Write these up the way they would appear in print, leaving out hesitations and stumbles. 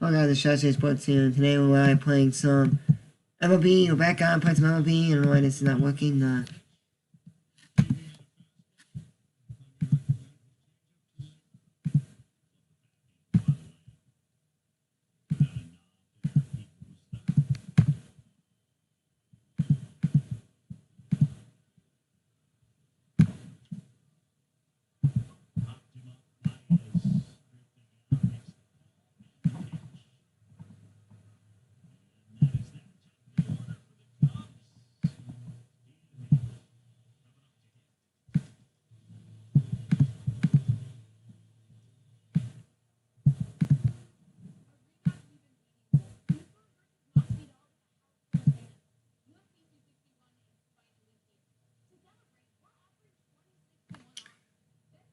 Welcome guys to Shot Sports Team. Today we're playing some MLB. We're back on playing some MLB. I don't know why this is not working.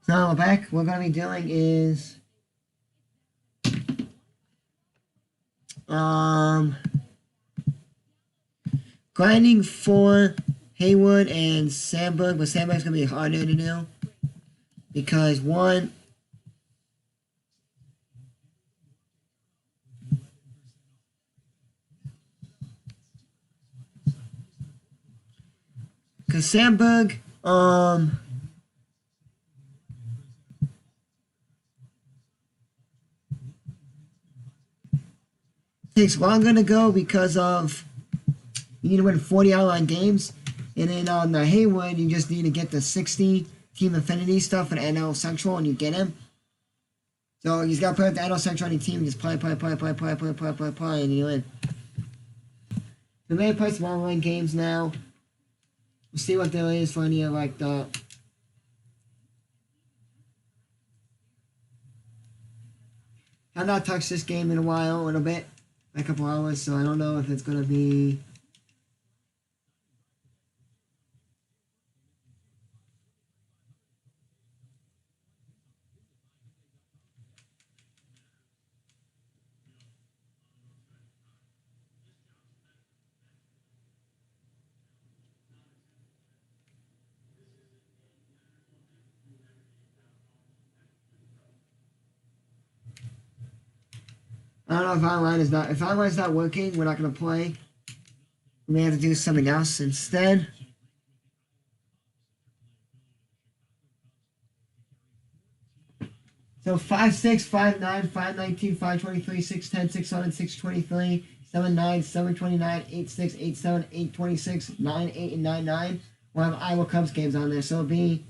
So we're back. What we're going to be doing is grinding for Haywood and Sandberg, but Sandberg's going to be harder to do because one, because Sandberg takes longer to go because of you need to win 40 online games, and then on the Haywood you just need to get the 60 Team Affinity stuff for the NL Central and you get him. So you just gotta put the NL Central on your team and just play, and you win. So maybe play some online games now. We'll see what there is for any of like the I've not touched this game in a while, a little bit. A couple hours, so I don't know if it's gonna be I don't know if online's not working, we're not gonna play. We may have to do something else instead. So 5-6, 5-9, 5-19, 5-23, 6-10, 6-11, 6-23, 7-9, 7-29, 8-6, 8-7, 8-26, 9-8, and 9-9. We'll have Iowa Cubs games on there, so it'll be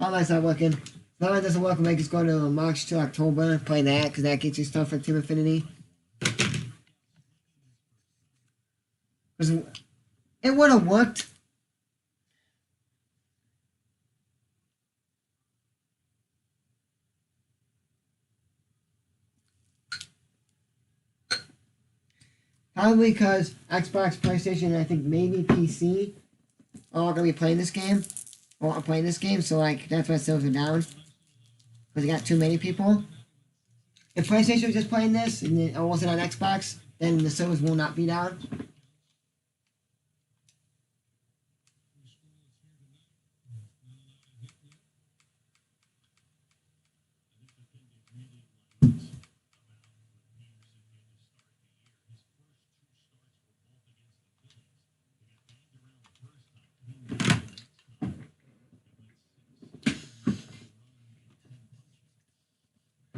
online's not working. If online doesn't work, we'll make us go to March to October, play that, because that gets you stuff for Team Affinity. Because it would have worked. Probably because Xbox, PlayStation, and I think maybe PC are all going to be playing this game. Or are playing this game, so like, that's why sales are down. Because you got too many people. If PlayStation was just playing this, and it wasn't on Xbox, then the servers will not be down.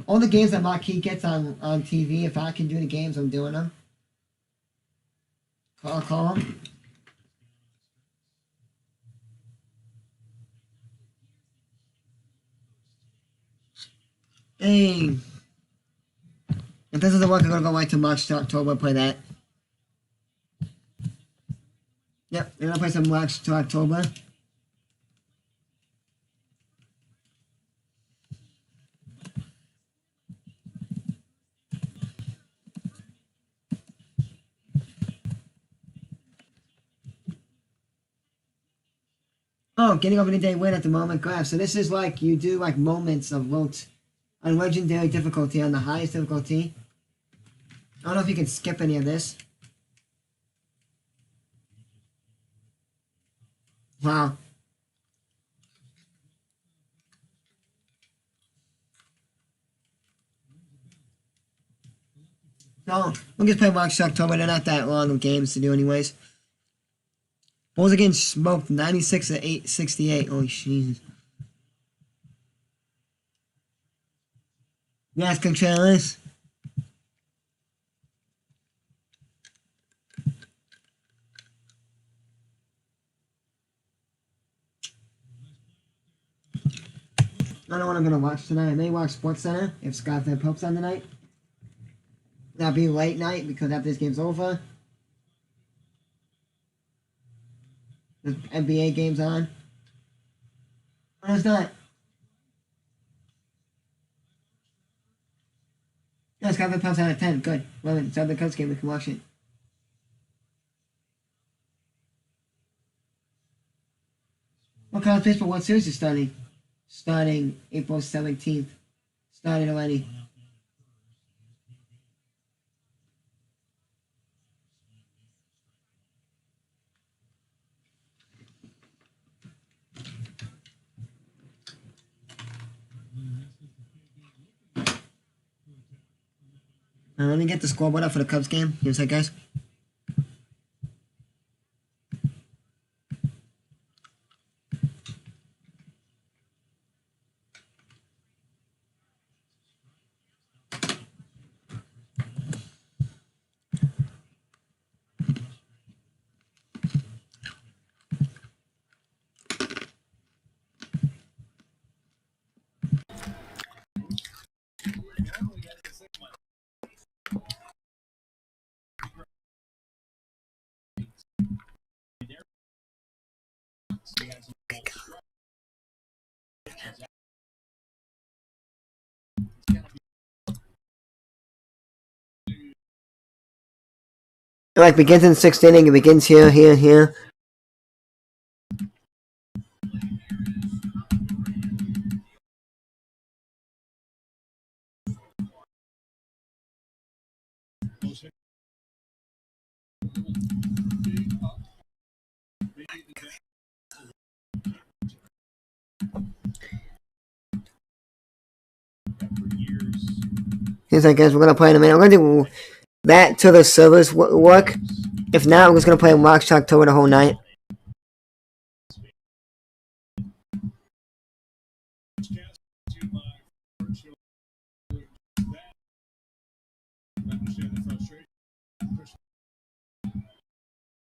All the games that Marquis gets on TV, if I can do the games, I'm doing them. Call them. Hey. If this doesn't work, I'm going to go right to March to October and play that. Yep, I'm going to play some March to October. Oh, getting over the day win at the moment graph. So this is like you do like moments of votes on legendary difficulty, on the highest difficulty. I don't know if you can skip any of this. Wow. No, we'll just play March to October. They're not that long of games to do anyways. Bulls are getting smoked 96 to 868. Holy Jesus. Yes, Contreras. I don't know what I'm going to watch tonight. I may watch SportsCenter if Scott Van Pope's on tonight. That'll be late night because after this game's over. The NBA game's on. No, it's not. No, Scott Van Pope's on at 10. Good. 11. It's the Cubs game. We can watch it. What college baseball World Series is starting? Starting April 17th. Started already. Let me get the scoreboard up for the Cubs game. Give me a sec, guys. It like begins in the 6th inning. It begins here, here, here. Here's like, guys, we're gonna play in a minute. We're gonna do that till the servers work. If not, we're just gonna play March to October the whole night.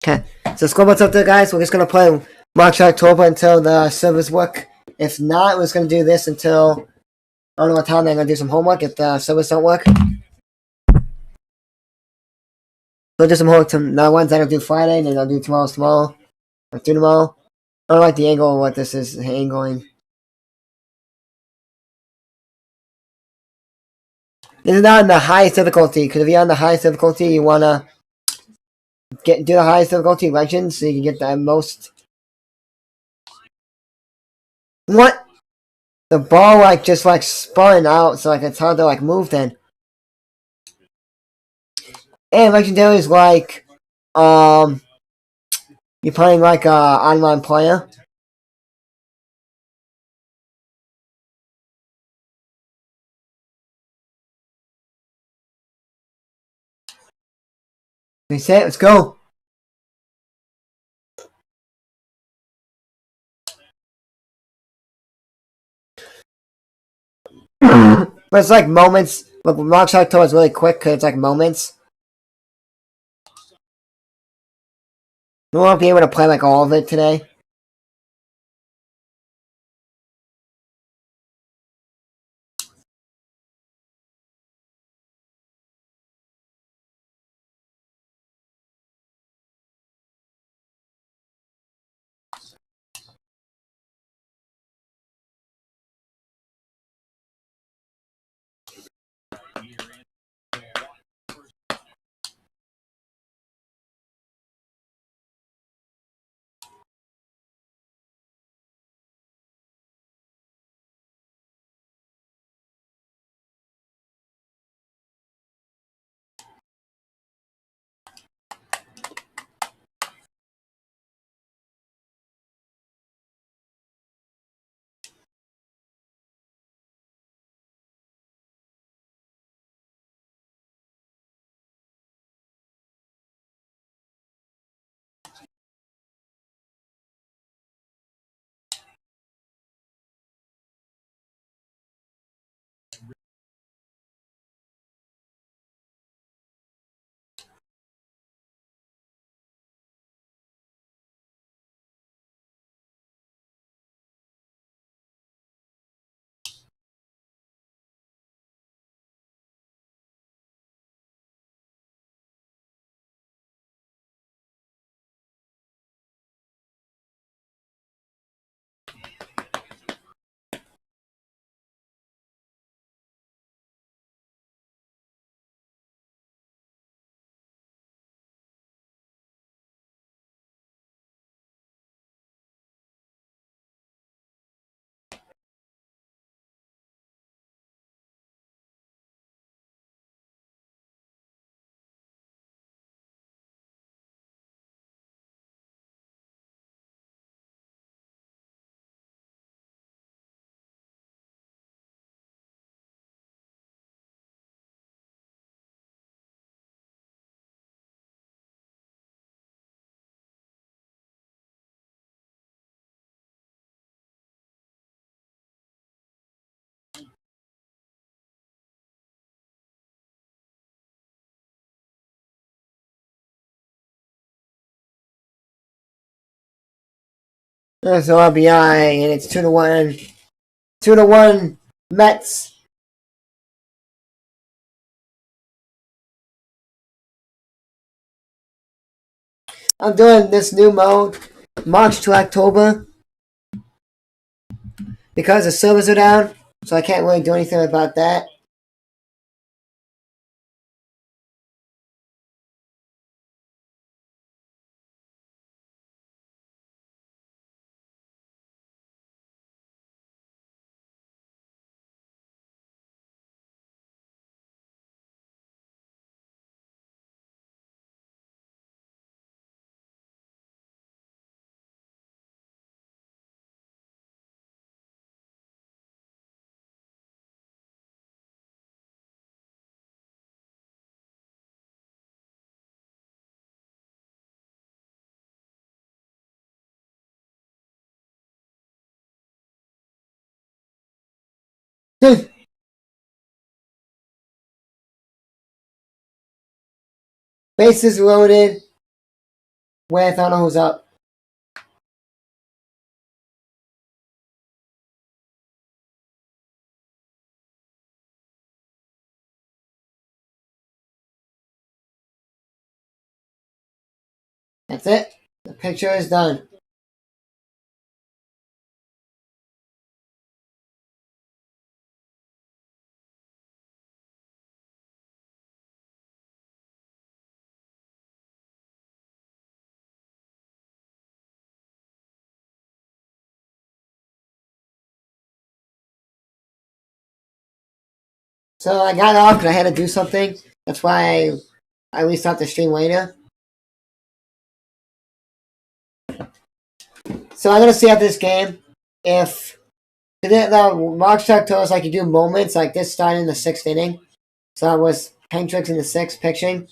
Okay, so scoreboard's up there, guys. We're just gonna play March to October until the servers work. If not, we're just gonna do this until I don't know what time. I'm gonna do some homework if the servers don't work. We'll do some homework. The ones I don't do Friday, then I'll do tomorrow. Or do tomorrow. I don't like the angle of what this is angling. This is not on the highest difficulty, because if you're on the highest difficulty, you wanna do the highest difficulty legends so you can get the most. What? The ball like just like spun out, so like it's hard to like move then. And legendary is like you're playing like a online player. They say, let's go. But it's like moments. Look, March October is really quick because it's like moments. We won't be able to play like all of it today. There's the RBI, and it's 2-1. 2-1 Mets. I'm doing this new mode, March to October, because the servers are down, so I can't really do anything about that. Bases loaded with, I don't know who's up. That's it. The picture is done. So I got off because I had to do something. That's why I restarted the stream later. So I'm gonna see after this game if the Mark Chuck told us like you do moments like this starting in the 6th inning. So I was Hendricks in the 6th pitching.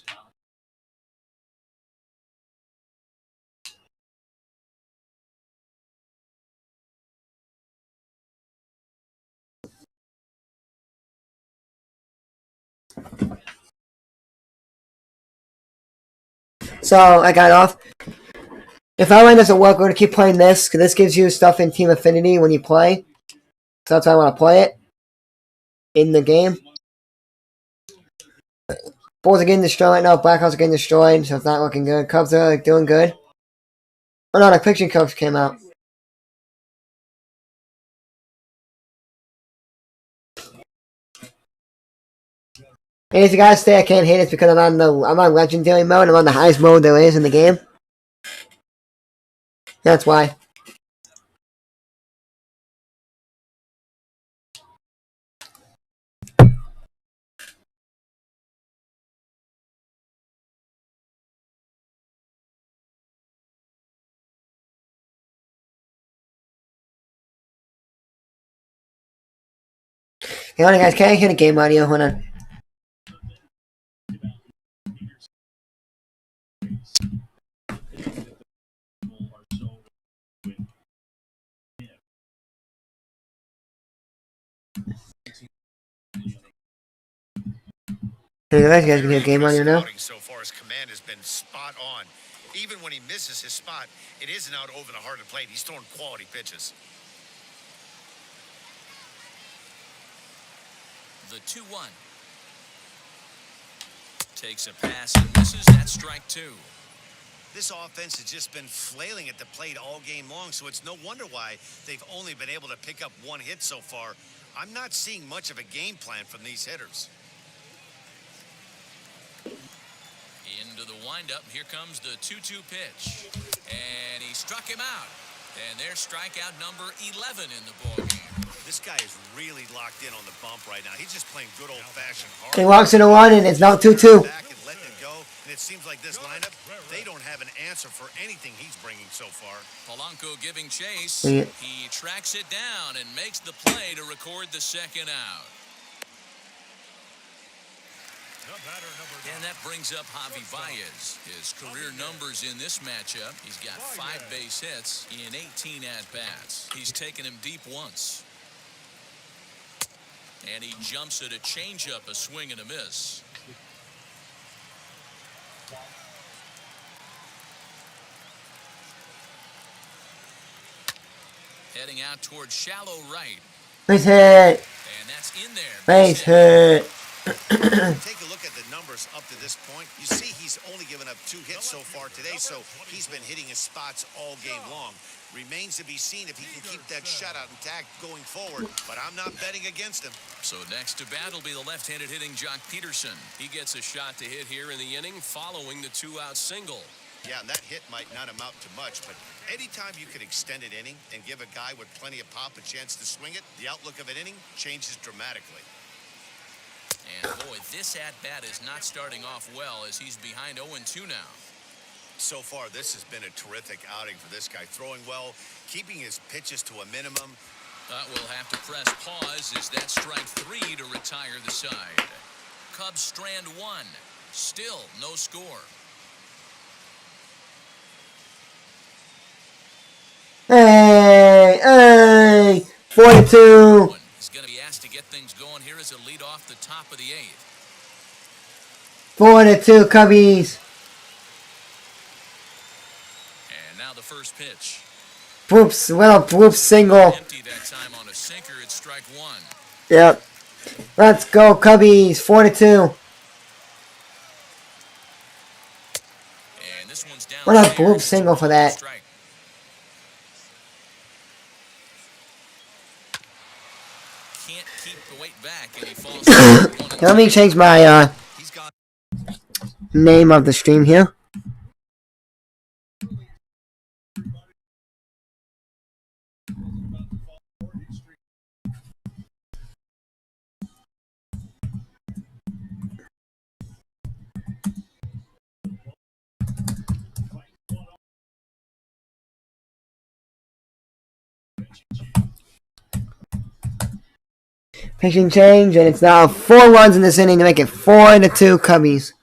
So I got off. If outline doesn't work, we're going to keep playing this, because this gives you stuff in Team Affinity when you play. So that's why I want to play it in the game. Bulls are getting destroyed right now. Blackhawks are getting destroyed, so it's not looking good. Cubs are doing good. Oh no, the pitching coach came out. Hey, if you guys say I can't hit, it's because I'm on legendary mode. I'm on the highest mode there is in the game. That's why. Hey, hold on, guys. Can I hit a game audio? Hold on. Hey, guys, you guys can hear game audio now? So far, his command has been spot on. Even when he misses his spot, it isn't out over the heart of the plate. He's throwing quality pitches. The 2-1. Takes a pass and misses. That's strike 2. This offense has just been flailing at the plate all game long, so it's no wonder why they've only been able to pick up 1 hit so far. I'm not seeing much of a game plan from these hitters. Into the windup. Here comes the 2-2 pitch. And he struck him out. And there's strikeout number 11 in the ballgame. This guy is really locked in on the bump right now. He's just playing good old-fashioned hard. He walks in the 1 and it's now 2-2. Back and letting it go, and it seems like this lineup, they don't have an answer for anything he's bringing so far. Polanco giving chase. Yeah. He tracks it down and makes the play to record the second out. And that brings up Javi Baez. His career numbers in this matchup, he's got 5 base hits in 18 at-bats. He's taken him deep once. And he jumps at a changeup, a swing and a miss. Heading out towards shallow right. Base hit. And that's in there. Base hit. Take a look at the numbers up to this point. You see he's only given up 2 hits so far today, so he's been hitting his spots all game long. Remains to be seen if he can keep that shutout intact going forward, but I'm not betting against him. So next to bat will be the left-handed hitting Jock Peterson. He gets a shot to hit here in the inning following the 2-out single. Yeah, and that hit might not amount to much, but anytime you can extend an inning and give a guy with plenty of pop a chance to swing it, the outlook of an inning changes dramatically. And boy, this at-bat is not starting off well as he's behind 0-2 now. So far, this has been a terrific outing for this guy. Throwing well, keeping his pitches to a minimum. We'll have to press pause as that strike 3 to retire the side. Cubs strand 1. Still no score. Hey, 42. He's going to be asked to get things going here as a lead off the top of the 8th. 4-2 Cubbies. And now the first pitch. Whoops, well, whoops single. Empty that time on a sinker. It's strike 1. Yep. Let's go Cubbies. 4-2. And this one's down. What a whoop single for that. Strike. Can't keep the weight back, and he falls. Let me change my name of the stream here. Pitching change, and it's now 4 runs in this inning to make it 4-2 Cubbies.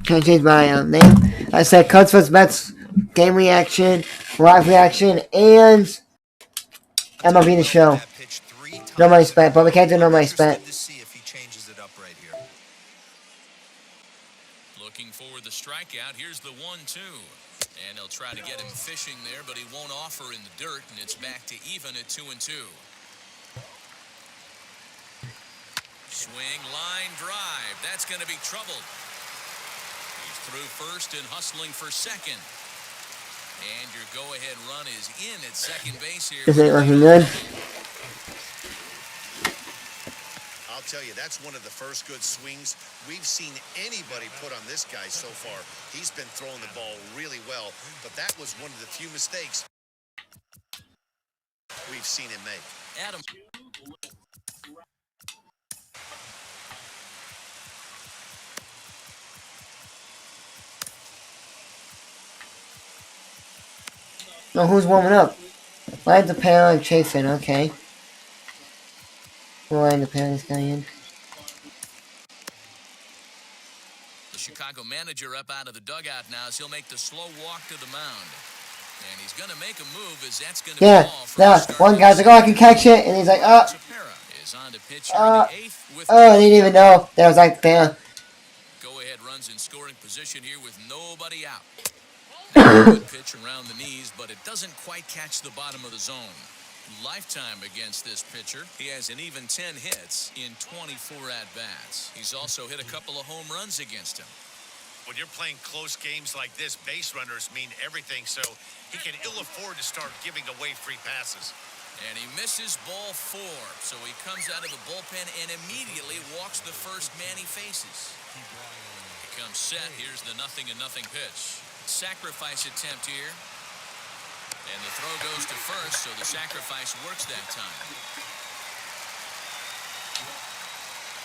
Can I change my name? I said Cubs vs. Mets game reaction, live reaction, and MLB the show. No money spent, but we can't do no money spent. Looking for the strikeout. Here's the 1-2. And they'll try to get him fishing there, but he won't offer in the dirt, and it's back to even at 2-2. Swing, line, drive. That's going to be troubled. He's through first and hustling for second. And your go-ahead run is in at second base here. This ain't looking good. I'll tell you, that's one of the first good swings we've seen anybody put on this guy so far. He's been throwing the ball really well, but that was one of the few mistakes we've seen him make. Adam. Oh, who's warming up? Light the pail and Chafin, okay. We'll light the pail this guy in. The Chicago manager up out of the dugout now as he'll make the slow walk to the mound. And he's going to make a move as that's going to be all for now, one guy's like, oh, I can catch it, and he's like, oh. Is on to pitch here in the 8th with oh, I didn't even know. That was like, there. Go-ahead runs in scoring position here with nobody out. Good pitch around the knees, but it doesn't quite catch the bottom of the zone. Lifetime against this pitcher. He has an even 10 hits in 24 at-bats. He's also hit a couple of home runs against him. When you're playing close games like this, base runners mean everything, so he can ill afford to start giving away free passes. And he misses ball 4, so he comes out of the bullpen and immediately walks the first man he faces. He comes set. Here's the 0-0 pitch. Sacrifice attempt here. And the throw goes to first, so the sacrifice works that time.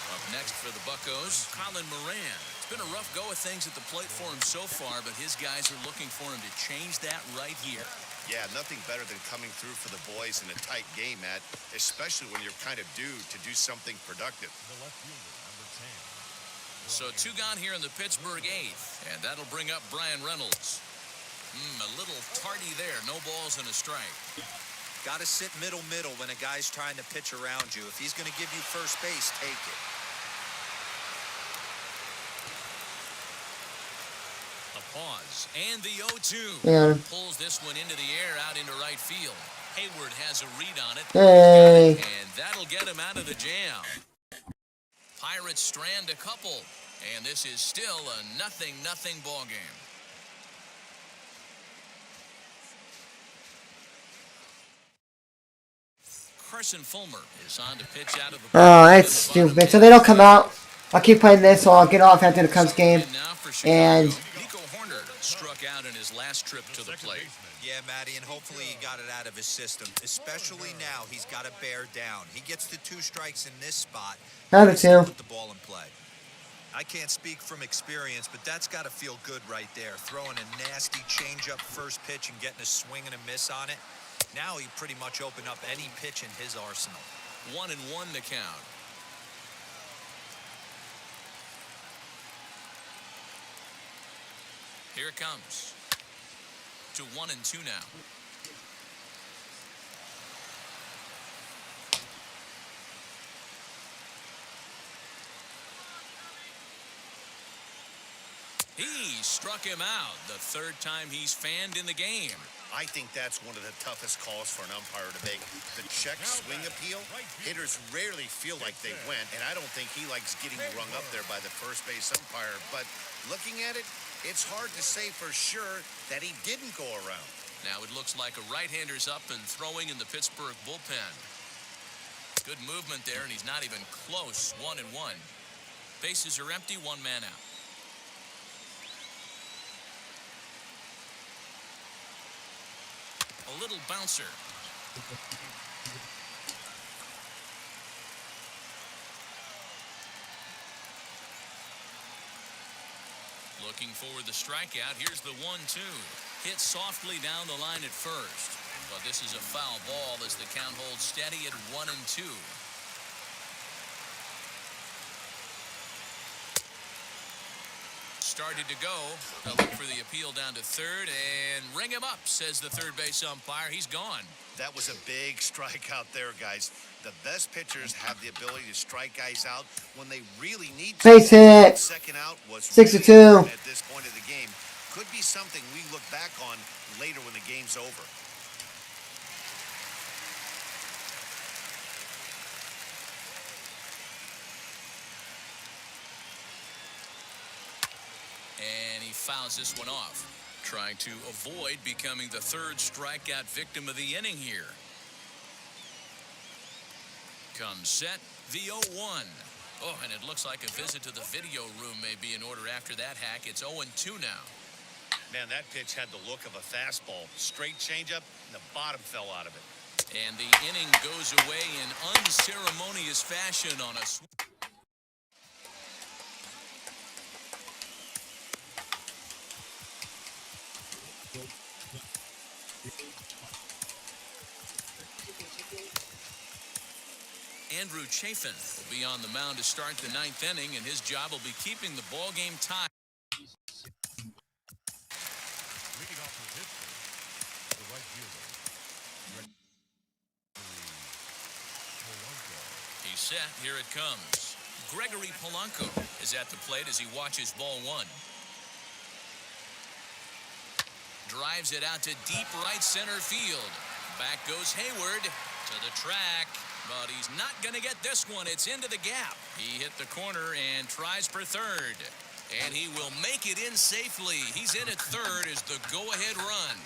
Up next for the Buccos, Colin Moran. It's been a rough go of things at the plate for him so far, but his guys are looking for him to change that right here. Yeah, nothing better than coming through for the boys in a tight game, Matt, especially when you're kind of due to do something productive. So 2 gone here in the Pittsburgh 8th, and that'll bring up Brian Reynolds. A little tardy there, no balls and a strike. Got to sit middle when a guy's trying to pitch around you. If he's going to give you first base, take it. A pause, and the 0-2. Yeah. Pulls this one into the air out into right field. Hayward has a read on it. Hey. And that'll get him out of the jam. Pirates strand a couple, and this is still a 0-0 ball game. Carson Fulmer is on to pitch out of the... Oh, that's stupid. So they don't come out. I'll keep playing this, so I'll get off after the Cubs game. And Nico Horner struck out in his last trip to the plate. Yeah, Matty, and hopefully he got it out of his system. Especially now, he's got to bear down. He gets the 2 strikes in this spot. Out of 2. Put the ball in play. I can't speak from experience, but that's got to feel good right there. Throwing a nasty changeup first pitch and getting a swing and a miss on it. Now he pretty much opened up any pitch in his arsenal. 1-1 the count. Here it comes. To 1-2 now. He struck him out the 3rd time he's fanned in the game. I think that's one of the toughest calls for an umpire to make. The check swing appeal, hitters rarely feel like they went, and I don't think he likes getting rung up there by the first base umpire. But looking at it, it's hard to say for sure that he didn't go around. Now it looks like a right-hander's up and throwing in the Pittsburgh bullpen. Good movement there, and he's not even close. 1-1. Bases are empty, 1 man out. A little bouncer. Looking for the strikeout. Here's the 1-2. Hit softly down the line at first. But this is a foul ball as the count holds steady at 1-2. Started to go. They'll look for the appeal down to 3rd and ring him up, says the 3rd base umpire. He's gone. That was a big strikeout there, guys. The best pitchers have the ability to strike guys out when they really need to. base hit. Second out was 6-2. at this point of the game. Could be something we look back on later when the game's over. And he fouls this one off, trying to avoid becoming the 3rd strikeout victim of the inning here. Comes set, the 0-1. Oh, and it looks like a visit to the video room may be in order after that hack. It's 0-2 now. Man, that pitch had the look of a fastball. Straight changeup, and the bottom fell out of it. And the inning goes away in unceremonious fashion on a... Andrew Chafin will be on the mound to start the 9th inning, and his job will be keeping the ball game tied. He's set. Here it comes. Gregory Polanco is at the plate as he watches ball 1. Drives it out to deep right center field. Back goes Hayward to the track. But he's not going to get this one. It's into the gap. He hit the corner and tries for 3rd. And he will make it in safely. He's in at 3rd as the go-ahead run.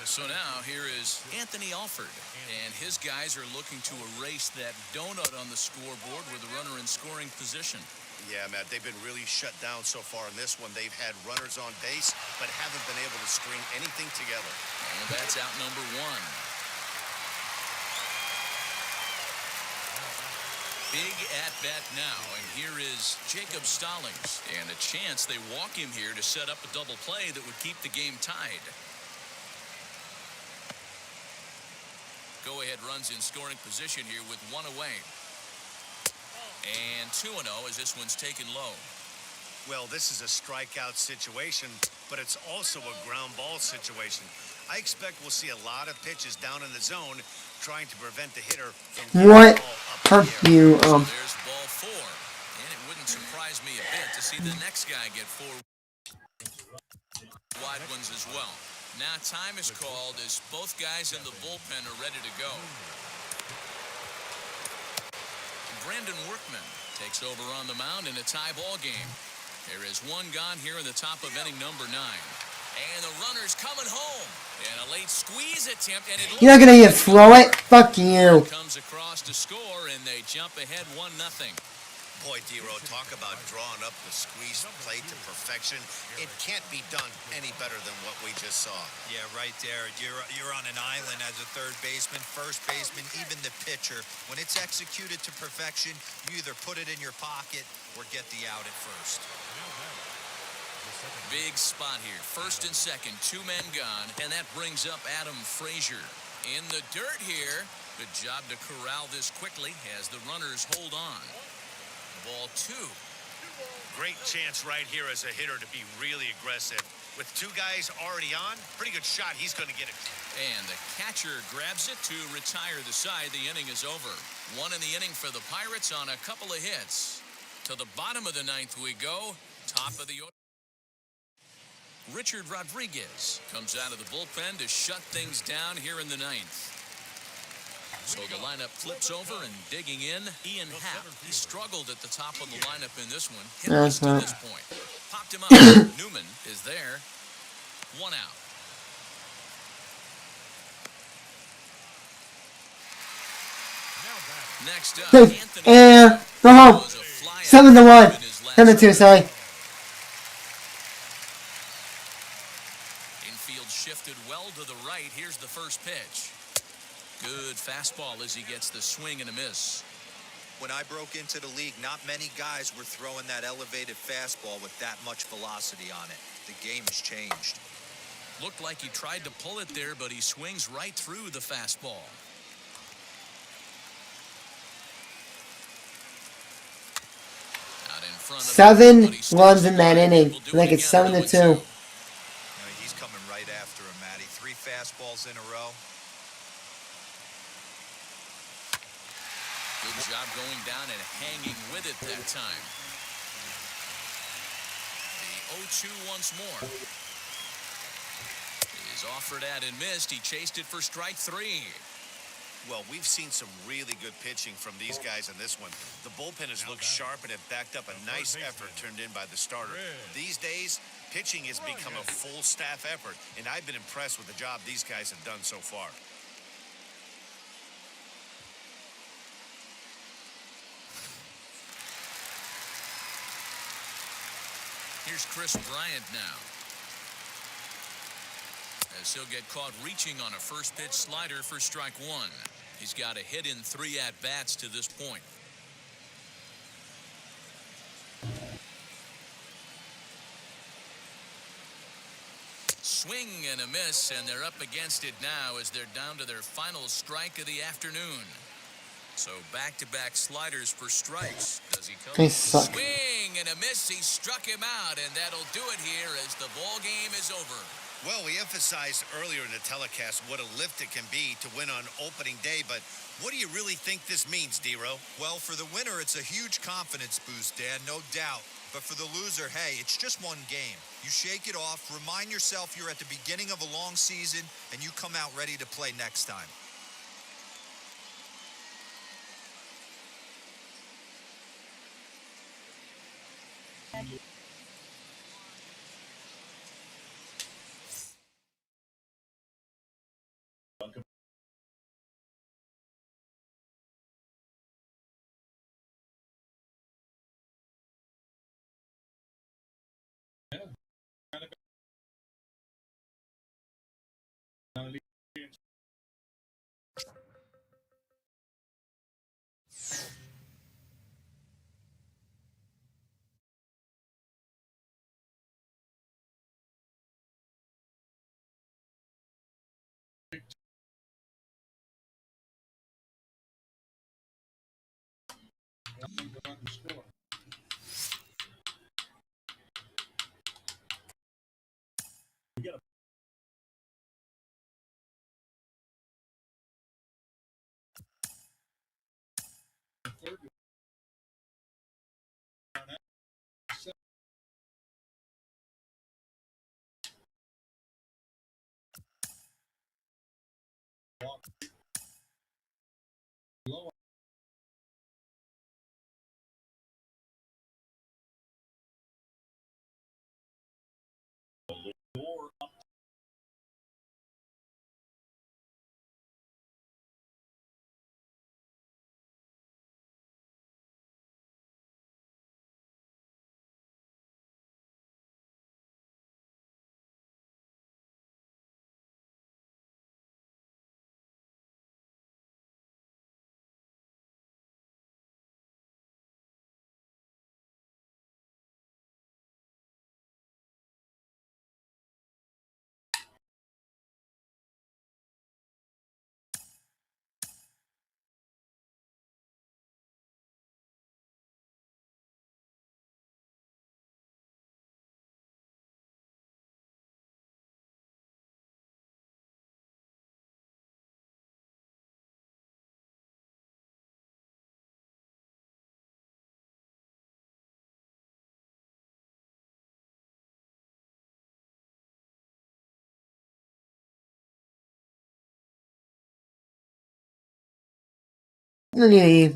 So now here is Anthony Alford. And his guys are looking to erase that donut on the scoreboard with the runner in scoring position. Yeah, Matt, they've been really shut down so far in this one. They've had runners on base, but haven't been able to string anything together. And that's out number 1. Big at-bat now, and here is Jacob Stallings. And a chance they walk him here to set up a double play that would keep the game tied. Go-ahead runs in scoring position here with one away. And 2-0 as this one's taken low. Well, this is a strikeout situation, but it's also a ground ball situation. I expect we'll see a lot of pitches down in the zone trying to prevent the hitter from What? ball up in the air. So there's ball 4. And it wouldn't surprise me a bit to see the next guy get 4 wide ones as well. Now time is called as both guys in the bullpen are ready to go. Brandon Workman takes over on the mound in a tie ball game. There is one gone here in the top of inning number 9. And the runner's coming home. And a late squeeze attempt. And it You're not gonna even throw it? Fuck you. Comes across to score, and they jump ahead 1-0. Boy, D-Row, talk about drawing up the squeeze play to perfection. It can't be done any better than what we just saw. Yeah, right there. You're on an island as a third baseman, first baseman, even the pitcher. When it's executed to perfection, you either put it in your pocket or get the out at first. Big spot here. First and second, 2 men gone, and that brings up Adam Frazier. In the dirt here. Good job to corral this quickly as the runners hold on. Ball 2. Great chance right here as a hitter to be really aggressive. With 2 guys already on, pretty good shot. He's going to get it. And the catcher grabs it to retire the side. The inning is over. 1 in the inning for the Pirates on a couple of hits. To the bottom of the 9th we go. Top of the order. Richard Rodriguez comes out of the bullpen to shut things down here in the 9th. So the lineup flips over and digging in, Ian Happ. He struggled at the top of the lineup in this one. Hitless to this point. Popped him up. Newman is there. 1 out. Next up, And go home. 7-1. 7-2, sorry. Infield shifted well to the right. Here's the first pitch. Good fastball as he gets the swing and a miss. When I broke into the league, not many guys were throwing that elevated fastball with that much velocity on it. The game has changed. Looked like he tried to pull it there, but he swings right through the fastball. Out in front of 7 runs in that inning. I think it's 7-2. He's coming right after him, Matty. 3 fastballs in a row. Good job going down and hanging with it that time. The 0-2 once more. Is offered at and missed. He chased it for strike 3. Well, we've seen some really good pitching from these guys in this one. The bullpen has looked sharp and have backed up a nice effort turned in by the starter. These days, pitching has become a full staff effort, and I've been impressed with the job these guys have done so far. Here's Chris Bryant now. As he'll get caught reaching on a first pitch slider for strike 1. He's got a hit in 3 at-bats to this point. Swing and a miss, and they're up against it now as they're down to their final strike of the afternoon. So back-to-back sliders for strikes. Does he come? They suck. Swing and a miss. He struck him out, and that'll do it here as the ball game is over. Well, we emphasized earlier in the telecast what a lift it can be to win on opening day, but what do you really think this means, D-Row? Well, for the winner, it's a huge confidence boost, Dan, no doubt. But for the loser, hey, it's just one game. You shake it off, remind yourself you're at the beginning of a long season, and you come out ready to play next time. Anyway,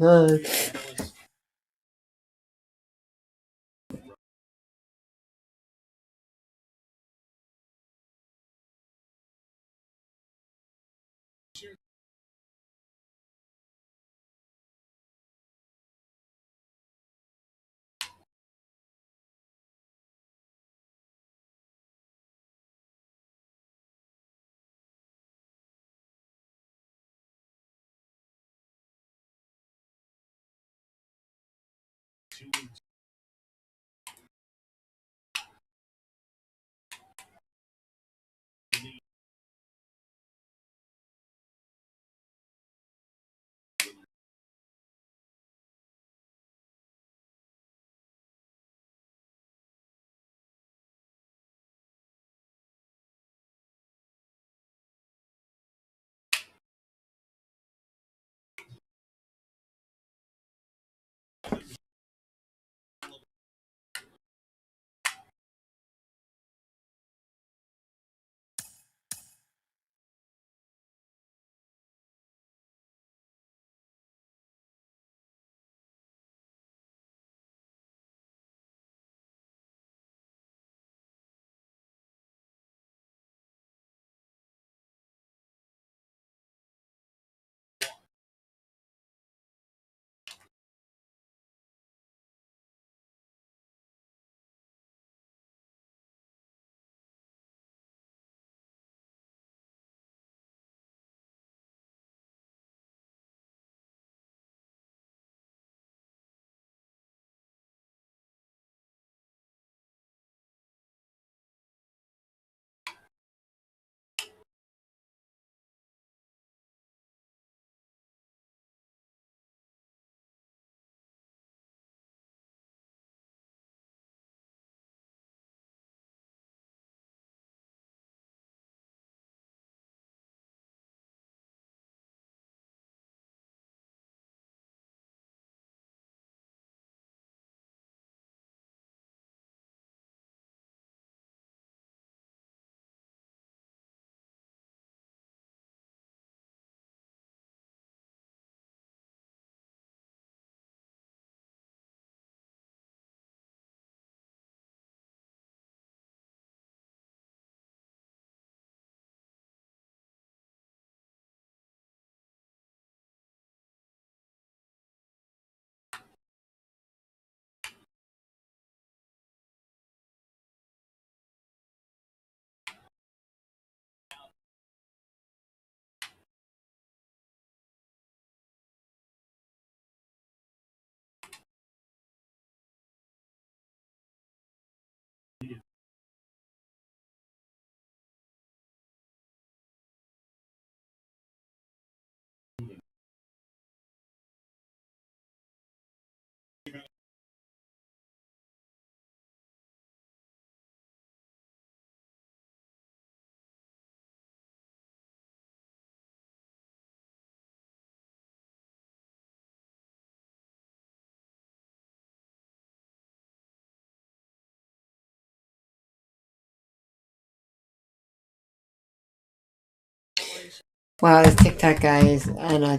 Wow, this TikTok guy is on a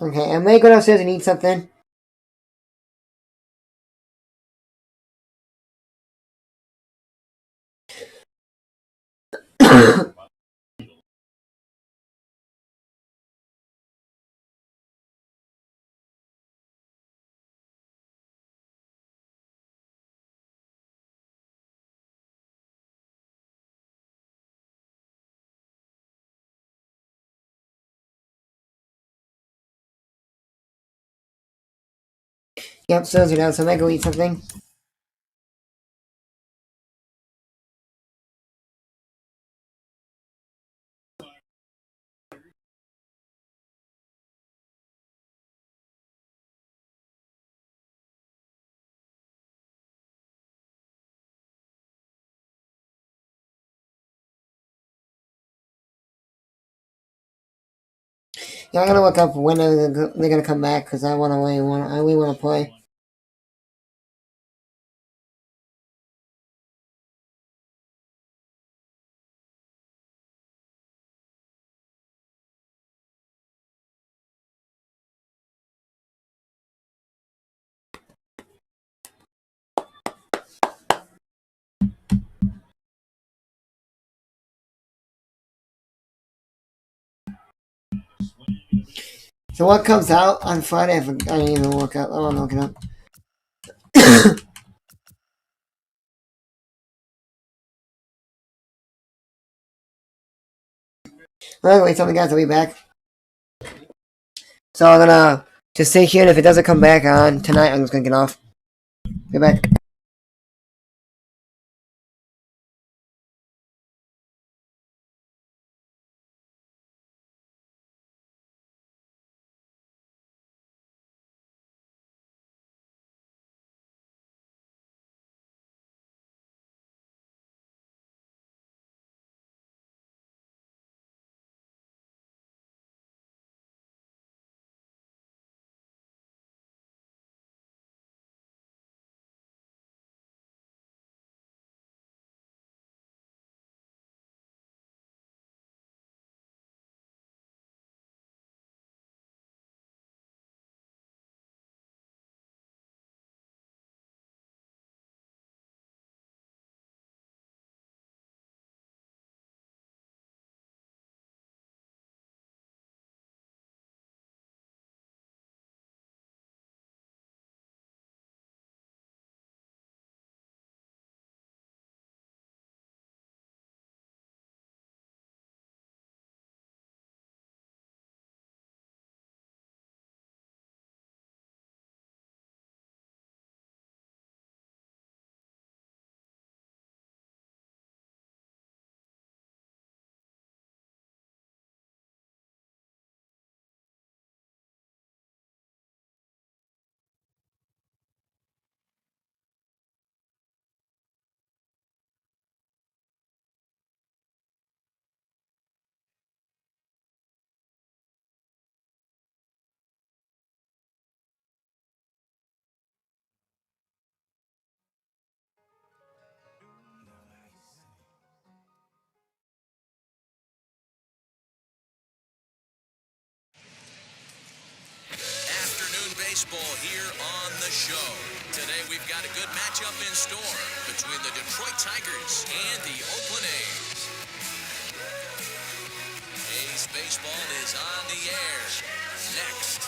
okay, I'm gonna go downstairs and eat something. Yep, stairs are down, so I'm gonna go eat something. Yeah, I'm gonna look up when they're gonna come back because I really wanna play. So what comes out on Friday? I didn't even look up. I want to look it up. Wait, something guys, I'll be back. So I'm gonna just stay here, and if it doesn't come back on tonight, I'm just gonna get off. Be back. Afternoon baseball here on the show. Today we've got a good matchup in store between the Detroit Tigers and the Oakland A's. A's baseball is on the air. Next.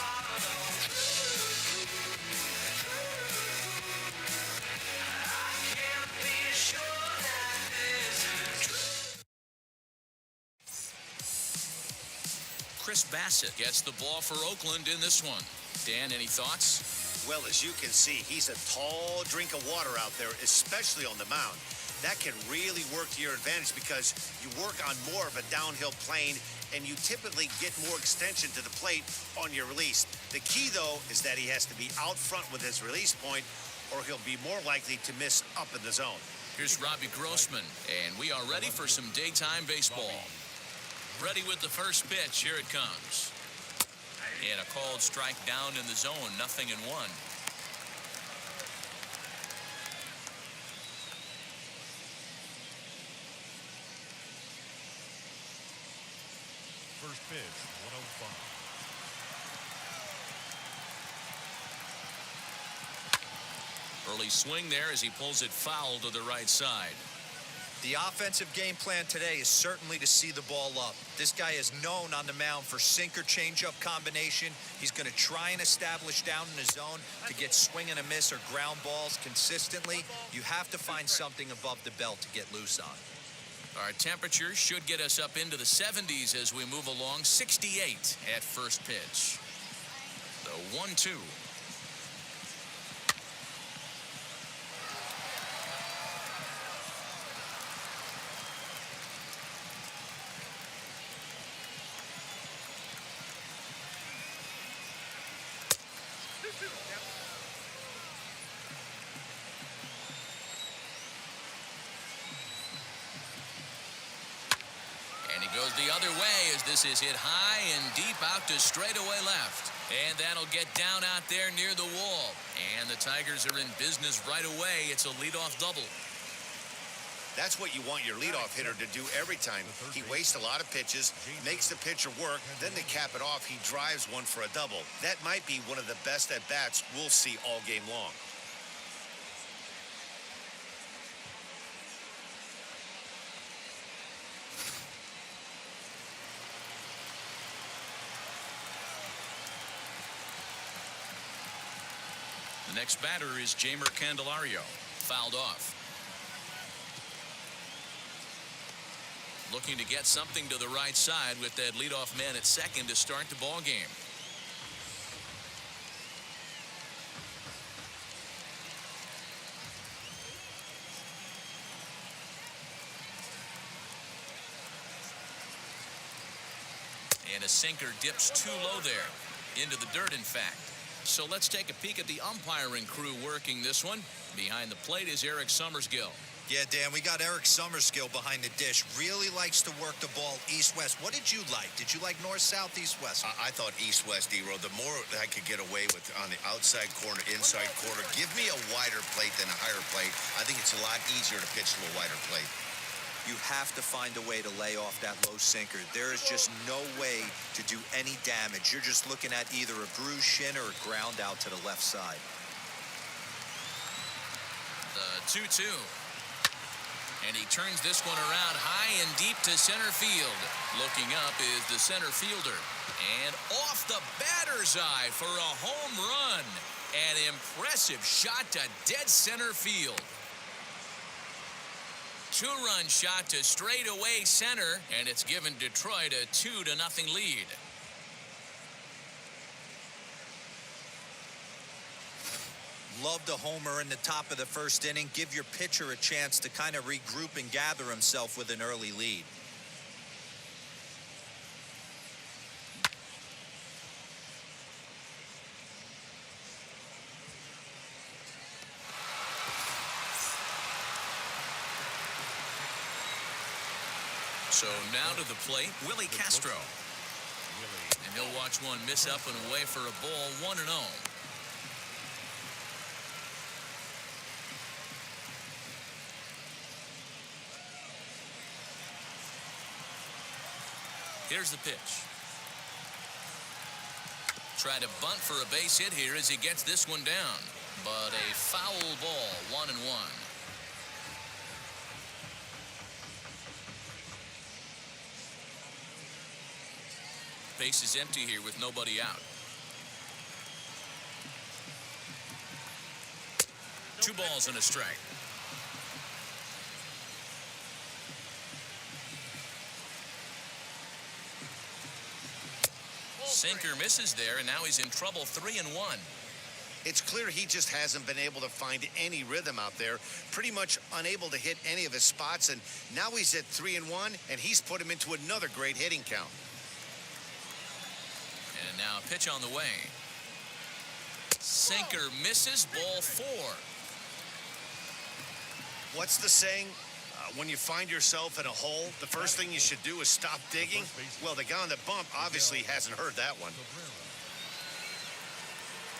Chris Bassett gets the ball for Oakland in this one. Dan, any thoughts? Well, as you can see, he's a tall drink of water out there, especially on the mound. That can really work to your advantage because you work on more of a downhill plane and you typically get more extension to the plate on your release. The key, though, is that he has to be out front with his release point or he'll be more likely to miss up in the zone. Here's Robbie Grossman, and we are ready for some daytime baseball. Ready with the first pitch. Here it comes. And a called strike down in the zone. 0-1. first pitch, 105. Early swing there as he pulls it foul to the right side. The offensive game plan today is certainly to see the ball up. This guy is known on the mound for sinker changeup combination. He's going to try and establish down in the zone to get swing and a miss or ground balls consistently. You have to find something above the belt to get loose on. Our temperature should get us up into the 70s as we move along. 68 at first pitch. The 1-2. And he goes the other way as this is hit high and deep out to straightaway left. And that'll get down out there near the wall. And the Tigers are in business right away. It's a leadoff double. That's what you want your leadoff hitter to do every time. He wastes a lot of pitches, makes the pitcher work, then to cap it off, he drives one for a double. That might be one of the best at-bats we'll see all game long. The next batter is Jamer Candelario. Fouled off. Looking to get something to the right side with that leadoff man at second to start the ball game. And a sinker dips too low there. Into the dirt, in fact. So let's take a peek at the umpiring crew working this one. Behind the plate is Eric Summersgill. Yeah, Dan, we got Eric Summersgill behind the dish. Really likes to work the ball east-west. What did you like? Did you like north-south, east-west? I thought east-west, D-Row. The more I could get away with on the outside corner, inside corner, give me a wider plate than a higher plate. I think it's a lot easier to pitch to a wider plate. You have to find a way to lay off that low sinker. There is just no way to do any damage. You're just looking at either a bruised shin or a ground out to the left side. The 2-2. And he turns this one around high and deep to center field. Looking up is the center fielder. And off the batter's eye for a home run. An impressive shot to dead center field. Two-run shot to straightaway center, and it's given Detroit a 2-0 lead. Love the homer in the top of the first inning. Give your pitcher a chance to kind of regroup and gather himself with an early lead. So now to the plate, Willie Castro. And he'll watch one miss up and away for a ball, 1-0. Here's the pitch. Try to bunt for a base hit here as he gets this one down. But a foul ball, 1-1. Base is empty here with nobody out. 2 balls and a strike. Sinker misses there, and now he's in trouble. 3-1. It's clear he just hasn't been able to find any rhythm out there. Pretty much unable to hit any of his spots, and now he's at 3-1, and he's put him into another great hitting count. And now a pitch on the way. Sinker misses, ball 4. What's the saying? When you find yourself in a hole, the first thing you should do is stop digging. Well, the guy on the bump obviously hasn't heard that one.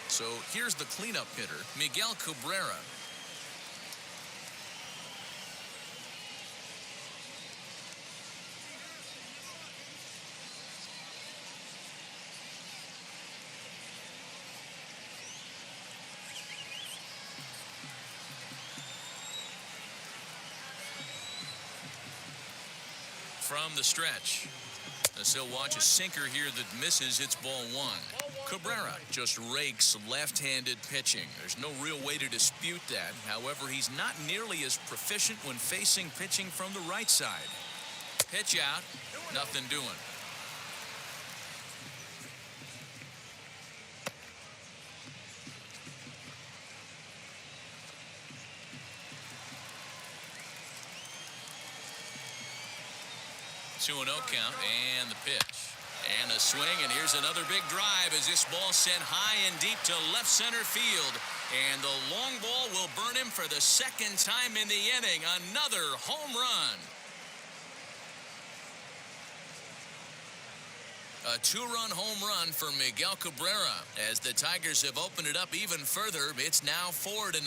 So here's the cleanup hitter, Miguel Cabrera. from the stretch. As he'll watch a sinker here that misses, it's ball one. Cabrera just rakes left-handed pitching. There's no real way to dispute that. However, he's not nearly as proficient when facing pitching from the right side. Pitch out, nothing doing. Two and 0 count, and the pitch. And a swing, and here's another big drive as this ball sent high and deep to left center field. And the long ball will burn him for the second time in the inning. Another home run. A two-run home run for Miguel Cabrera. As the Tigers have opened it up even further, it's now 4-0.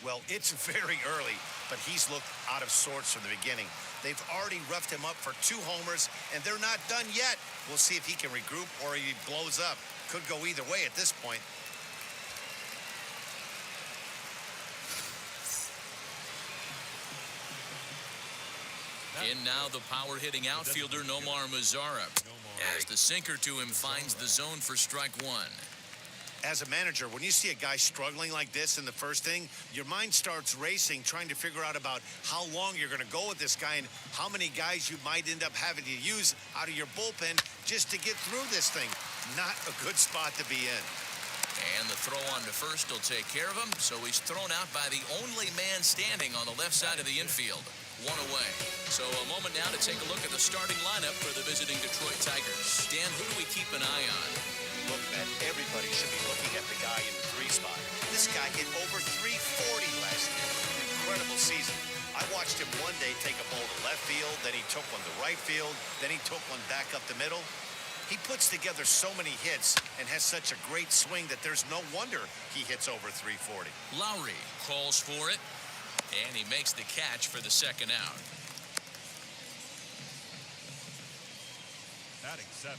Well, it's very early, but he's looked out of sorts from the beginning. They've already roughed him up for 2 homers, and they're not done yet. We'll see if he can regroup or he blows up. Could go either way at this point. In now the power-hitting outfielder Nomar Mazara, as the sinker to him finds the zone for strike one. As a manager, when you see a guy struggling like this in the first inning, your mind starts racing, trying to figure out about how long you're going to go with this guy and how many guys you might end up having to use out of your bullpen just to get through this thing. Not a good spot to be in. And the throw on to first will take care of him, so he's thrown out by the only man standing on the left side of the infield. One away. So a moment now to take a look at the starting lineup for the visiting Detroit Tigers. Dan, who do we keep an eye on? Look, man, everybody should be looking at the guy in the 3 spot. This guy hit over 340 last year. Incredible season. I watched him one day take a ball to left field, then he took one to right field, then he took one back up the middle. He puts together so many hits and has such a great swing that there's no wonder he hits over 340. Lowry calls for it, and he makes the catch for the second out. Batting 7,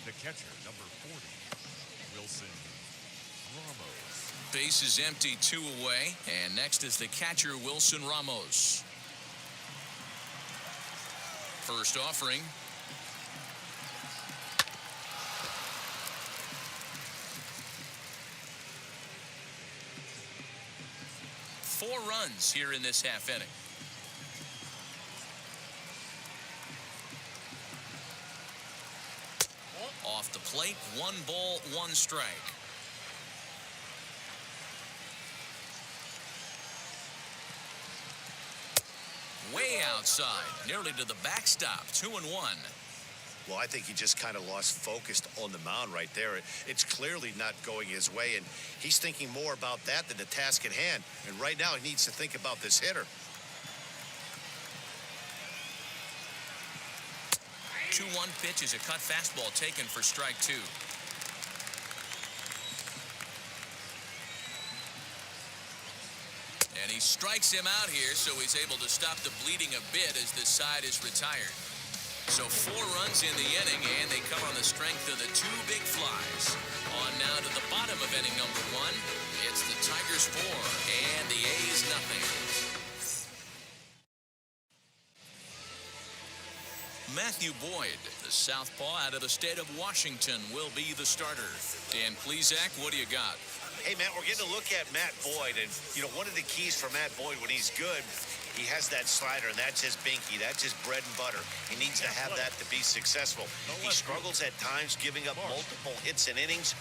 the catcher, number 40, Wilson Ramos. Base is empty, 2 away, and next is the catcher, Wilson Ramos. First offering. Four runs here in this half inning. Off the plate, 1 ball, 1 strike. Way outside, nearly to the backstop, 2-1. Well, I think he just kind of lost focus on the mound right there. It's clearly not going his way, and he's thinking more about that than the task at hand. And right now, he needs to think about this hitter. 2-1 pitch is a cut fastball taken for strike 2. And he strikes him out here, so he's able to stop the bleeding a bit as this side is retired. So 4 runs in the inning, and they come on the strength of the 2 big flies. On now to the bottom of inning number 1. It's the Tigers 4 and the A's nothing. Matthew Boyd, the southpaw out of the state of Washington, will be the starter. Dan Plesac, what do you got? Hey, Matt, we're getting a look at Matt Boyd, and, you know, one of the keys for Matt Boyd when he's good, he has that slider, and that's his binky. That's his bread and butter. He needs to have that to be successful. He struggles at times, giving up multiple hits and innings.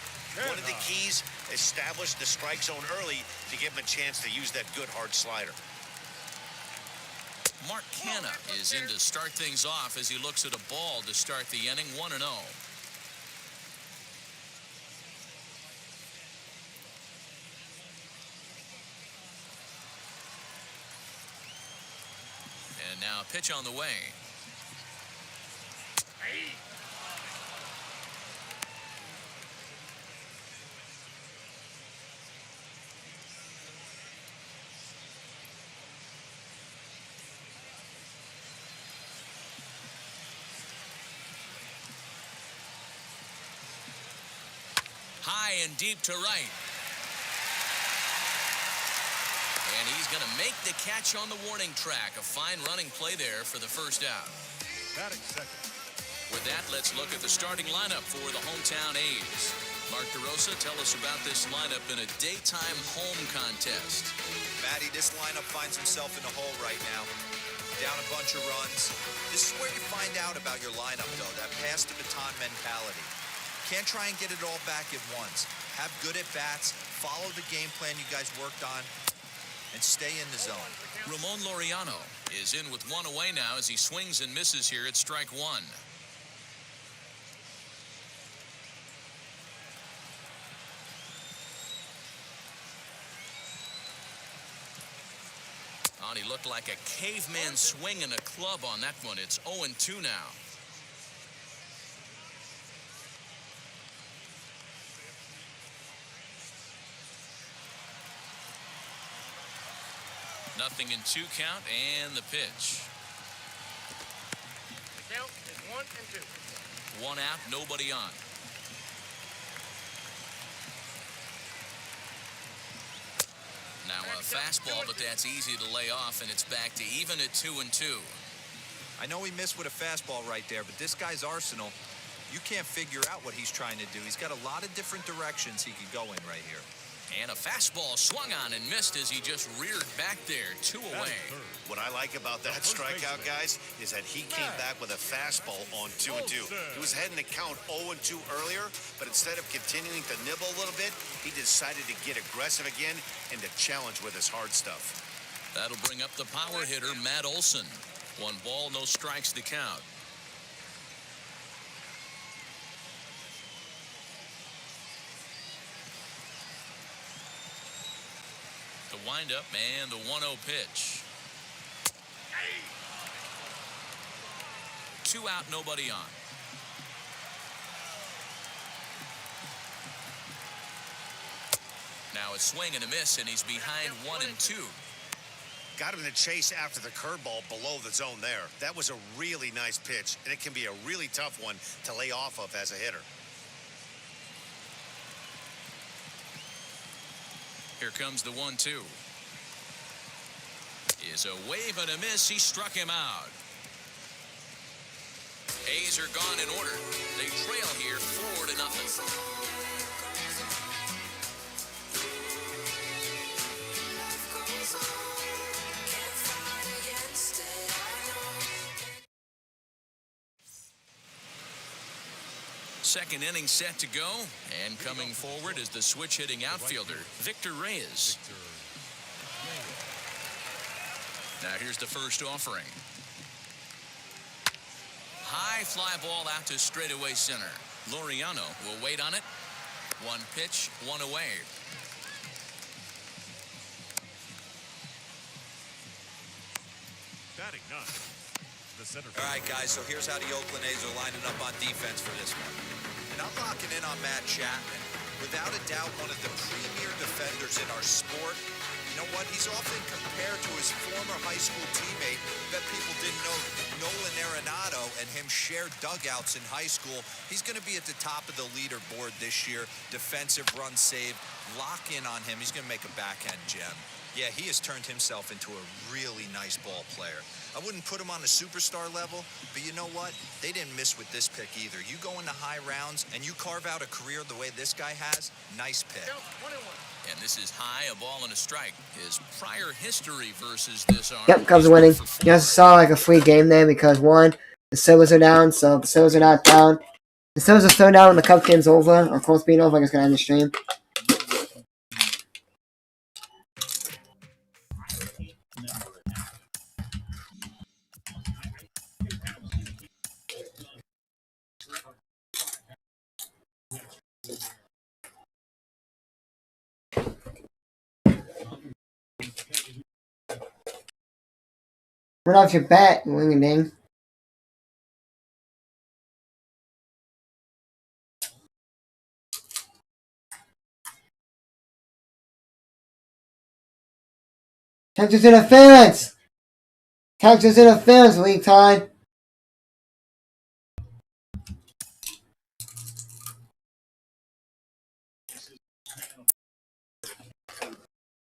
One of the keys, establish the strike zone early to give him a chance to use that good, hard slider. Mark Canha is in to start things off as he looks at a ball to start the inning, 1-0. And now a pitch on the way. High and deep to right. make the catch on the warning track. A fine running play there for the first out. Batting second. With that, let's look at the starting lineup for the hometown A's. Mark DeRosa, tell us about this lineup in a daytime home contest. Matty, this lineup finds himself in a hole right now. Down a bunch of runs. This is where you find out about your lineup, though, that pass the baton mentality. Can't try and get it all back at once. Have good at-bats, follow the game plan you guys worked on, and stay in the zone. Ramon Laureano is in with one away now as he swings and misses here at strike one. He looked like a caveman swinging a club on that one. It's 0-2 now. Nothing in 2 count and the pitch. The count is 1-2. 1 out, nobody on. Now a fastball, but that's easy to lay off, and it's back to even at 2-2. I know he missed with a fastball right there, but this guy's arsenal, you can't figure out what he's trying to do. He's got a lot of different directions he could go in right here. And a fastball swung on and missed as he just reared back there, 2 away. What I like about that strikeout, guys, is that he came back with a fastball on 2-2. He was heading to count 0-2 earlier, but instead of continuing to nibble a little bit, he decided to get aggressive again and to challenge with his hard stuff. That'll bring up the power hitter, Matt Olson. 1 ball, no strikes to count. The windup and the 1-0 pitch. 2 out, nobody on. Now a swing and a miss, and he's behind 1-2. Got him to chase after the curveball below the zone there. That was a really nice pitch, and it can be a really tough one to lay off of as a hitter. Here comes the 1-2. Is a wave and a miss. He struck him out. A's are gone in order. They trail here 4-0. Second inning set to go, and coming forward is the switch-hitting outfielder, Victor Reyes. Now here's the first offering. High fly ball out to straightaway center. Laureano will wait on it. 1 pitch, 1 away. Batting 9. The center. All right, guys, so here's how the Oakland A's are lining up on defense for this one. And I'm locking in on Matt Chapman. Without a doubt, one of the premier defenders in our sport. You know what? He's often compared to his former high school teammate. Bet people didn't know Nolan Arenado and him shared dugouts in high school. He's going to be at the top of the leaderboard this year. Defensive run saved. Lock in on him. He's going to make a backhand gem. Yeah, he has turned himself into a really nice ball player. I wouldn't put him on a superstar level, but you know what? They didn't miss with this pick either. You go into high rounds and you carve out a career the way this guy has, nice pick. And this is high, a ball and a strike. His prior history versus this arm. Yep, Cubs winning. Just saw like a free game there because 1, the Silvers are down, so the Silvers are not down. The Silvers are still down when the Cubs game's over, or close to being over. I guess gonna end the stream. Run off your bat, ring a ding. Texas interference! Texas interference, league time.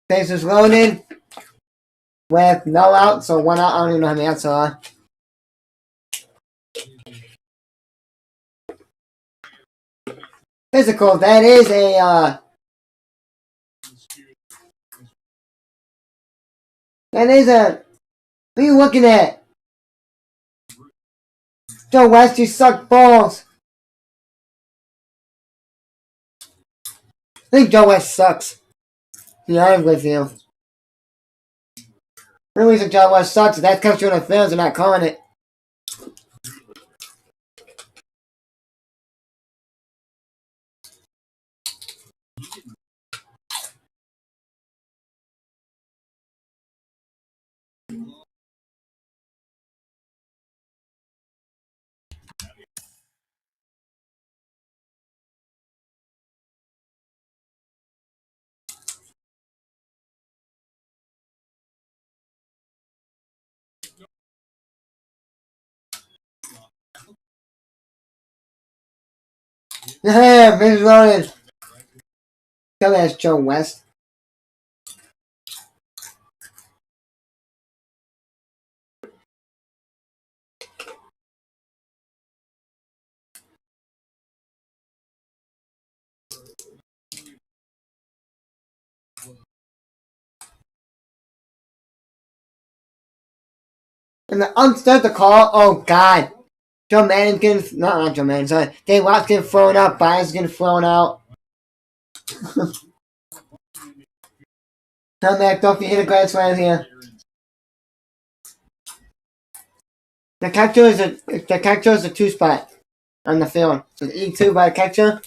Bases loaded. with no outs or 1 out. I don't even know how many outs there are. Physical. That is a That is a. What are you looking at? Joe West, you suck balls. I think Joe West sucks. Yeah, I'm with you. The reason Joe West sucks is that comes from the fans and not calling it. Yeah, Vince Rollins. Tell me that's Joe West. And the start the call. Oh God, Joe Manning's getting not Joe Manning. Sorry, Dave Watt's getting thrown out. Bynes getting thrown out. Tell Mac Duffy hit a grand slam here. The catcher is a 2 spot on the field. So it's E2 by the catcher.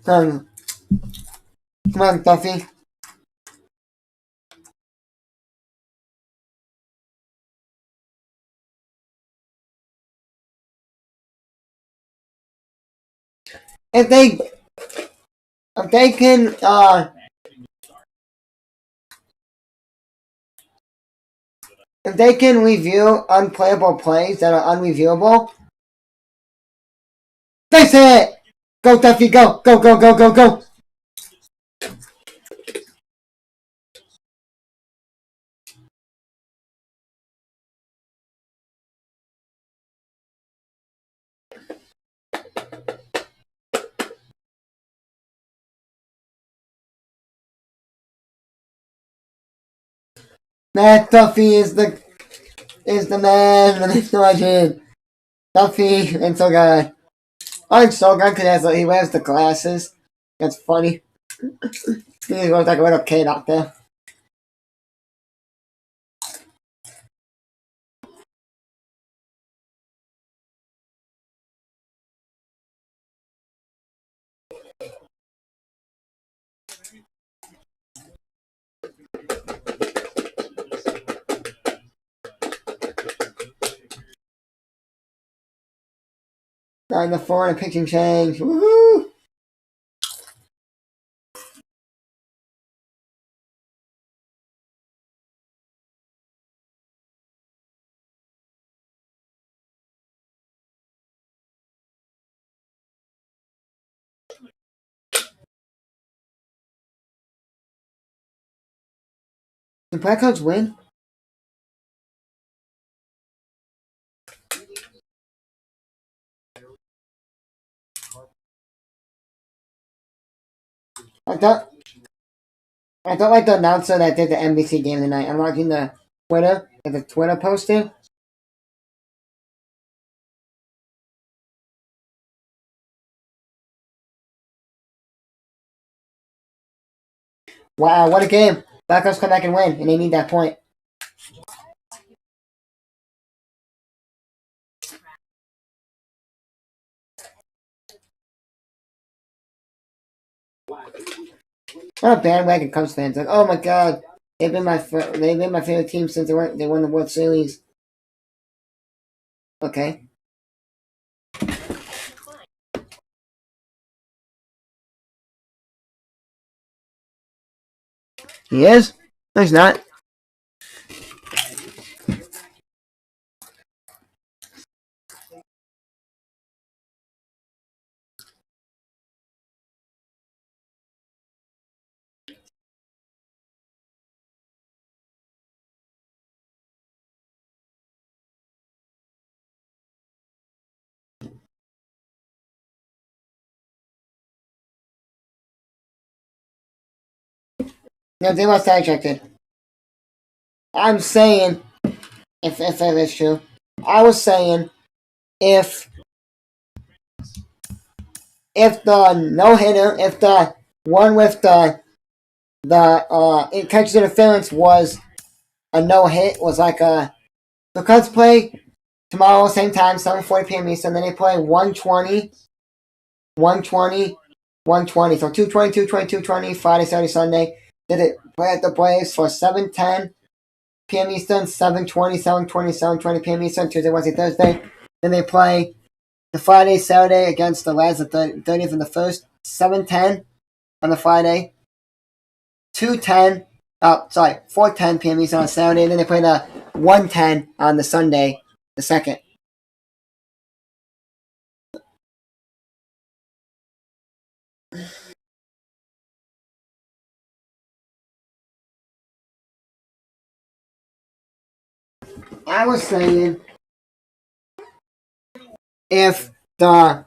Come on, Duffy. If they can if they can review unplayable plays that are unreviewable, face it! Go Duffy, go! Go, go, go, go, go! Matt Duffy is the man, and it's not him. Duffy and so good. I like so good because he wears the glasses. That's funny. He looks like a little kid out there. On the 4 and a pitching change. Woohoo! The Blackhawks win? I thought like the announcer that did the NBC game tonight. I'm watching the Twitter posted. Wow, what a game. Blackhawks come back and win, and they need that point. What a bandwagon Cubs fans. Like, oh my god, they've been my favorite team since they won the World Series. Okay. He is? No, he's not. No, they lost ejected. I'm saying, if that is true, I was saying, if the no hitter, if the one with the catches interference was a no hit, was like a the Cubs play tomorrow same time 7:40 p.m. Eastern, then they play 120, 120, 120. So 220, 220, 220 Friday, Saturday, Sunday. Then they play at the Braves for 7:10 p.m. Eastern, 7:20, 7:20, 7:20 p.m. Eastern, Tuesday, Wednesday, Thursday. Then they play the Friday, Saturday against the Reds, the 30th and the 1st, 7:10 on the Friday, 4:10 p.m. Eastern on Saturday, and then they play the 1:10 on the Sunday, the 2nd. I was saying, if the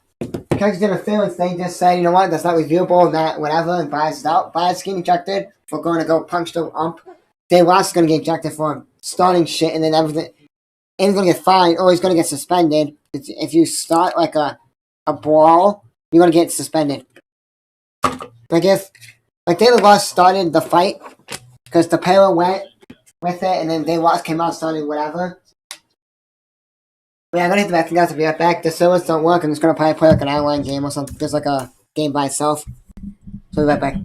catches interference, they just say, you know what, that's not reviewable, that whatever, and Bias out. Bias getting ejected for going to go punch the ump. Dave Ross is going to get ejected for starting shit, and then everything. And he's going to get fined, or he's going to get suspended. If you start like a brawl, you're going to get suspended. Like if Taylor Ross started the fight because the Taylor went with it, and then Dave Ross came out and started whatever. But yeah, I'm gonna hit the back. Guys, to be right back. The servers don't work. I'm just gonna probably play like an online game or something. Just like a game by itself. So be right back.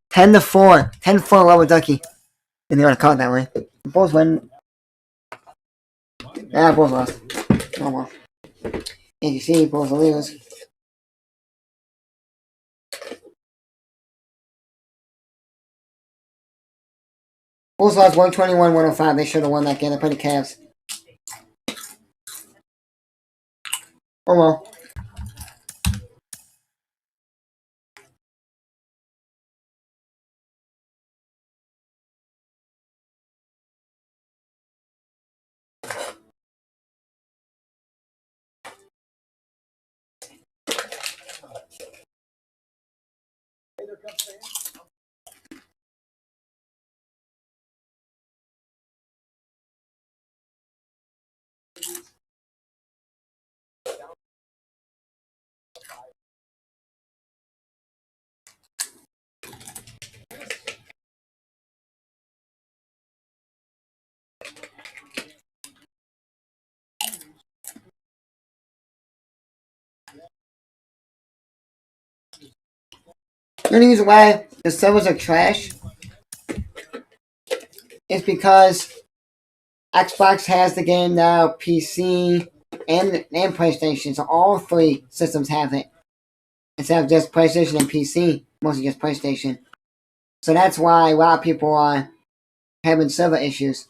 Ten to 4. 10-4 Rubber Ducky. And they want to call it that way. The Bulls win. Yeah, Bulls lost. Oh well. As you see, Bulls will lose. Bulls lost 121-105. They should have won that game. They played the Cavs. Oh well. The only reason why the servers are trash is because Xbox has the game now, PC, and PlayStation, so all three systems have it. Instead of just PlayStation and PC, mostly just PlayStation. So that's why a lot of people are having server issues.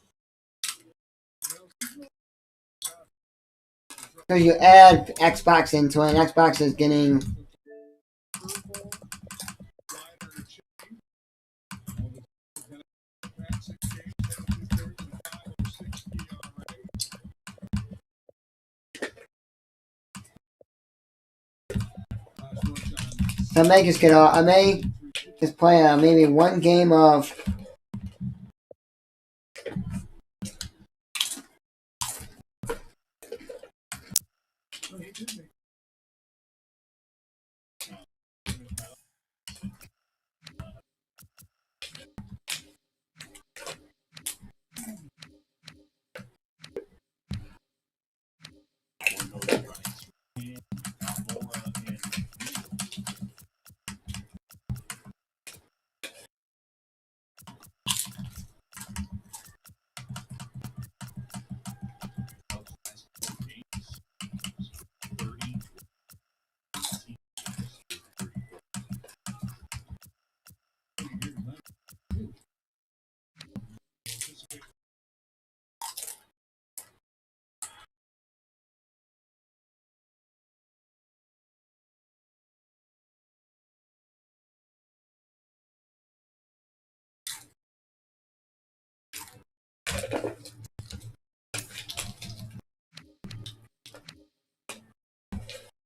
So you add Xbox into it, and Xbox is getting... So I may just get I may just play maybe one game of...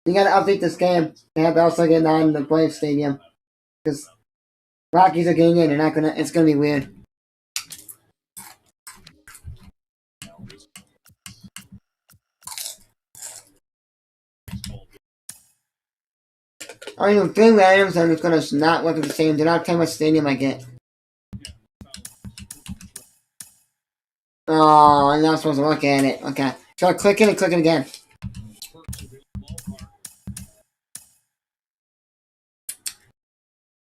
You gotta update this game. They have to also get on the Brave Stadium. Because Rockies are getting in, they're not gonna... It's gonna be weird. I know 3 randoms, I'm just gonna not look at the stadium. Do not tell me what stadium I get. Oh, I'm not supposed to look at it. Okay. So I click it and click it again.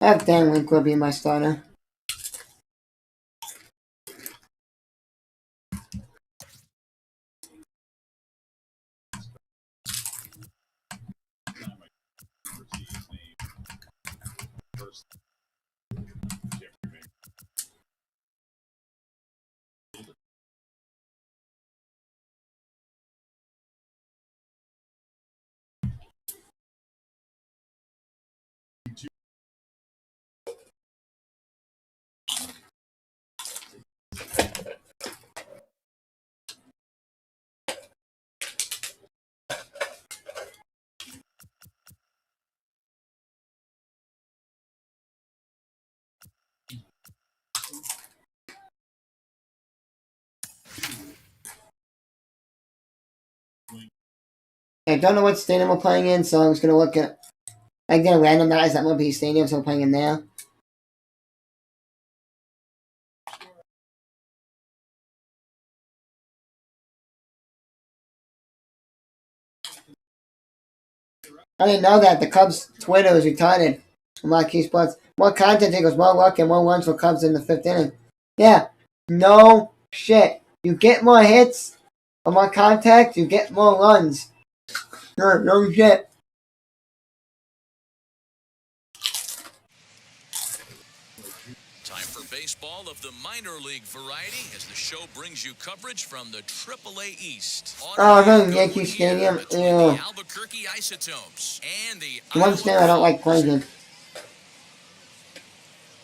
That damn link will be my starter. I don't know what stadium we're playing in, so I'm just gonna look at... I'm gonna randomize that MLB stadium, so we're playing in there. I didn't know that. The Cubs Twitter is retarded. Marquee Sports. More content equals more luck and more runs for Cubs in the 5th inning. Yeah. No shit. You get more hits or more contact, you get more runs. No shit. Time for baseball. baseball of the minor league variety as the show brings you coverage from the AAA East. Oh, no, Yankee Stadium. Between Ew. the Albuquerque Isotopes and the You understand I don't like Cleveland.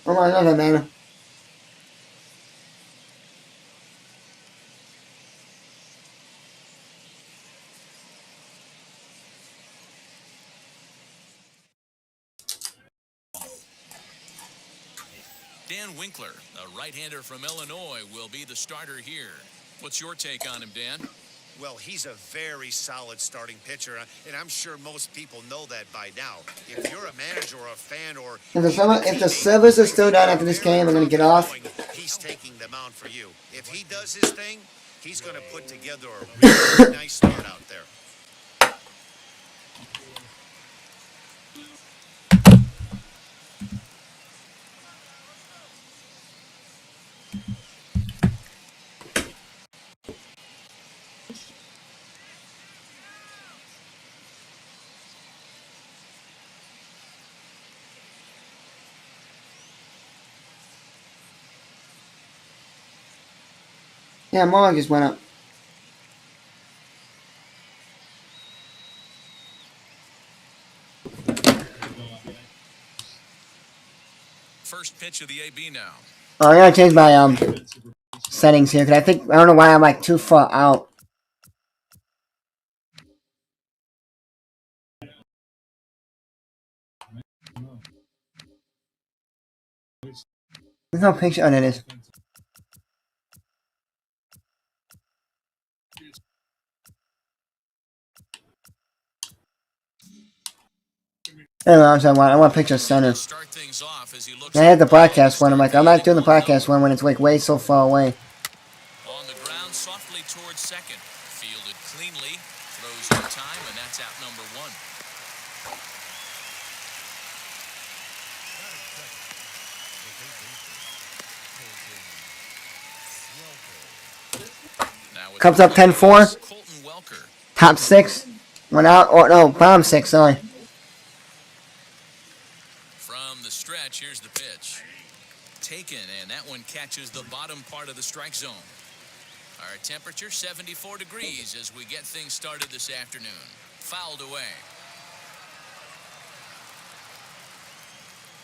Oh my god, man. Dan Winkler, a right-hander from Illinois, will be the starter here. What's your take on him, Dan? Well, he's a very solid starting pitcher, and I'm sure most people know that by now. If you're a manager or a fan or... If the servers are still down after this game, I'm going to get off. He's taking the mound for you. If he does his thing, he's going to put together a really nice start out there. Yeah, mine just went up. First pitch of the AB now. Oh, I gotta change my settings here because I don't know why I'm like too far out. There's no picture. Oh, there it is. Anyway, I want a picture of center. Start things off as he looks I had the broadcast one. I'm like, I'm not doing the broadcast one when it's like way so far away. on the ground softly towards second. Fielded cleanly, throws in time, and that's out number one. Now with Cubs up 10-4. Colton Welker. Top 6. Went out. Or no, bottom 6. Sorry. From the stretch, here's the pitch. Taken, and that one catches the bottom part of the strike zone. Our temperature 74 degrees as we get things started this afternoon. Fouled away.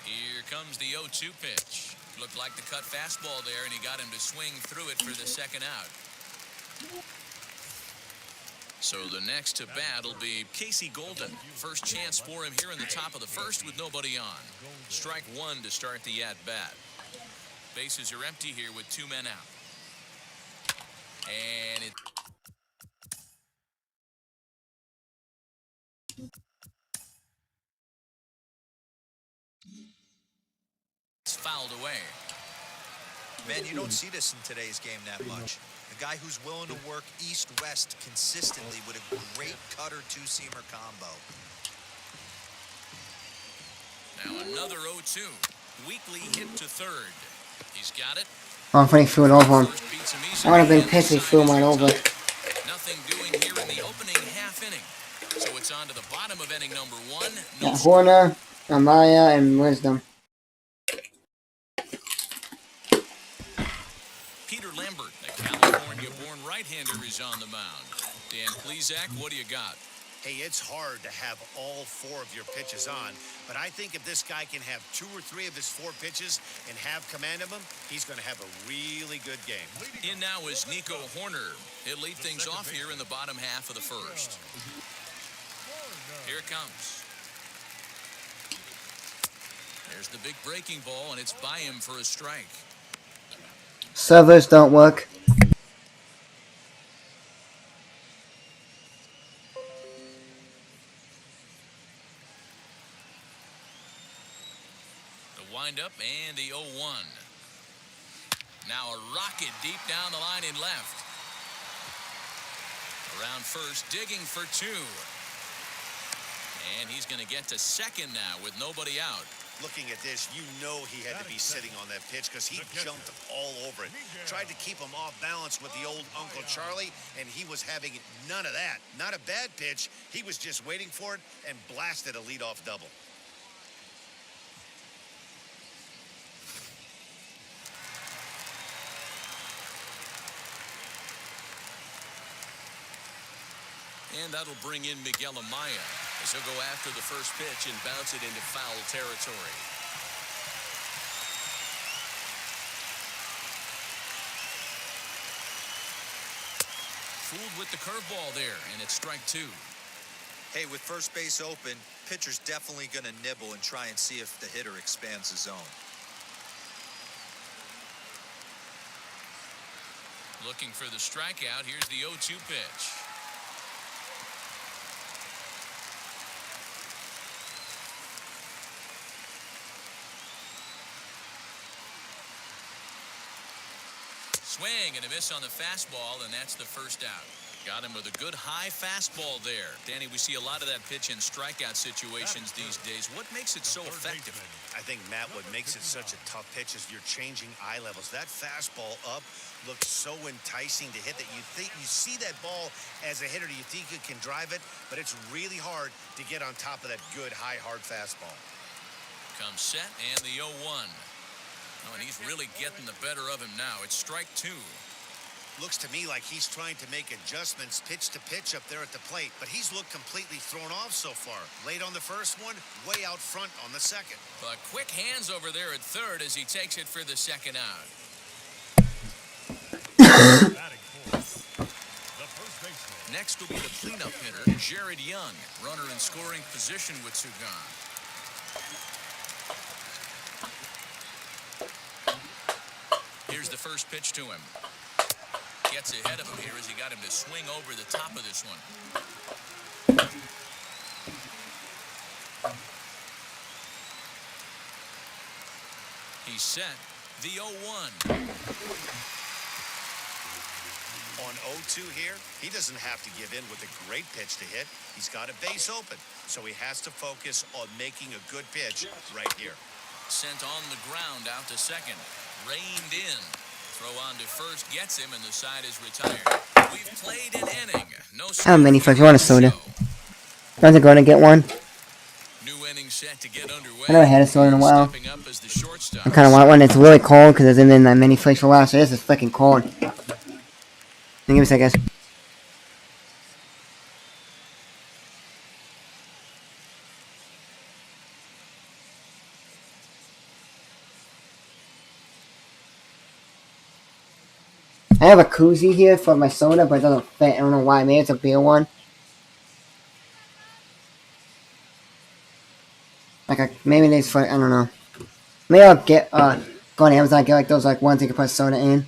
Here comes the 0-2 pitch. Looked like the cut fastball there, and he got him to swing through it for the second out. So the next to bat will be Casey Golden. First chance for him here in the top of the first with nobody on. Strike one to start the at-bat. Bases are empty here with 2 men out. And it's fouled away. Man, you don't see this in today's game that much. A guy who's willing to work east-west consistently with a great cutter two-seamer combo. Now another 0-2. Weakly hit to third. He's got it. Oh, I'm putting through it over him. First beats him I easily, would have been and pissed the if he threw side mine is over. Nothing doing here in the opening half inning. So it's on to the bottom of inning number one. Yeah, Horner, Amaya, and Wisdom. Peter Lambert, the California-born right-hander, is on the mound. Dan Plesac, what do you got? Hey, it's hard to have all 4 of your pitches on, but I think if this guy can have 2 or 3 of his 4 pitches and have command of them, he's going to have a really good game. In now is Nico Horner. He'll lead things off here in the bottom half of the first. Here it comes. There's the big breaking ball, and it's by him for a strike. Servers don't work. The windup and the 0-1. Now a rocket deep down the line in left. Around first, digging for 2. And he's going to get to second now with nobody out. Looking at this, you know he had to be sitting on that pitch because he jumped all over it. Tried to keep him off balance with the old Uncle Charlie, and he was having none of that. Not a bad pitch. He was just waiting for it and blasted a leadoff double. And that'll bring in Miguel Amaya as he'll go after the first pitch and bounce it into foul territory. Fooled with the curveball there, and it's strike two. Hey, with first base open, pitcher's definitely going to nibble and try and see if the hitter expands the zone. Looking for the strikeout. Here's the 0-2 pitch. Swing and a miss on the fastball, and that's the first out. Got him with a good high fastball there. Danny, we see a lot of that pitch in strikeout situations these days. What makes it so effective? I think, Matt, what makes it such a tough pitch is you're changing eye levels. That fastball up looks so enticing to hit that you think you see that ball as a hitter, you think you can drive it, but it's really hard to get on top of that good high hard fastball. Comes set and the 0-1. Oh, and he's really getting the better of him now. It's strike two. Looks to me like he's trying to make adjustments pitch to pitch up there at the plate, but he's looked completely thrown off so far. Late on the first one, way out front on the second. But quick hands over there at third as he takes it for the second out. Batting fourth, the first baseman. Next will be the cleanup hitter, Jared Young. Runner in scoring position with two gone. Here's the first pitch to him. Gets ahead of him here as he got him to swing over the top of this one. He's set. The 0-1. On 0-2 here, he doesn't have to give in with a great pitch to hit. He's got a base open, so he has to focus on making a good pitch right here. Sent on the ground out to second. Reined in. Throw on to first gets him, and the side is retired. We've played an inning. No How many folks want a soda? Guys are going to get one. New inning set to get underway. I never had a soda in a while. Stepping up as the shortstop. I kind of want one. It's really cold because there's been that many flakes for a while, so this is freaking cold. Give me a second. I have a koozie here for my soda, but it doesn't fit. I don't know why. Maybe it's a beer one. Maybe it's for, I don't know. Maybe I'll get, go on Amazon and get like those like ones you can put soda in.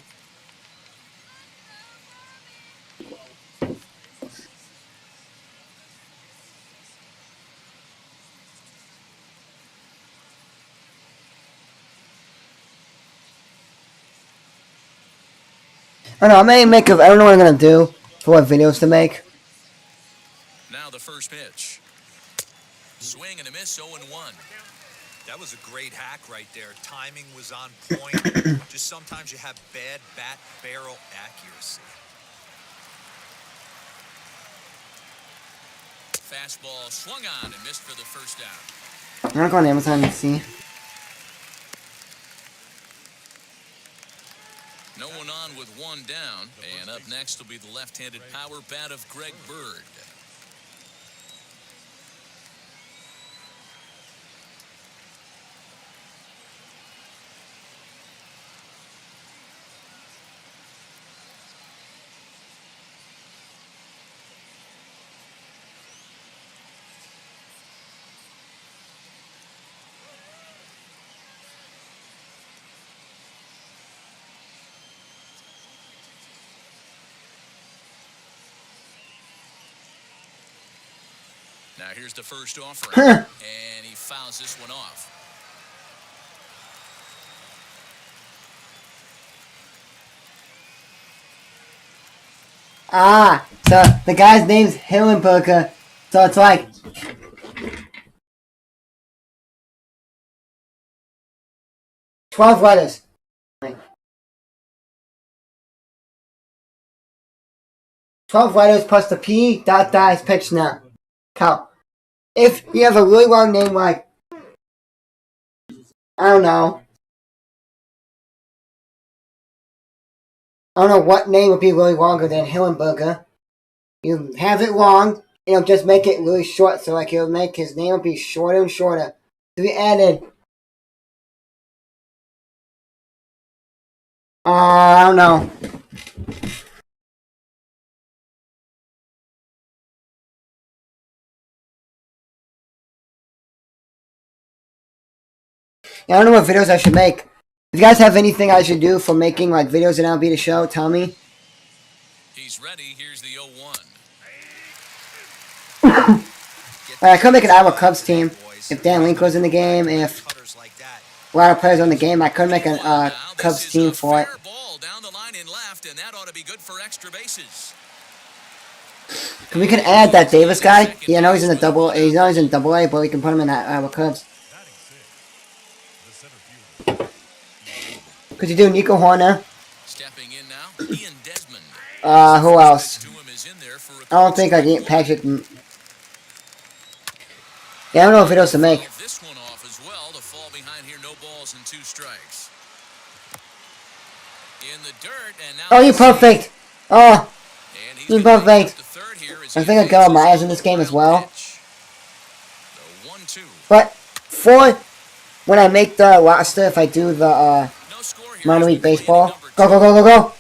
I don't know, I may make a, I don't know what I'm gonna do for what videos to make. Now the first pitch. Swing and a miss, 0-1. That was a great hack right there. Timing was on point. Just sometimes you have bad bat barrel accuracy. Fastball swung on and missed for the first out. I'm gonna go on Amazon and see. No one on with one down. And up next will be the left-handed power bat of Greg Bird. Now here's the first offering, and he fouls this one off. Ah, so the guy's name's Hillenberger, so it's like 12 letters. 12 letters plus the P dot is pitched now. Cow. If you have a really long name like, I don't know what name would be really longer than Hillenberger. You have it long, just make it really short, so like it'll make his name be shorter and shorter. To be added. I don't know. Yeah, I don't know what videos I should make. If you guys have anything I should do for making like videos in MLB The Show, tell me. He's ready. Here's the 0-1. I could make an Iowa Cubs team if Dan Link was in the game. If a lot of players on the game, I could make a Cubs team for it. Ball down the line in left, and that ought to be good for extra bases. We can add that Davis guy. Yeah, I know he's in the double. He's always in Double A, but we can put him in that Iowa Cubs. Could you do Nico Horner? Stepping in now, Ian Desmond. Who else? I don't think I get Patrick. Yeah, I don't know what videos to make. This one off as well. The fall behind here, no balls and 2 strikes. In the dirt, and now Oh, you're perfect. Oh, you're perfect. I think I got my eyes in this game as well. But for when I make the roster, if I do the minor league baseball, go.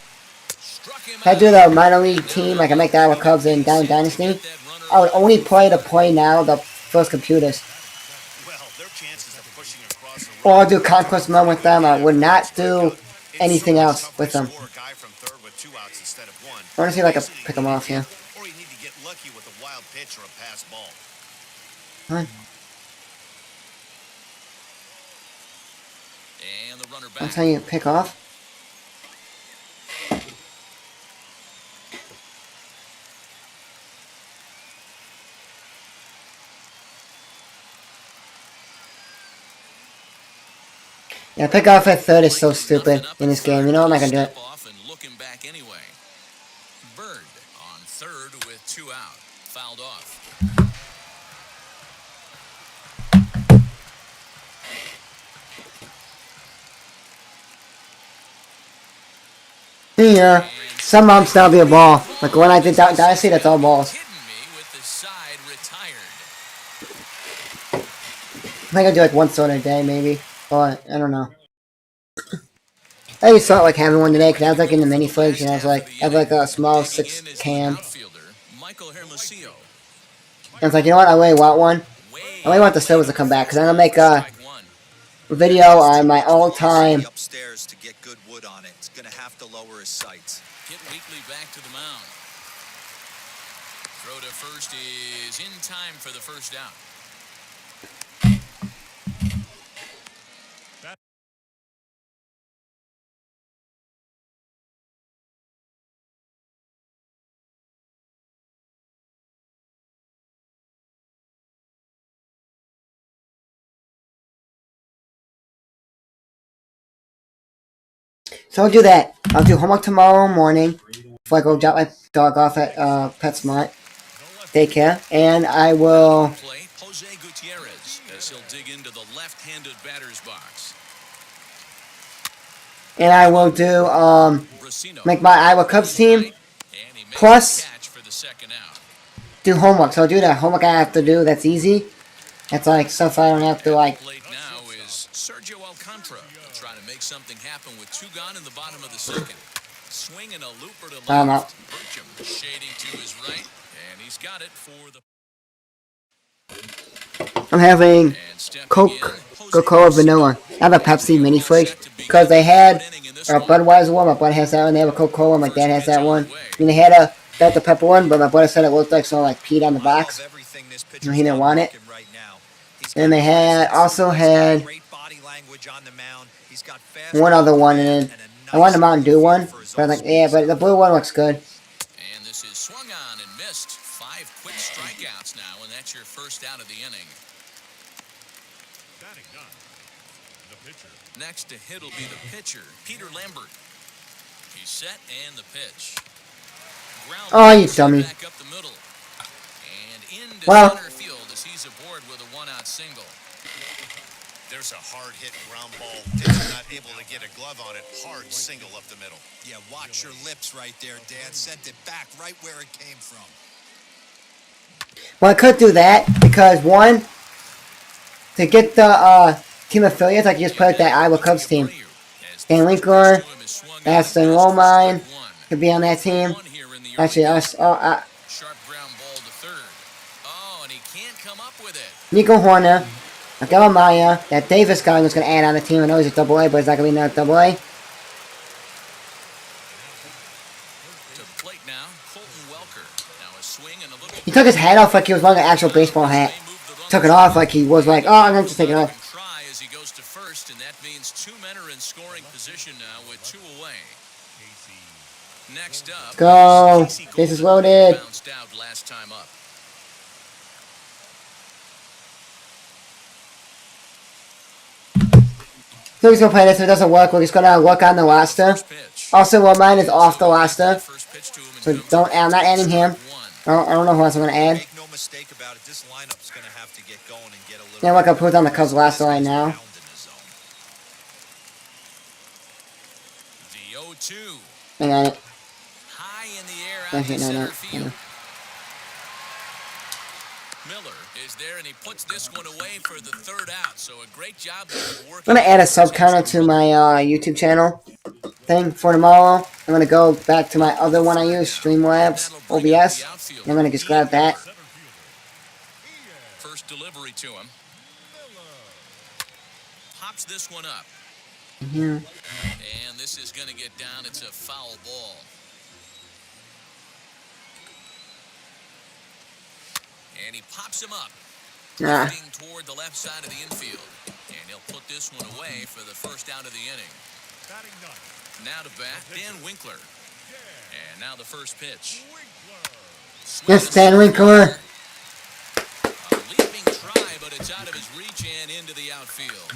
If I do the minor league team, like I make the Iowa Cubs in Down Dynasty, I would only play now the first computers. Or I'll do Conquest Mode with them. I would not do anything else with them. I want to see if I can pick them off here. Or you need to get lucky with a wild pitch or a pass ball. Fine. And the runner back. That's how you pick off. Yeah, pick off at third is so stupid in this game. You know I'm not gonna do it. Looking back anyway. Bird on third with 2 out. Fouled off. Yeah, some months that'll be a ball. Like when I did Dynasty, that's all balls. I think I do like one soda a day, maybe. But I don't know. I just thought like having one today because I was like in the mini fridge and I was like, I have like a small 6 can. And it's like, you know what? I really want one. I really want the Silvers to come back because I'm gonna make a video on my all-time. Upstairs to get good wood on it. It's gonna have to lower his sights. Get Weekly back to the mound. Throw to first is in time for the first out. So I'll do that. I'll do homework tomorrow morning before I go drop my dog off at PetSmart daycare, and I will. Play Jose Gutierrez as he'll dig into the left-handed batter's box. And I will do make my Iowa Cubs team plus do homework. So I'll do that homework I have to do. That's easy. That's like stuff I don't have to like. Now is Sergio Alcantara trying to make something happen with 2 gone in the bottom of the second. Swinging a looper to left. Burcham shading to his right, and he's got it for the. I'm having Coca-Cola Vanilla. I have a Pepsi mini fridge because they had a Budweiser one. My brother has that one. They have a Coca-Cola. My dad has that one. And they had a Dr. Pepper one, but my brother said it looked like someone like peed on the box. And he didn't want it. And they also had one other one, and I wanted a Mountain Dew one, but I was like, yeah, but the blue one looks good. And this is swung on and missed. 5 quick strikeouts now, and that's your first out of the inning. Batting done. The pitcher. Next to hit will be the pitcher, Peter Lambert. He's set and the pitch. Oh, you dummy. Back up the middle. And into center field as he's aboard with a 1-out single. There's a hard hit ground ball. Pitcher not able to get a glove on it. Hard single up the middle. Yeah, watch your lips right there, Dan. Sent it back right where it came from. Well, I could do that because one, to get the team affiliates, I could just put like that Iowa Cubs team. Dan Winkler, Aston Romine could be on that team. Actually, us. Sharp ground ball to third. Oh, and he can't come up with it. Nico Horner, Miguel Amaya, that Davis guy was going to add on the team. I know he's a double A, but he's not going to be another double A. To the plate now, Colton Welker. Now a swing and a little. He took his hat off like he was wearing an actual baseball hat. Took it off like he was like, oh, I'm going to just take it off. Try as he goes to first, and that means two men are in scoring position now with two away. Next up, Go. This is loaded. bounced out last time up. So he's going to play this. If it doesn't work, we're just going to look on the roster. Pitch. Also, well, mine is off the roster. First pitch to him and So comes don't up add, I'm not adding him. one. I don't know who else I'm going to add. Make no mistake about it, this lineup's going to have to get going and get a little. Yeah, look, I put on the Cubs roster right now. The 0-2. Hang on. High in the air out Okay, to no, center no. field. Miller is there, and he puts this one away for the third out. So a great job of working. I'm going to add a sub counter to my YouTube channel thing for tomorrow. I'm going to go back to my other one I use, Streamlabs, OBS. And I'm going to just grab that. First delivery to him. Pops this one up. Here. And this is going to get down. It's a foul ball. And he pops him up. Ah. Looking toward the left side of the infield. And he'll put this one away for the first out of the inning. Batting ninth, Now to bat, Dan Winkler. And now the first pitch. Yes, Dan Winkler. A leaping try, but it's out of his reach and into the outfield.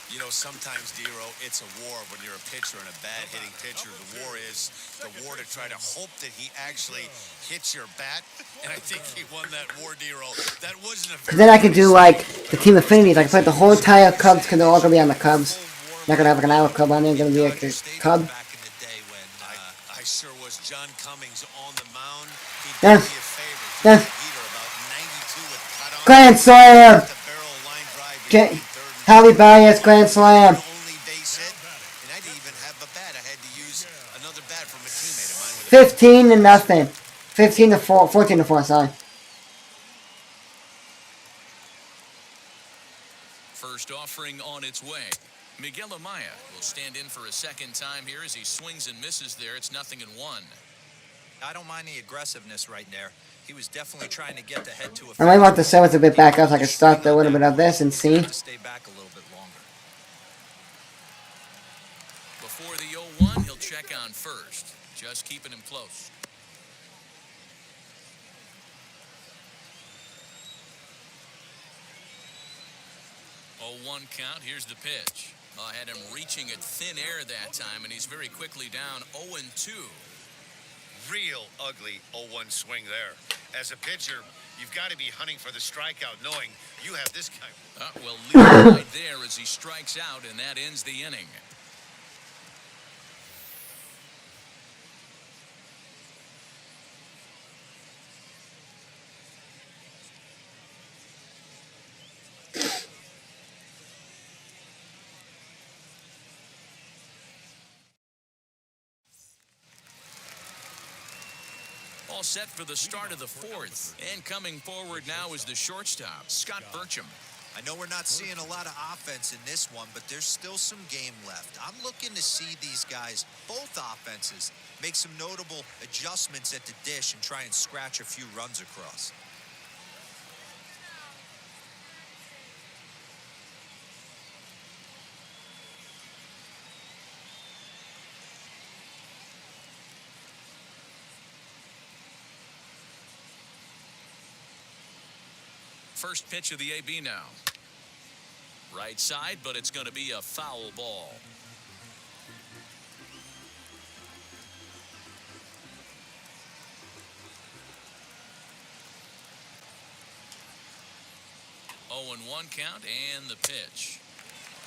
You know, sometimes, Dero, it's a war when you're a pitcher and a bad-hitting pitcher. The war is the war to try to hope that he actually hits your bat. And I think he won that war, Dero. That wasn't a very Then I can do like the team affinities. I can put the whole entire Cubs because they're all going to be on the Cubs. Not going to have like an Iowa Cub on there. Going to be like a Cub. Back in the day when I sure was. John Cummings on the mound. He Yes. did me a favor. Yes. Heater about 92 with cut on. Grand Slam! The barrel line drive Get between third and Javi Baez, Grand Slam. only base hit. And I didn't even have a bat. I had to use another bat from a teammate of mine. With 15 to nothing. 15 to 4. 14 to 4, sorry. First offering on its way. Miguel Amaya will stand in for a second time here as he swings and misses there. It's 0-1. I don't mind the aggressiveness right there. He was definitely trying to get the head to a. I might want the service a bit back up so I can start a little bit of this and see. To stay back a little bit longer. Before the 0-1, he'll check on first. Just keeping him close. Oh, 1 count. Here's the pitch. I had him reaching at thin air that time, and he's very quickly down 0-2. real ugly 0-1 swing there. As a pitcher, you've got to be hunting for the strikeout, knowing you have this guy. Well, lead right there as he strikes out, and that ends the inning. All set for the start of the fourth. And coming forward now is the shortstop, Scott Burcham. I know we're not seeing a lot of offense in this one, but there's still some game left. I'm looking to see these guys, both offenses, make some notable adjustments at the dish and try and scratch a few runs across. First pitch of the AB now. Right side, but it's going to be a foul ball. Oh, and 1 count and the pitch.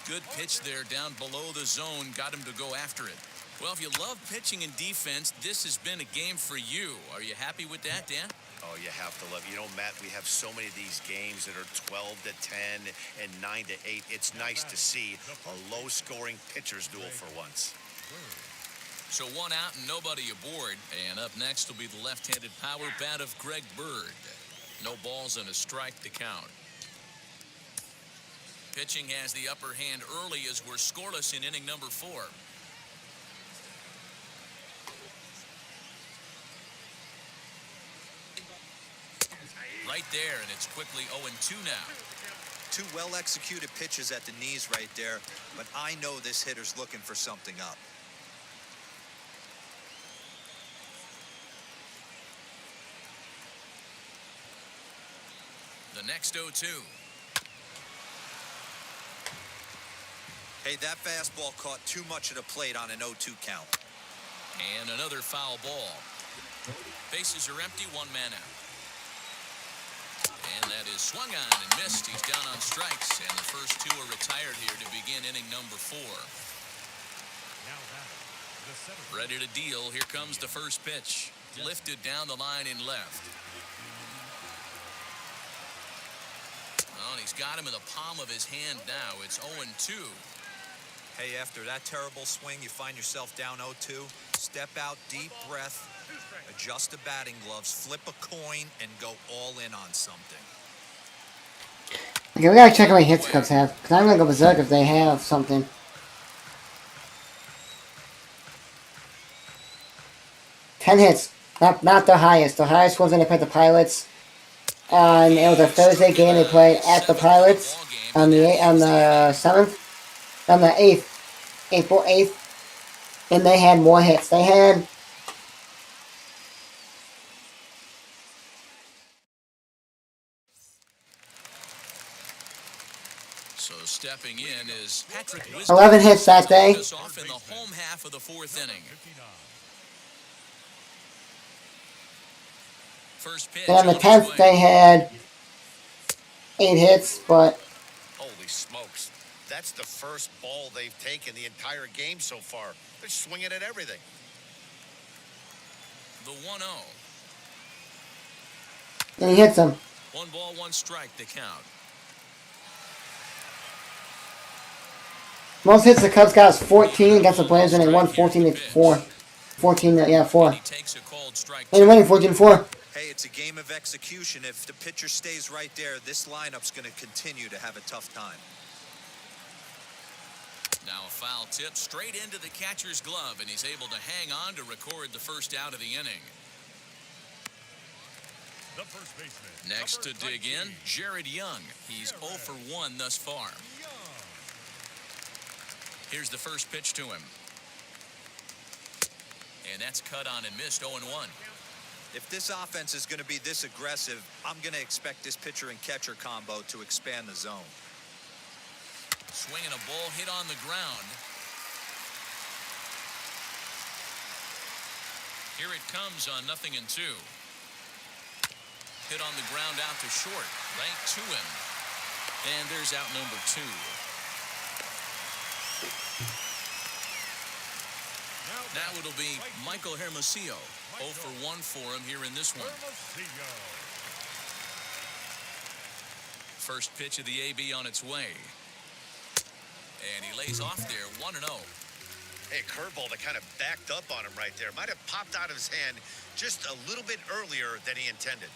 Good pitch there down below the zone. Got him to go after it. Well, if you love pitching and defense, this has been a game for you. Are you happy with that, Dan? Oh, you have to love. You know, Matt, we have so many of these games that are 12 to 10 and 9 to 8. It's nice to see a low-scoring pitcher's duel for once. So 1 out and nobody aboard. And up next will be the left-handed power bat of Greg Bird. No balls and a strike to count. Pitching has the upper hand early as we're scoreless in inning number 4. Right there, and it's quickly 0-2 now. 2 well-executed pitches at the knees right there, but I know this hitter's looking for something up. The next 0-2. Hey, that fastball caught too much of the plate on an 0-2 count. And another foul ball. Bases are empty, 1 man out. And that is swung on and missed. He's down on strikes, and the first 2 are retired here to begin inning number 4. Now batting, the seventh. Ready to deal. Here comes the first pitch. Lifted down the line in left. Oh, and he's got him in the palm of his hand now. It's 0-2. Hey, after that terrible swing, you find yourself down 0-2. Step out, deep breath, adjust the batting gloves, flip a coin, and go all in on something. Okay, we gotta check how many hits the Cubs have. Because I'm gonna go berserk if they have something. 10 hits. Not the highest. The highest was when they played the Pilots. And it was a Thursday game they played at the Pilots on the 7th. On the 8th. April 8th. And they had more hits. They had... So stepping in is Patrick Wisdom. 11 hits that day. Us off in the home half of the 4th inning. 59. First pitch. And on the on 10th, way. they had 8 hits, but... Holy smokes. That's the first ball they've taken the entire game so far. They're swinging at everything. The 1-0. And he hits them. 1 ball, 1 strike to count. Most hits the Cubs got is 14 against the Blazers, and they won 14-4. 4. He takes a called strike. And they're winning 14-4. Hey, it's a game of execution. If the pitcher stays right there, this lineup's going to continue to have a tough time. Now a foul tip straight into the catcher's glove, and he's able to hang on to record the first out of the inning. The first baseman. Next to number dig in, 19. Jared Young. He's 0 for 1 thus far. Here's the first pitch to him. And that's cut on and missed, 0-1. If this offense is going to be this aggressive, I'm going to expect this pitcher and catcher combo to expand the zone. Swinging a ball hit on the ground. Here it comes on 0-2. Hit on the ground out to short. Right to him. And there's out number 2. Now it'll be Michael Hermosillo. 0 for 1 for him here in this one. Hermosillo. First pitch of the AB on its way. And he lays off there, 1-0. Hey, curveball that kind of backed up on him right there. Might have popped out of his hand just a little bit earlier than he intended.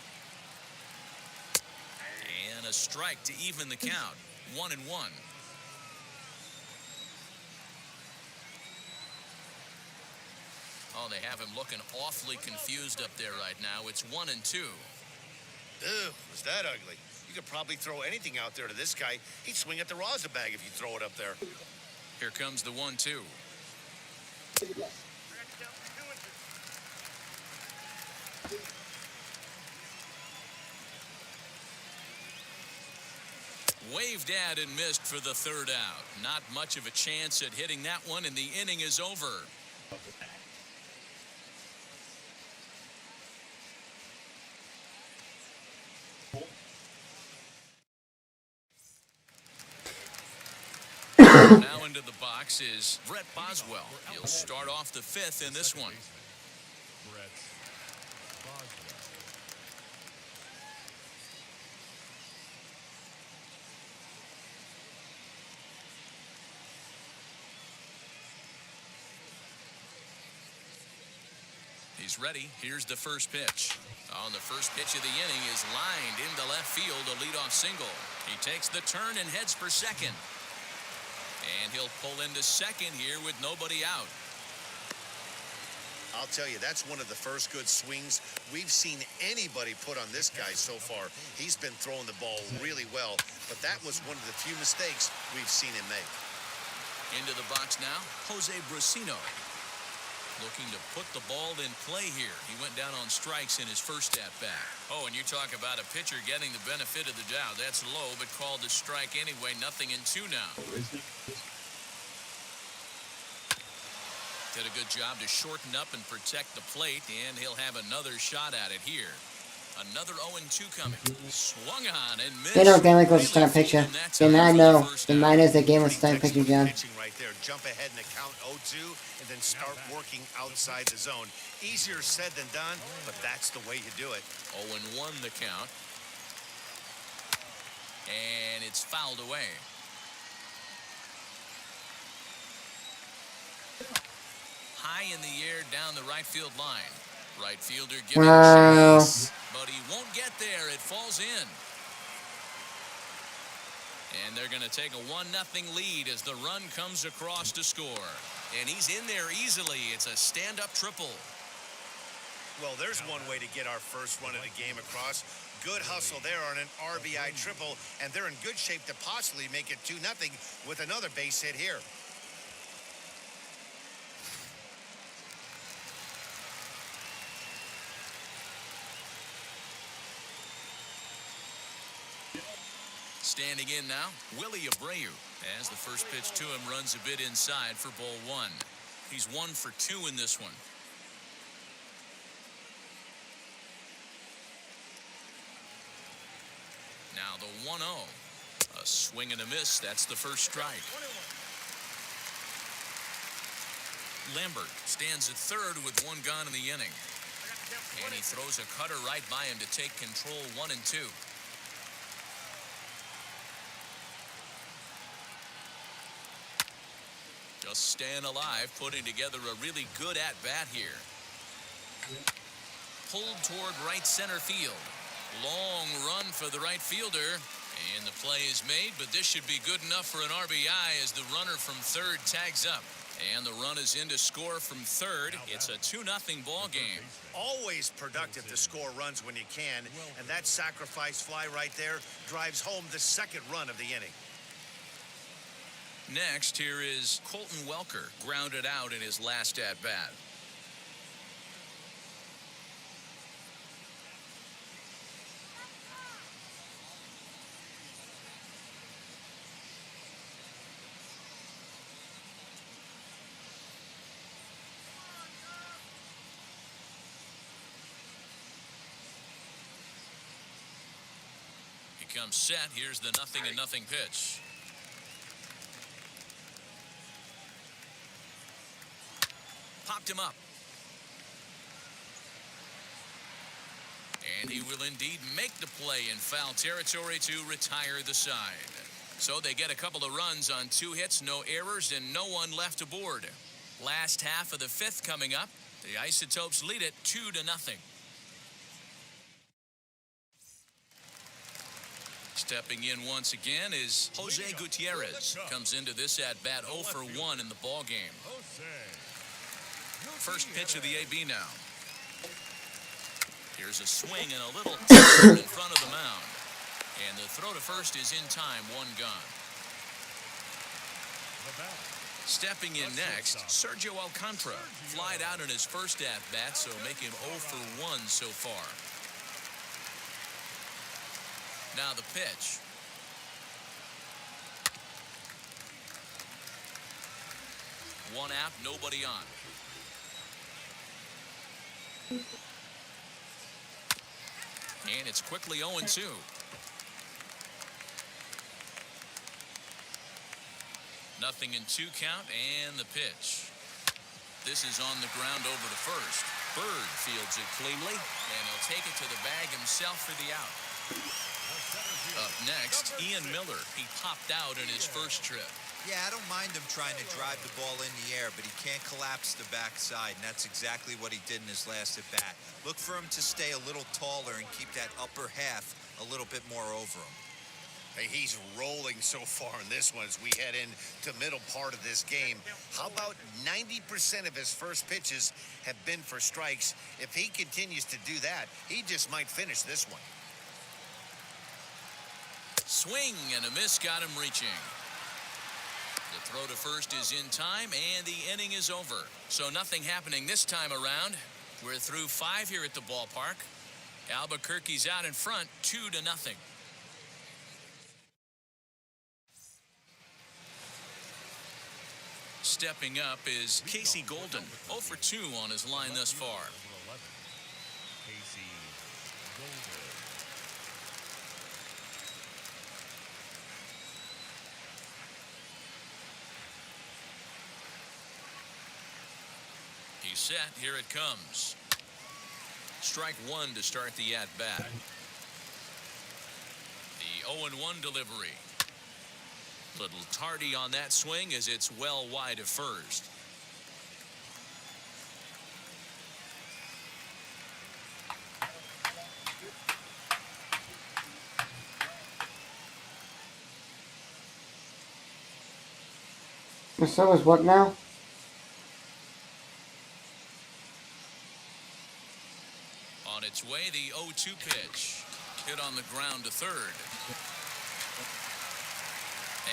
And a strike to even the count, 1-1. Oh, they have him looking awfully confused up there right now. It's 1-2. Ew, was that ugly? You could probably throw anything out there to this guy. He'd swing at the rosin bag if you throw it up there. Here comes the 1-2. Waved at and missed for the 3rd out. Not much of a chance at hitting that one, and the inning is over. Now into the box is Brett Boswell. He'll start off the 5th in this one. Brett Boswell. he's ready. Here's the first pitch. On the first pitch of the inning is lined into left field, a leadoff single. He takes the turn and heads for second. And he'll pull into second here with nobody out. I'll tell you, that's one of the first good swings we've seen anybody put on this guy so far. He's been throwing the ball really well, but that was one of the few mistakes we've seen him make. Into the box now, Jose Brusino. Looking to put the ball in play here. He went down on strikes in his first at-bat. Oh, and you talk about a pitcher getting the benefit of the doubt. That's low, but called a strike anyway. 0-2 now. Did a good job to shorten up and protect the plate, and he'll have another shot at it here. Another 0-2 coming. Swung on and missed. They know Stanley was a starting pitcher. Then I know the Niners, the game was starting pitcher, John. Pitching right there. Jump ahead in the count 0-2 and then start working outside the zone. Easier said than done, but that's the way you do it. 0-1 the count. And it's fouled away. High in the air down the right field line. Right fielder giving a chase, but he won't get there. It falls in. And they're going to take a 1-0 lead as the run comes across to score. And he's in there easily. It's a stand-up triple. Well, there's one way to get our first run of the game across. Good hustle there on an RBI triple, and they're in good shape to possibly make it 2-0 with another base hit here. Standing in now, Willie Abreu, as the first pitch to him runs a bit inside for ball one. He's 1 for 2 in this one. Now the 1-0. A swing and a miss. That's the first strike. Lambert stands at third with 1 gone in the inning. And he throws a cutter right by him to take control 1-2. Just staying alive, putting together a really good at-bat here. Pulled toward right center field. Long run for the right fielder. And the play is made, but this should be good enough for an RBI as the runner from third tags up. And the run is in to score from third. It's a 2-0 ball game. Always productive to score runs when you can, and that sacrifice fly right there drives home the second run of the inning. Next, here is Colton Welker, grounded out in his last at-bat. He comes set. Here's the 0-0 pitch. Popped him up. And he will indeed make the play in foul territory to retire the side. So they get a couple of runs on 2 hits, no errors, and no one left aboard. Last half of the 5th coming up. The Isotopes lead it 2-0. Stepping in once again is Jose Gutierrez. Comes into this at-bat 0 for 1 in the ballgame. First pitch of the AB now. Here's a swing and a little turn in front of the mound. And the throw to first is in time, 1 gone. Stepping in next, Sergio Alcantara. Flied out in his first at-bat, so make him 0 for 1 so far. Now the pitch. One out, nobody on. And it's quickly 0-2. Nothing in 2 count, and the pitch. This is on the ground over to first. Bird fields it cleanly, and he'll take it to the bag himself for the out. Up next, Ian Miller. He popped out in his first trip. Yeah, I don't mind him trying to drive the ball in the air, but he can't collapse the backside, and that's exactly what he did in his last at bat. Look for him to stay a little taller and keep that upper half a little bit more over him. Hey, he's rolling so far in this one as we head into middle part of this game. How about 90% of his first pitches have been for strikes? If he continues to do that, he just might finish this one. Swing and a miss got him reaching. The throw to first is in time, and the inning is over. So nothing happening this time around. We're through 5 here at the ballpark. Albuquerque's out in front, 2-0. Stepping up is Casey Golden, 0 for 2 on his line thus far. Number 11, Casey Golden. He's set. Here it comes. Strike one to start the at-bat. The 0-1 delivery. Little tardy on that swing as it's well wide of first. So is what now? On its way, the 0-2 pitch. Hit on the ground to third.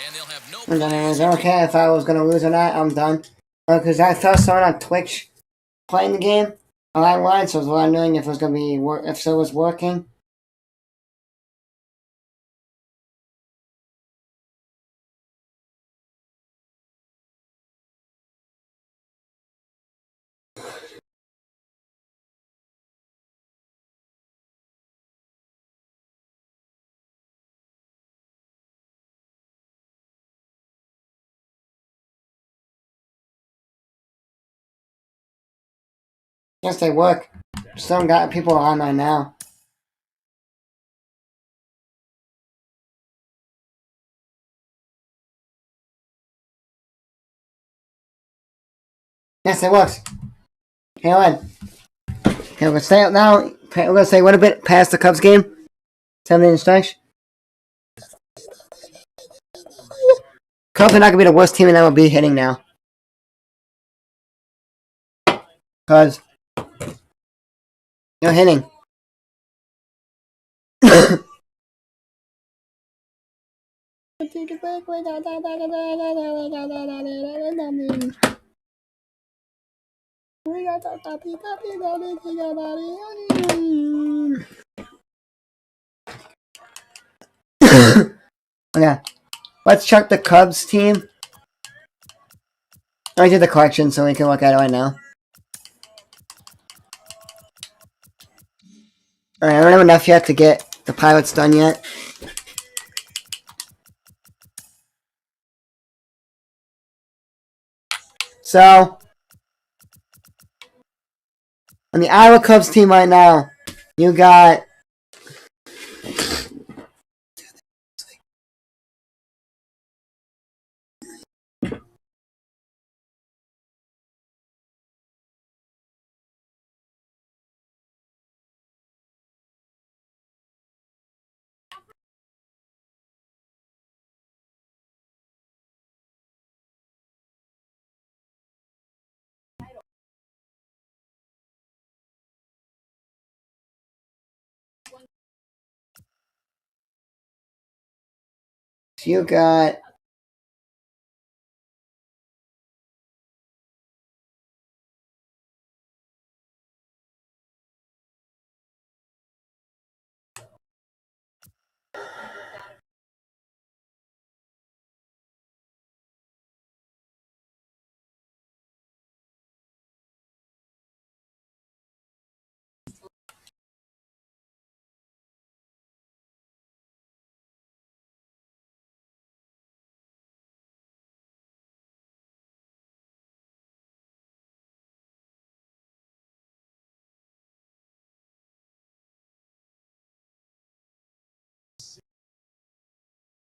And they'll have no And then it was plays. okay if I was gonna lose or not. I'm done. Because I saw someone on Twitch playing the game online, so I was wondering if it was gonna be if it was working. Yes, they work. Some got people online now. Yes, it works. Hey, on. Okay, we're gonna stay up now. We're gonna say what a bit past the Cubs game. 7 strikes. Cubs are not gonna be the worst team in MLB hitting now. Cause they're hitting. Okay, let's check the Cubs team. I did the collection so we can look at it right now. Alright, I don't have enough yet to get the pilots done yet. So, on the Iowa Cubs team right now, you got you got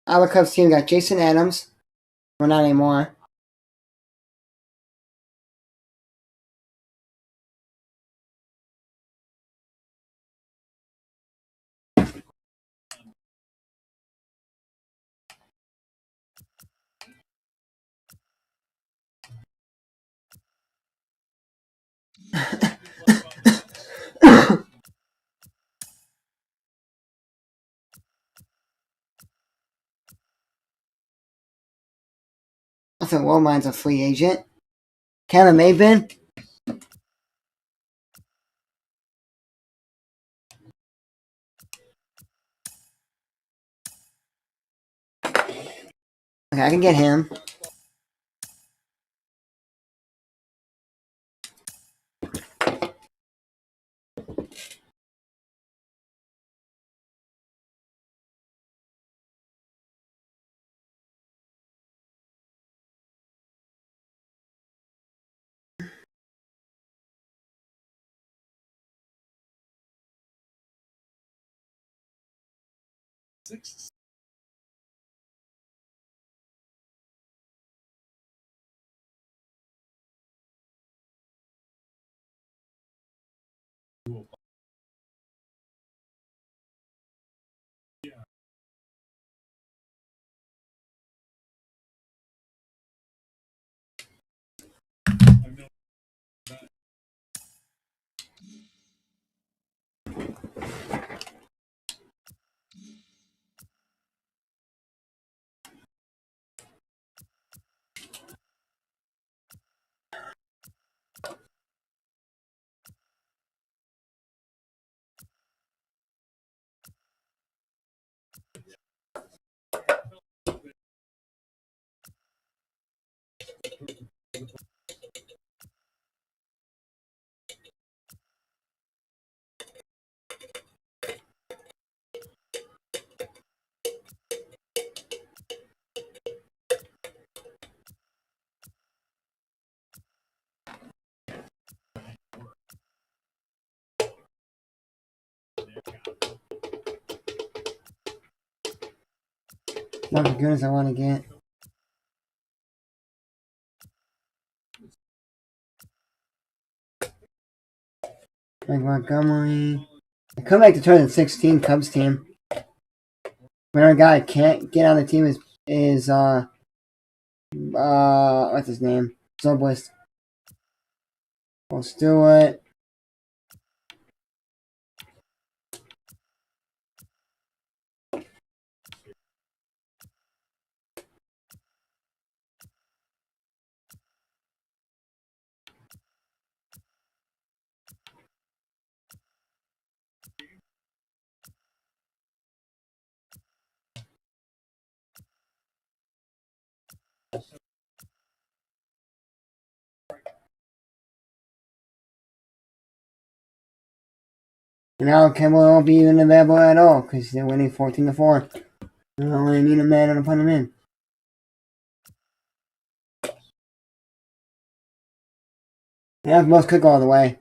Iowa Cubs team got Jason Adams, Well, not anymore. I thought Womine's a free agent. Kevin Maben. Okay, I can get him. Not as good as I want to get. Like Montgomery. I come back to 2016 Cubs team. Another guy I can't get on the team is what's his name? Zoblist. Let's do it. Now Campbell won't be even available at all because they're winning 14-4. I only need a man to put him in. Yeah, most could go all the way.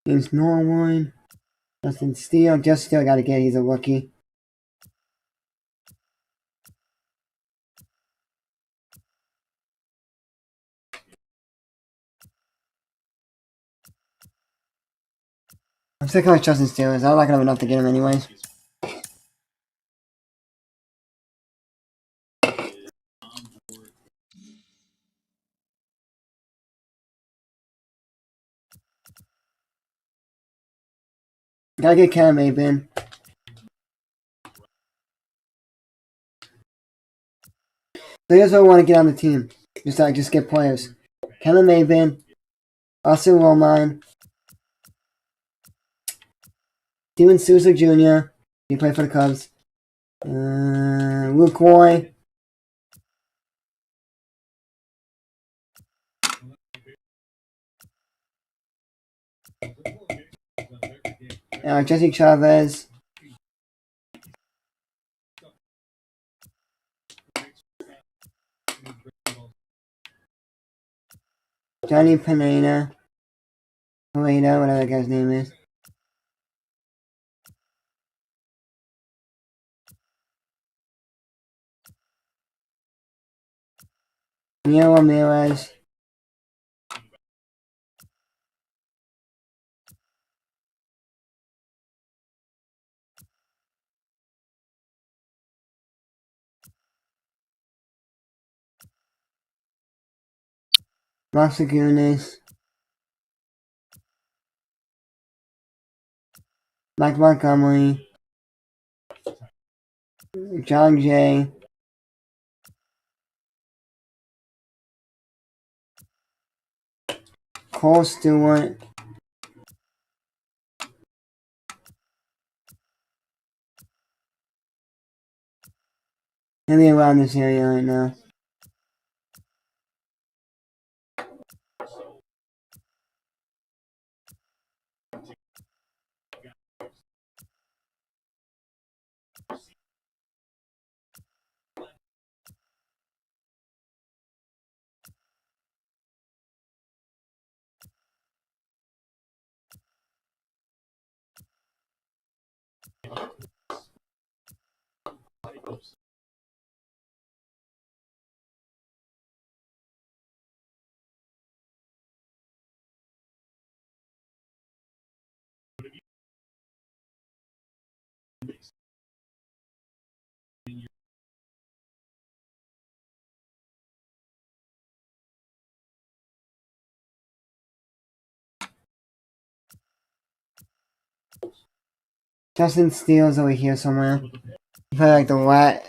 James Norwood. Justin Steele. Just Steele got to get. He's a rookie. I'm sick of how much Justin Steele is. I'm not going to have enough to get him anyways. Gotta get Cam Maben. So here's what I want to get on the team. Just get players. Kevin Maben, Austin Romine, Steven Souza Jr. He played for the Cubs. Luke Roy. Jesse Chavez. Johnny Pineda, whatever that guy's name is. Neil Ramirez. Masagunas. Mike Montgomery. John Jay. Cole Stewart. Maybe around this area right now. Justin Steele's over here somewhere. Probably like the rat.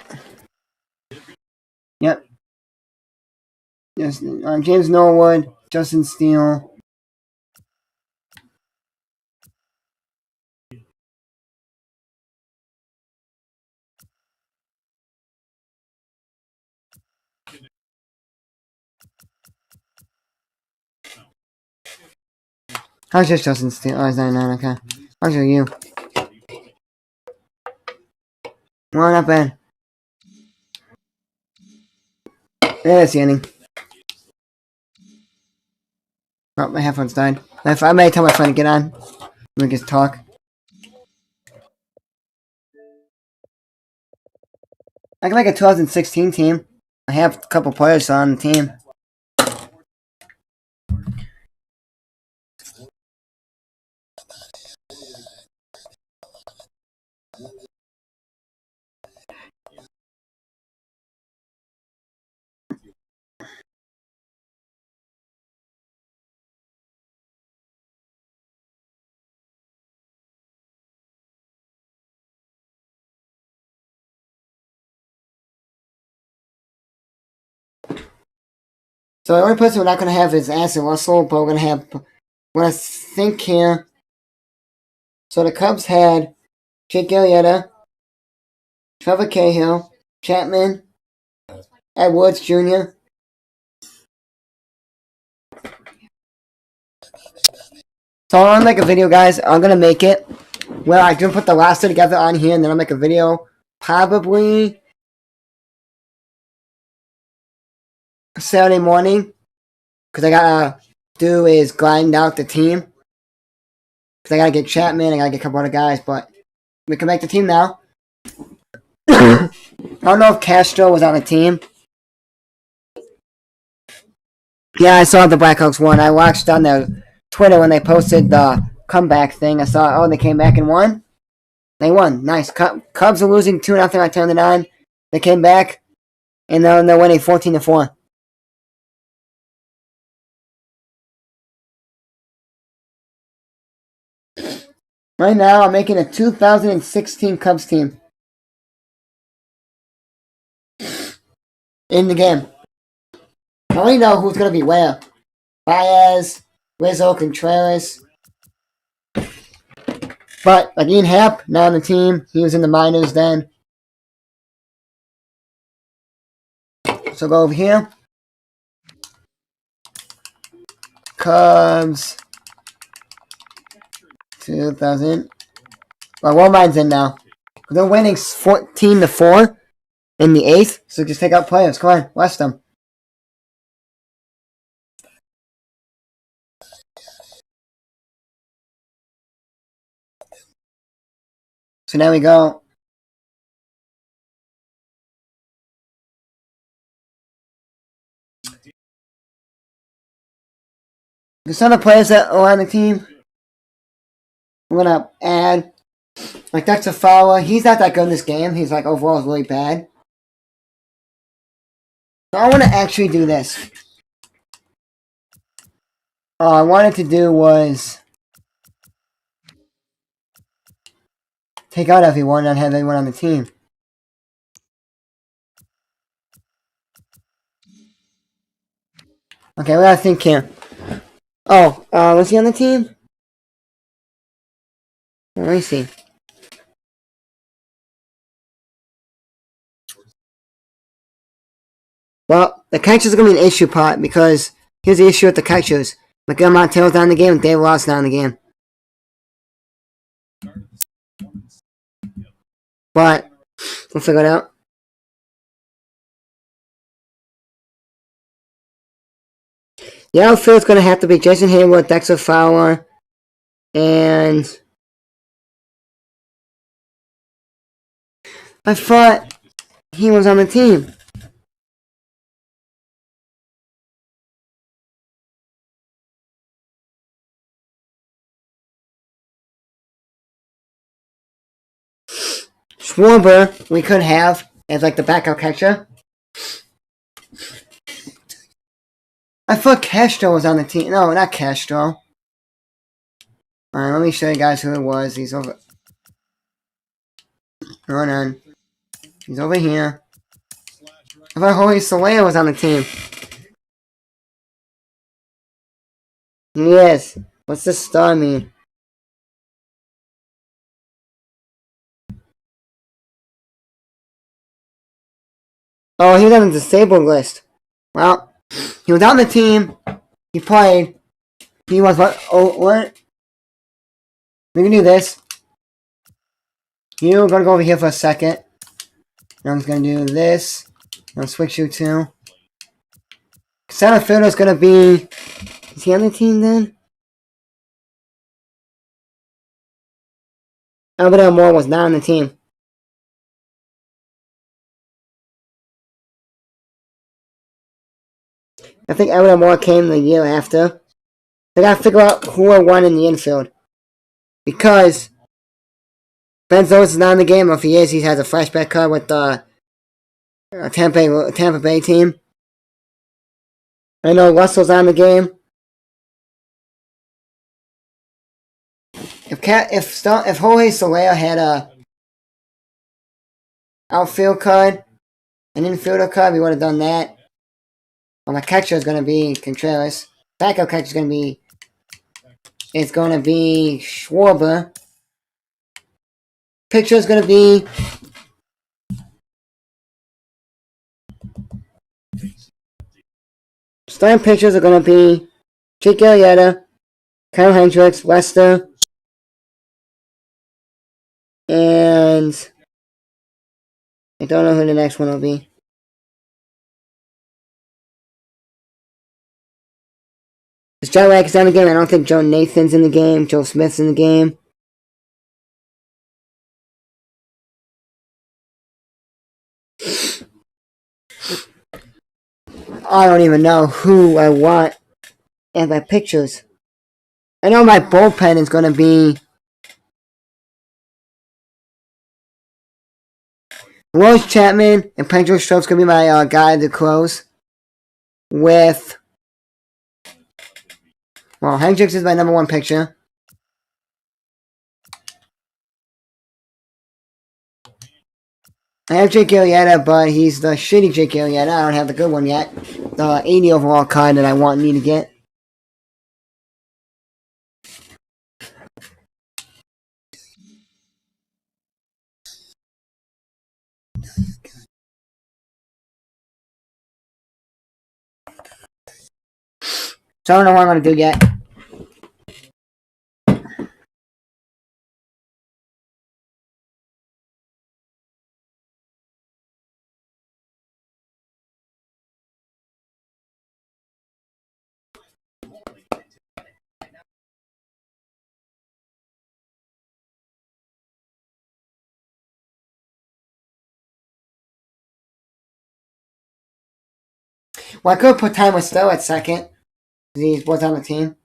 Yep. Yes, James Norwood, Justin Steele. How's just Justin Steele? Oh, it's 99, okay. How's you? Well, not bad. Yeah, it's the ending. Oh, my headphones died. I may tell my friend to get on. We can talk. I can make a 2016 team. I have a couple players on the team. So the only person we're not going to have is Aston Russell, but we're going to think here. So the Cubs had Jake Arrieta, Trevor Cahill, Chapman, Ed Woods Jr. So I'm going to make a video, guys. I'm going to make it where I can put the last two together on here, and then I'll make a video probably Saturday morning, because I gotta do is grind out the team, because I gotta get Chapman, I gotta get a couple other guys, but we can make the team now. I don't know if Castro was on the team. Yeah, I saw the Blackhawks won. I watched on their Twitter when they posted the comeback thing. I saw, oh, they came back and won. They won. Nice. Cubs are losing 2-0. I turned it on. They came back, and they're winning 14-4. Right now, I'm making a 2016 Cubs team in the game. I only know who's going to be where. Baez, Rizzo, Contreras. But, like Ian Happ, now on the team. He was in the minors then. So go over here. Cubs. 2000. Well, Womine's in now. They're winning 14-4 in the 8th. So just take out players. Come on, rest them. So there we go. Some of the players that are on the team, I'm gonna add, like Dexter Fowler. He's not that good in this game. He's like overall really bad. So I want to actually do this. All I wanted to do was take out everyone and have everyone on the team. Okay, we gotta think here. Oh, was he on the team? Let me see. Well, the catchers are going to be an issue part because here's the issue with the catchers. Miguel Montero's not in the game and Dave Ross not in the game. But, we'll figure it out. The outfield's going to have to be Jason Hayward, Dexter Fowler, and I thought he was on the team. Schwarber, we could have as like the backup catcher. I thought Castro was on the team. No, not Castro. Alright, let me show you guys who it was. He's over. Hold on. He's over here. I thought Jorge Soler was on the team. Yes. What's this star mean? Oh, he was on the disabled list. Well, he was on the team. He played. He was what? Oh, what? We can do this. You're gonna go over here for a second. I'm just gonna do this. I'll switch you to. Center fielder is gonna be. Is he on the team then? Albert Moore was not on the team. I think Albert Moore came the year after. They gotta figure out who I won in the infield. Because Ben Zolis is not in the game, or if he is, he has a flashback card with the Tampa Bay team. I know Russell's on the game. If Jorge Soler had a outfield card, an infielder card, we would have done that. Well, my catcher is going to be Contreras. Backup catcher is going to be Schwarber. Pitcher is going to be starting pitchers are going to be Jake Arrieta, Kyle Hendricks, Lester, and I don't know who the next one will be. Joe Rack is on the game. I don't think Joe Nathan's in the game. Joe Smith's in the game. I don't even know who I want in my pictures. I know my bullpen is going to be Rose Chapman and Pedro Strope's going to be my guy to close. With, well, Hendricks is my number one pitcher. I have Jake Arrieta, but he's the shitty Jake Arrieta. I don't have the good one yet. The 80 overall card that I want me to get. So I don't know what I'm going to do yet. Well, I could put Tyler Stowe at second. He was on the team.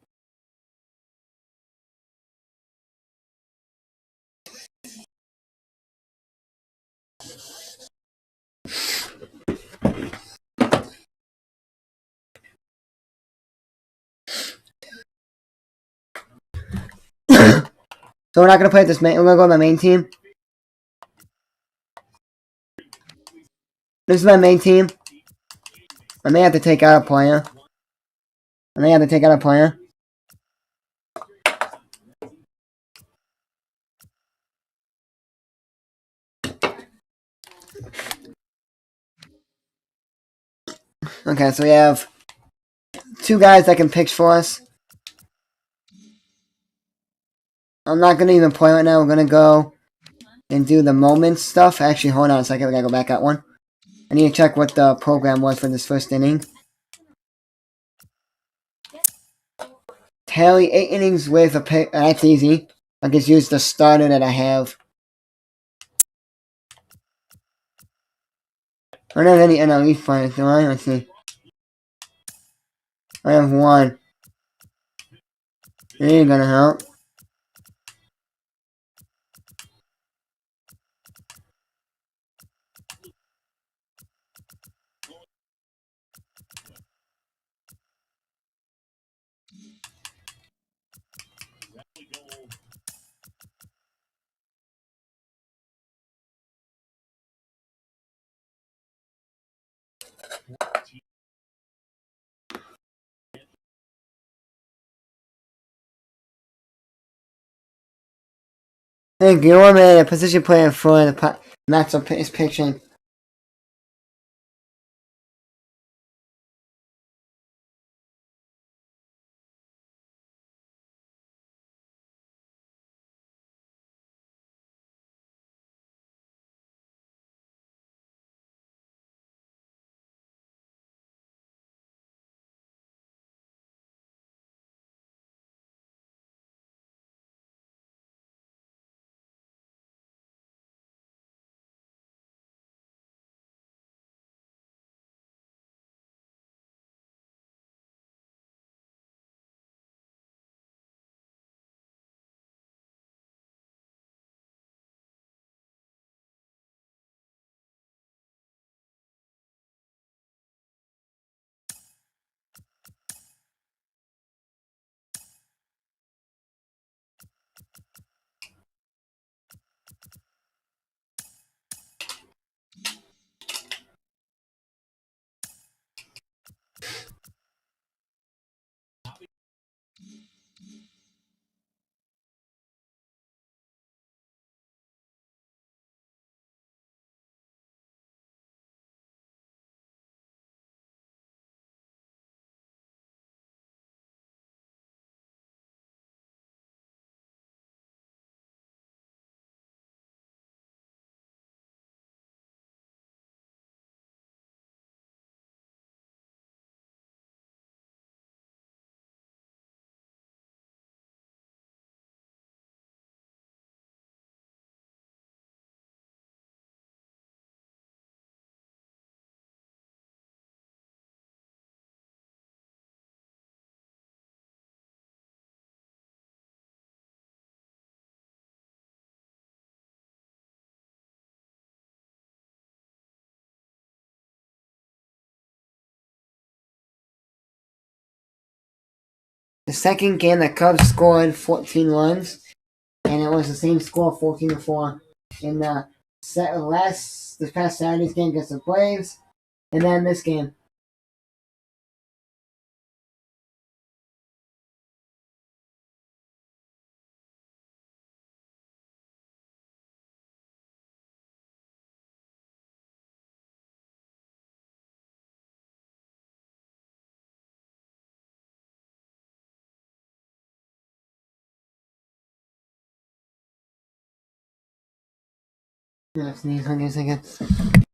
So we're not gonna play this main. We're gonna go to my main team. This is my main team. I may have to take out a player. Okay, so we have 2 guys that can pitch for us. I'm not gonna even play right now. We're gonna go and do the moments stuff. Actually, hold on a second. We gotta go back at one. I need to check what the program was for this first inning. Tally 8 innings with a pick. That's easy. I just use the starter that I have. I don't have any NLE fighters, do I? Let's see. I have 1. It ain't gonna help. Thank you. I'm a position player for the Mets is pitching. The second game, the Cubs scored 14 runs, and it was the same score, 14-4, in the this past Saturday's game against the Braves, and then this game. Yeah, sneeze, hold on a second.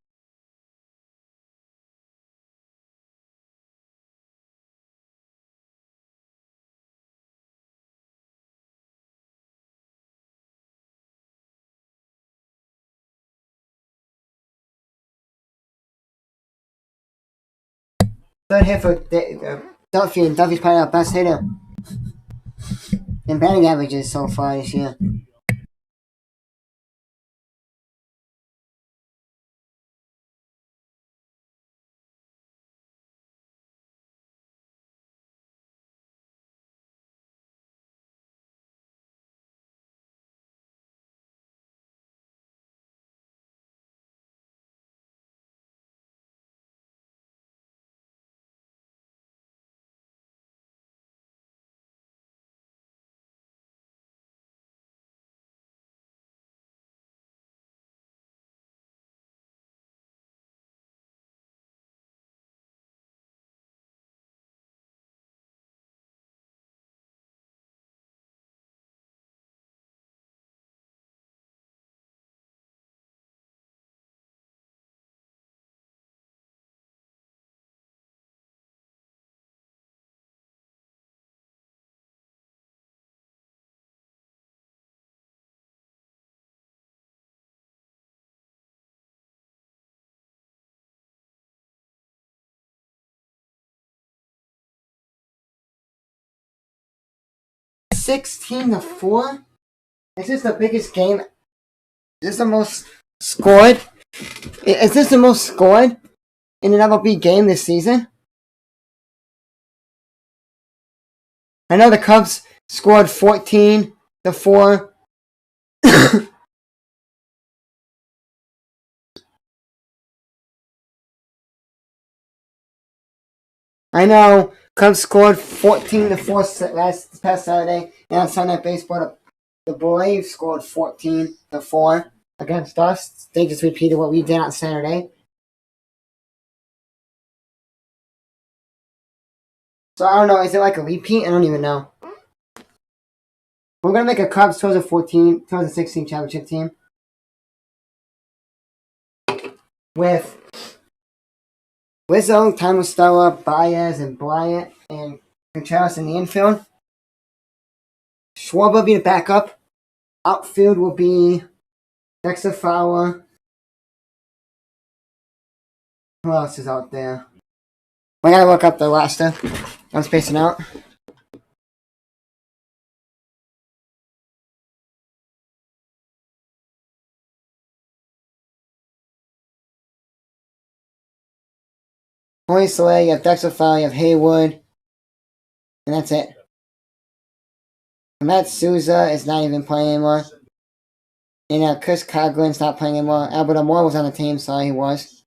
Third hit for Duffy, and Duffy's probably our best hitter in batting averages so far this year. $16-4. Is this the biggest game? Is this the most scored? Is this the most scored in an MLB game this season? I know the Cubs scored 14-4. I know Cubs scored 14-4 this past Saturday, and on Sunday Night Baseball, the Braves scored 14-4 against us. They just repeated what we did on Saturday. So I don't know. Is it like a repeat? I don't even know. We're gonna make a Cubs 2016 championship team with Rizzo, Thomas Stella, Baez, and Bryant, and Contreras in the infield. Schwarber will be the backup. Outfield will be Dexter Fowler. Who else is out there? I gotta look up the roster. I'm spacing out. Jorge Soler, you have Dexter Fowler, you have Haywood, and that's it. Matt Souza is not even playing anymore. And Chris Coglin's not playing anymore. Albert Amore was on the team, so he was.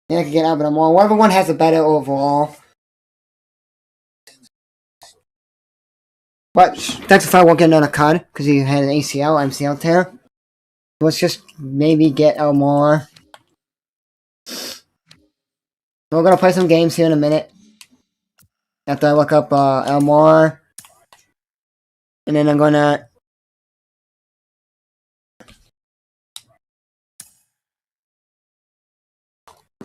Then I could get Albert Amore. Whatever one has a better overall. But Dexter Fowler won't get another card because he had an ACL, MCL tear. Let's just maybe get Elmore. We're gonna play some games here in a minute. After I look up Elmore. And then I'm gonna...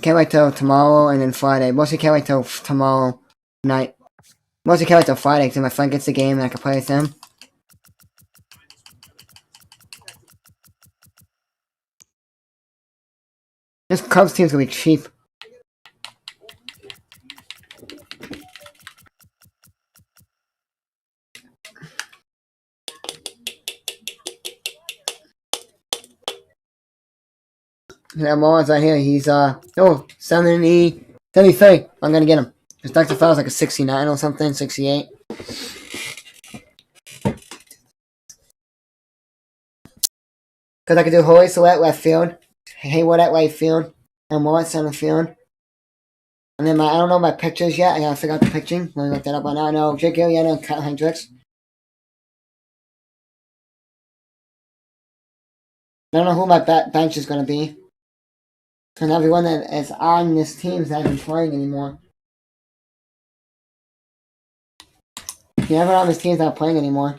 Can't wait till tomorrow and then Friday. Mostly can't wait till tomorrow night. Mostly can't wait till Friday because my friend gets the game and I can play with him. This Cubs team's gonna be cheap. Yeah, Moran's right here. He's 73. I'm gonna get him. Because Dr. Fowler's like a 69 or something, 68. Because I could do Jorge Soler at left field, Haywood at right field, and Moran at center field. And then I don't know my pitchers yet. I gotta figure out the pitching. Let me look that up right now. I know Jake Gilliano and Kyle Hendricks. I don't know who my bench is gonna be. Because everyone that is on this team is not even playing anymore. Yeah, everyone on this team is not playing anymore.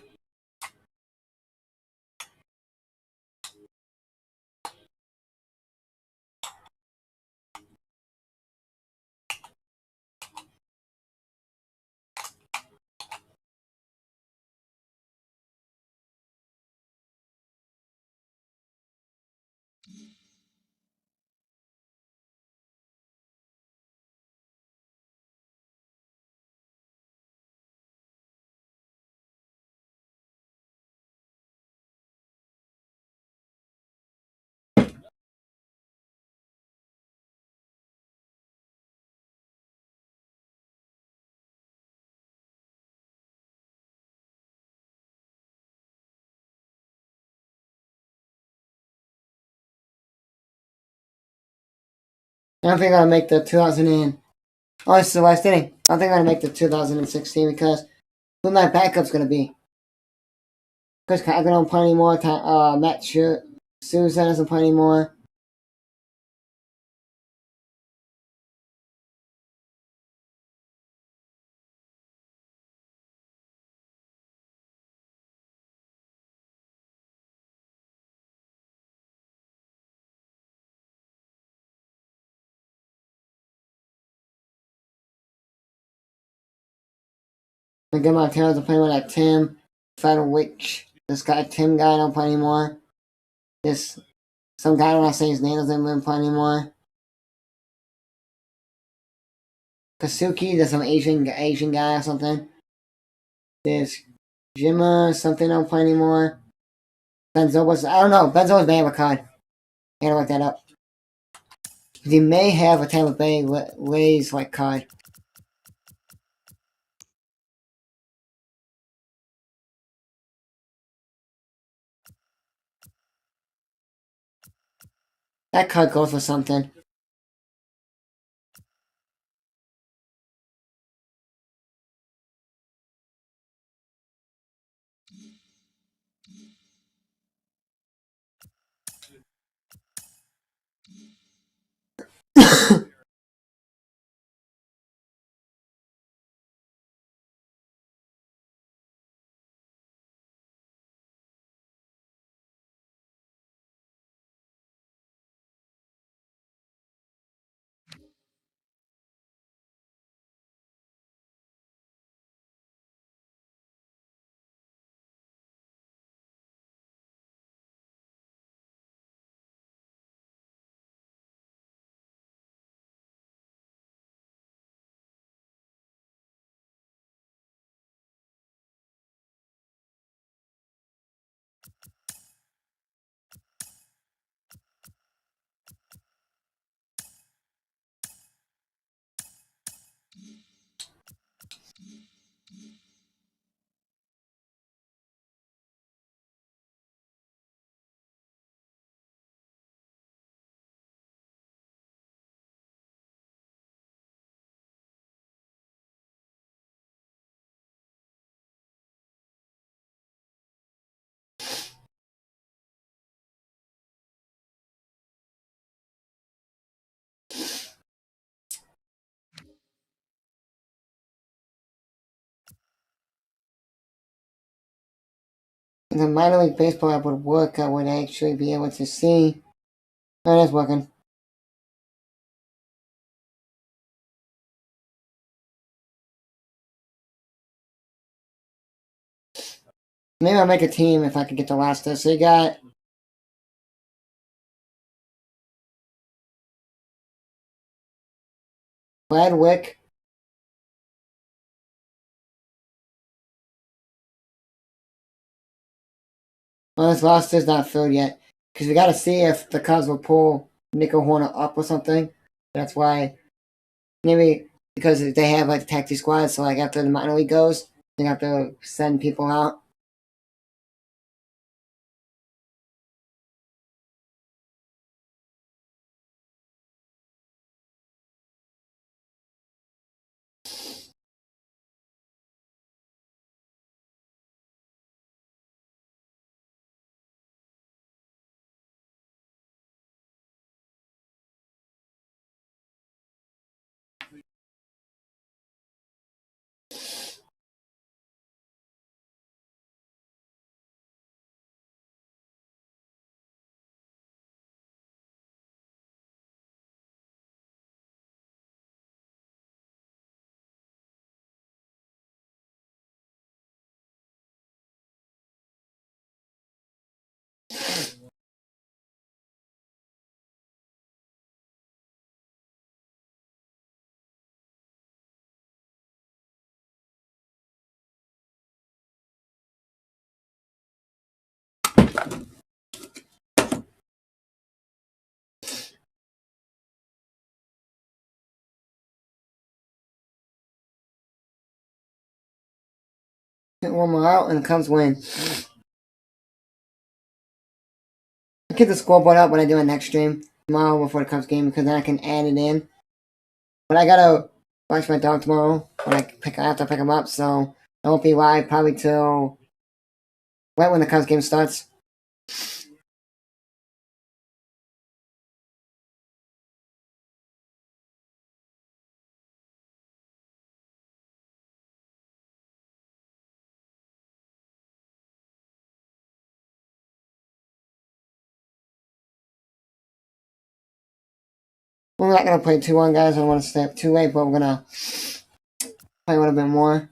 I don't think I'm gonna make the 2000 and oh, it's the last inning. I don't think I'm gonna make the 2016 because who my backup's gonna be? Because I don't play anymore. Matt Susan doesn't play anymore. Again, my parents are playing with that Tim Fedowich. This guy, Tim guy, don't play anymore. This some guy, when I say his name, doesn't even play anymore. Kasuki, there's some Asian guy or something. There's Jimma, something don't play anymore. Benzo was, I don't know. Benzo was may have a card. I gotta look that up. He may have a Tampa Bay Rays like card. That card goes for something. The minor league baseball app would work, I would actually be able to see. Oh, that's working. Maybe I'll make a team if I could get the last of. So you got Brad Wick. Well, this roster's not filled yet. Because we gotta see if the Cubs will pull Nico Horner up or something. That's why. Maybe because they have like taxi squads, so like after the minor league goes, they have to send people out. Get one more out, and the Cubs win. I'll get the scoreboard up when I do it next stream. tomorrow before the Cubs game because then I can add it in. But I gotta watch my dog tomorrow when I have to pick him up, so I won't be live probably till right when the Cubs game starts. We're not gonna play 2-1, guys. I don't want to stay up too late, but we're gonna play a little bit more.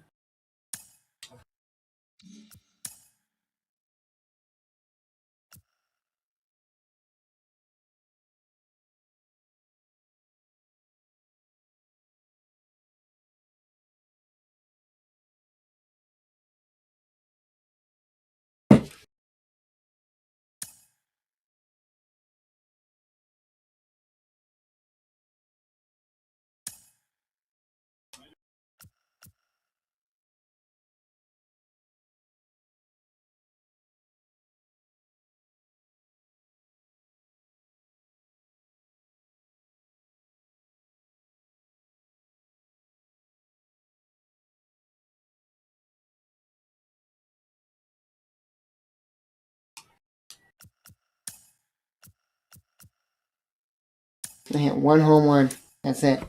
I hit 1 home run. That's it.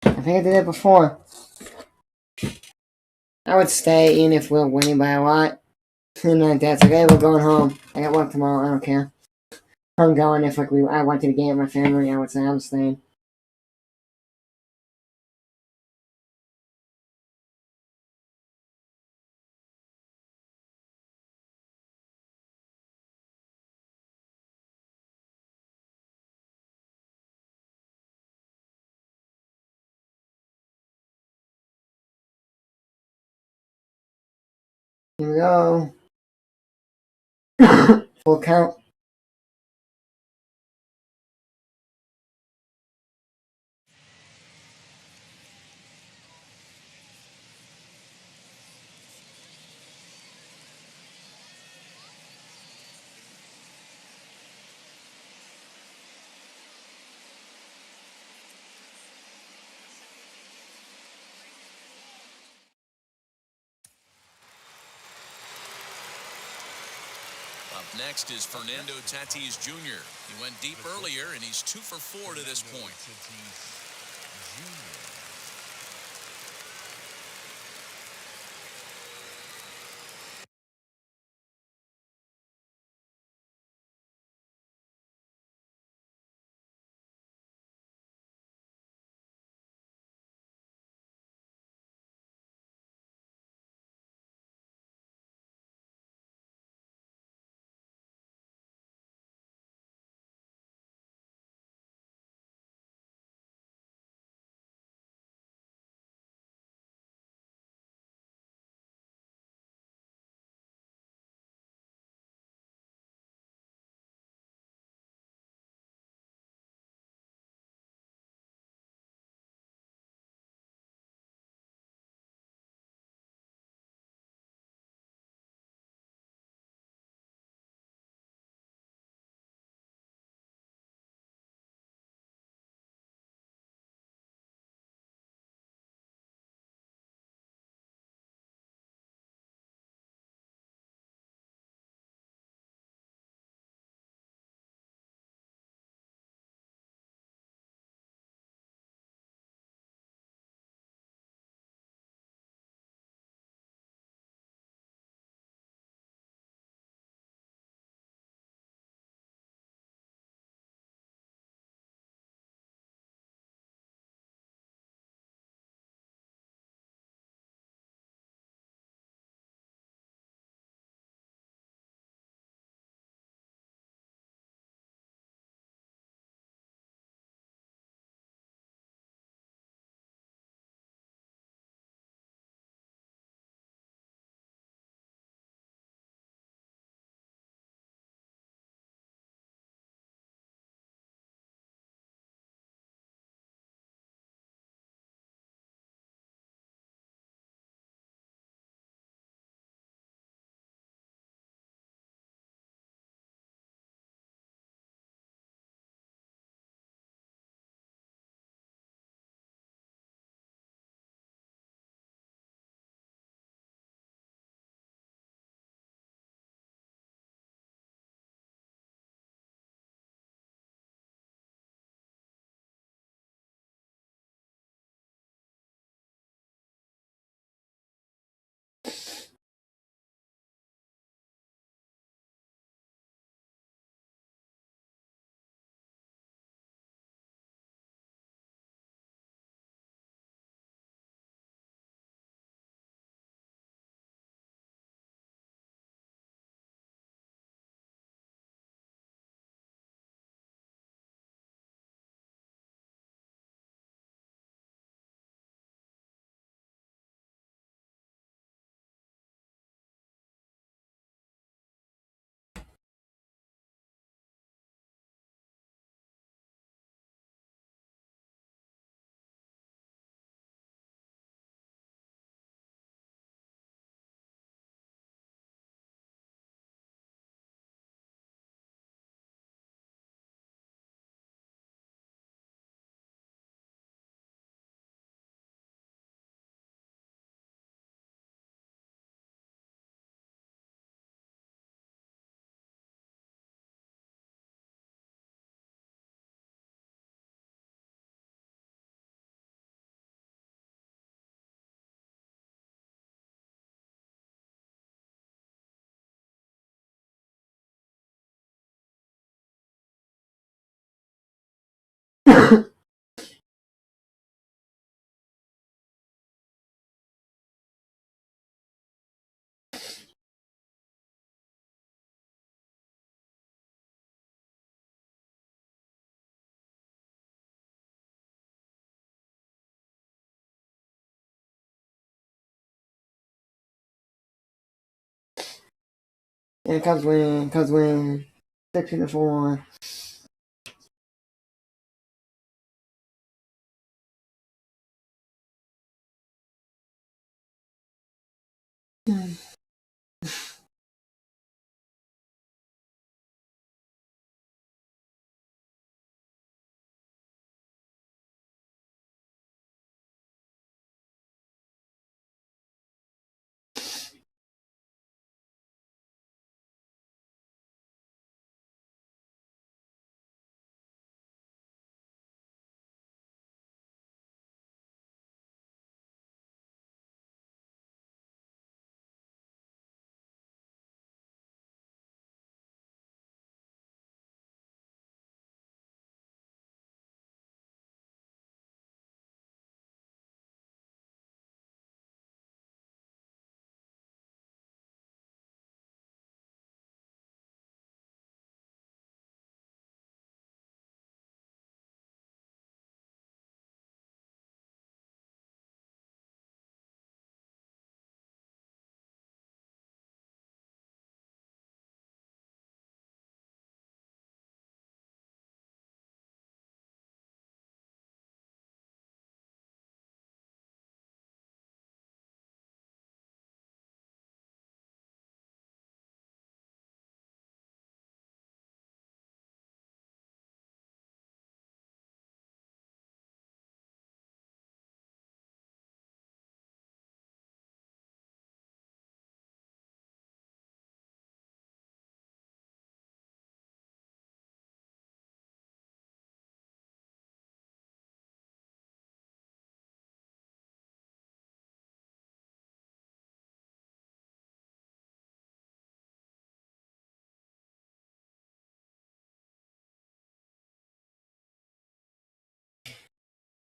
I think I did it before. I would stay even if we're winning by a lot. And then Dad's like, hey, we're going home. I got work tomorrow. I don't care. I'm going. If I went to the game with my family, I would say I'm staying. Here we go. Full count. Up next is Fernando Tatis Jr. He went deep earlier, and he's 2 for 4 to this point. Jr. And Cubs win. Cubs win. 6-4.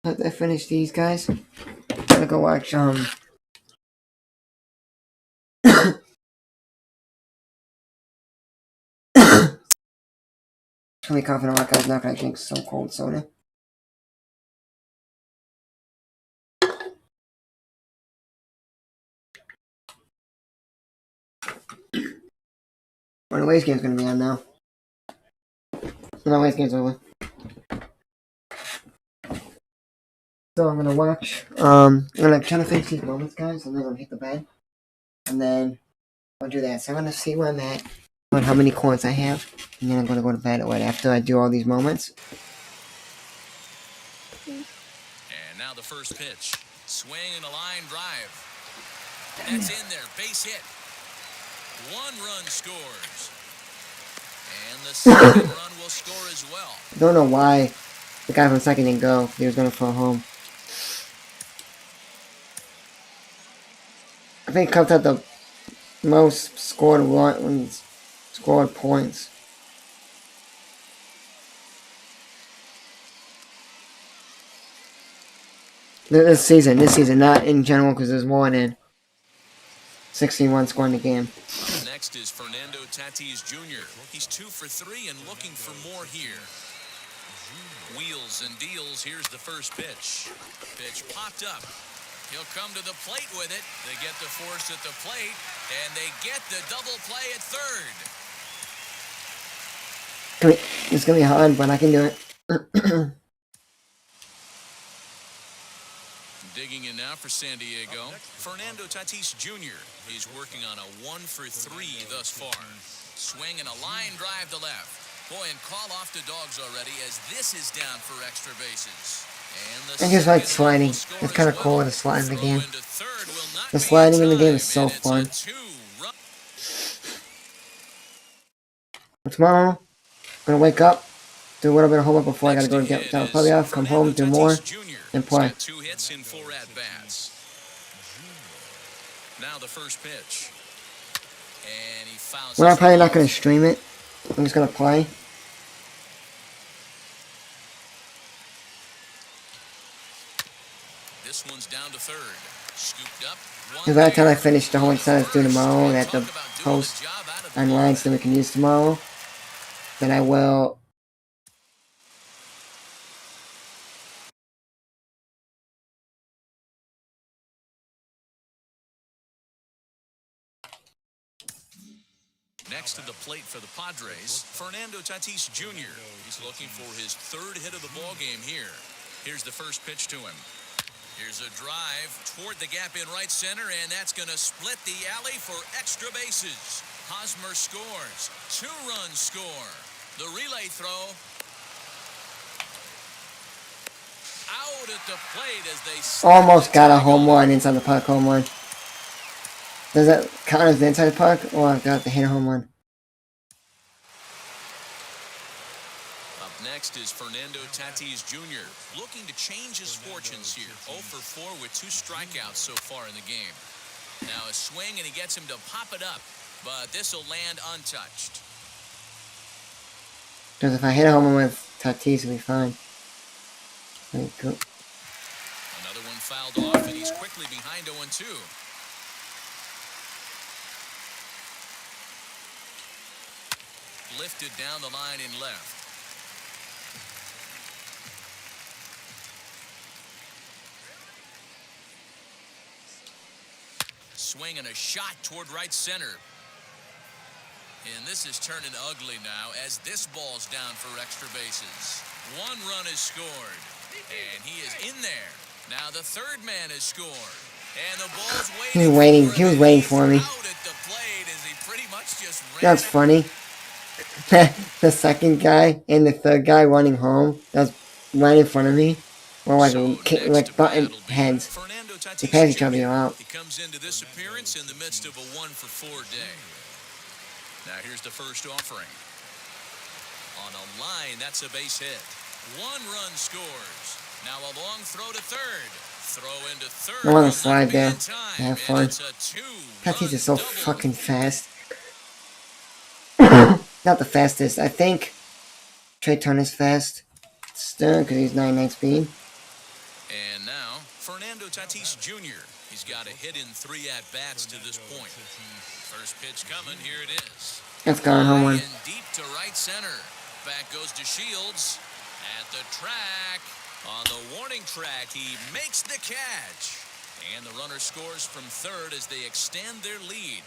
After I finish these guys, I'm gonna go watch really confident like I was not gonna drink some cold soda. Well, the Waves game's gonna be on now. No, Waves game's over. So I'm gonna watch. I'm gonna try to finish these moments, guys, and then I'm gonna hit the bed, and then I'll do that. So I'm gonna see where I'm at, on how many coins I have, and then I'm gonna go to bed right after I do all these moments. And now the first pitch. Swing and a line drive. That's in there. Base hit. 1 run scores. And the second run will score as well. I don't know why the guy from second didn't go. He was gonna throw home. I think Cubs had the most scored runs, scored points. This season, not in general, because there's more than 61 scored in the game. Next is Fernando Tatis Jr. He's 2 for 3 and looking for more here. Wheels and deals. Here's the first pitch. Pitch popped up. He'll come to the plate with it. They get the force at the plate, and they get the double play at third. It's gonna be hard, but I can do it. Digging in now for San Diego, Fernando Tatis Jr. He's working on a 1 for 3 thus far. Swing and a line drive to left. Boy, and call off the Dogs already as this is down for extra bases. I just like sliding. It's kind of cool to slide in the game. The sliding in the game is so fun. Tomorrow, I'm gonna wake up, do a little bit of homework before I gotta go get the playoff, come home, do more, and play. 2 hits in 4 at-bats. Now the first pitch. And he fouls. Well, I'm probably not gonna stream it. I'm just gonna play. This one's down to third. Scooped up. Because by the time I finish the homework that I do tomorrow, that the post online so we can use tomorrow, then I will. Next to the plate for the Padres, Fernando Tatis Jr. He's looking for his third hit of the ball game here. Here's the first pitch to him. Here's a drive toward the gap in right center, and that's going to split the alley for extra bases. Hosmer scores. 2-run score. The relay throw. Out at the plate as they Almost got a home run, inside the park home run. Does that count as the inside the park, or I got to hit a home run? Up next is Fernando Tatis Jr. looking to change his fortunes here. 0 for 4 with 2 strikeouts so far in the game. Now a swing, and he gets him to pop it up, but this will land untouched. Because if I hit a home run with Tatis, it'll be fine. There you go. Another one fouled off, and he's quickly behind 0-2. Lifted down the line in left. Swing and a shot toward right center. And this is turning ugly now as this ball's down for extra bases. 1 run is scored, and he is in there. Now the third man has scored, and the ball's waiting. He was waiting for me. Out at the plate as he pretty much just ran. That's funny. The second guy and the third guy running home. That's right in front of me. Well, like button heads. They pass each other out. He comes into this appearance in the midst of a 1 for 4 day. Now here's the first offering. On a line, that's a base hit. 1 run scores. Now a long throw to third. Throw into third. I want to slide there. Have fun. Tatis is so fucking fast. Not the fastest. I think Trey Turner's fast. Still, because he's 99 speed. And now, Fernando Tatis Jr. He's got a hit in 3 at-bats to this point. First pitch coming, here it is. That's gone home run. Deep to right center. Back goes to Shields. At the track. On the warning track, he makes the catch. And the runner scores from third as they extend their lead.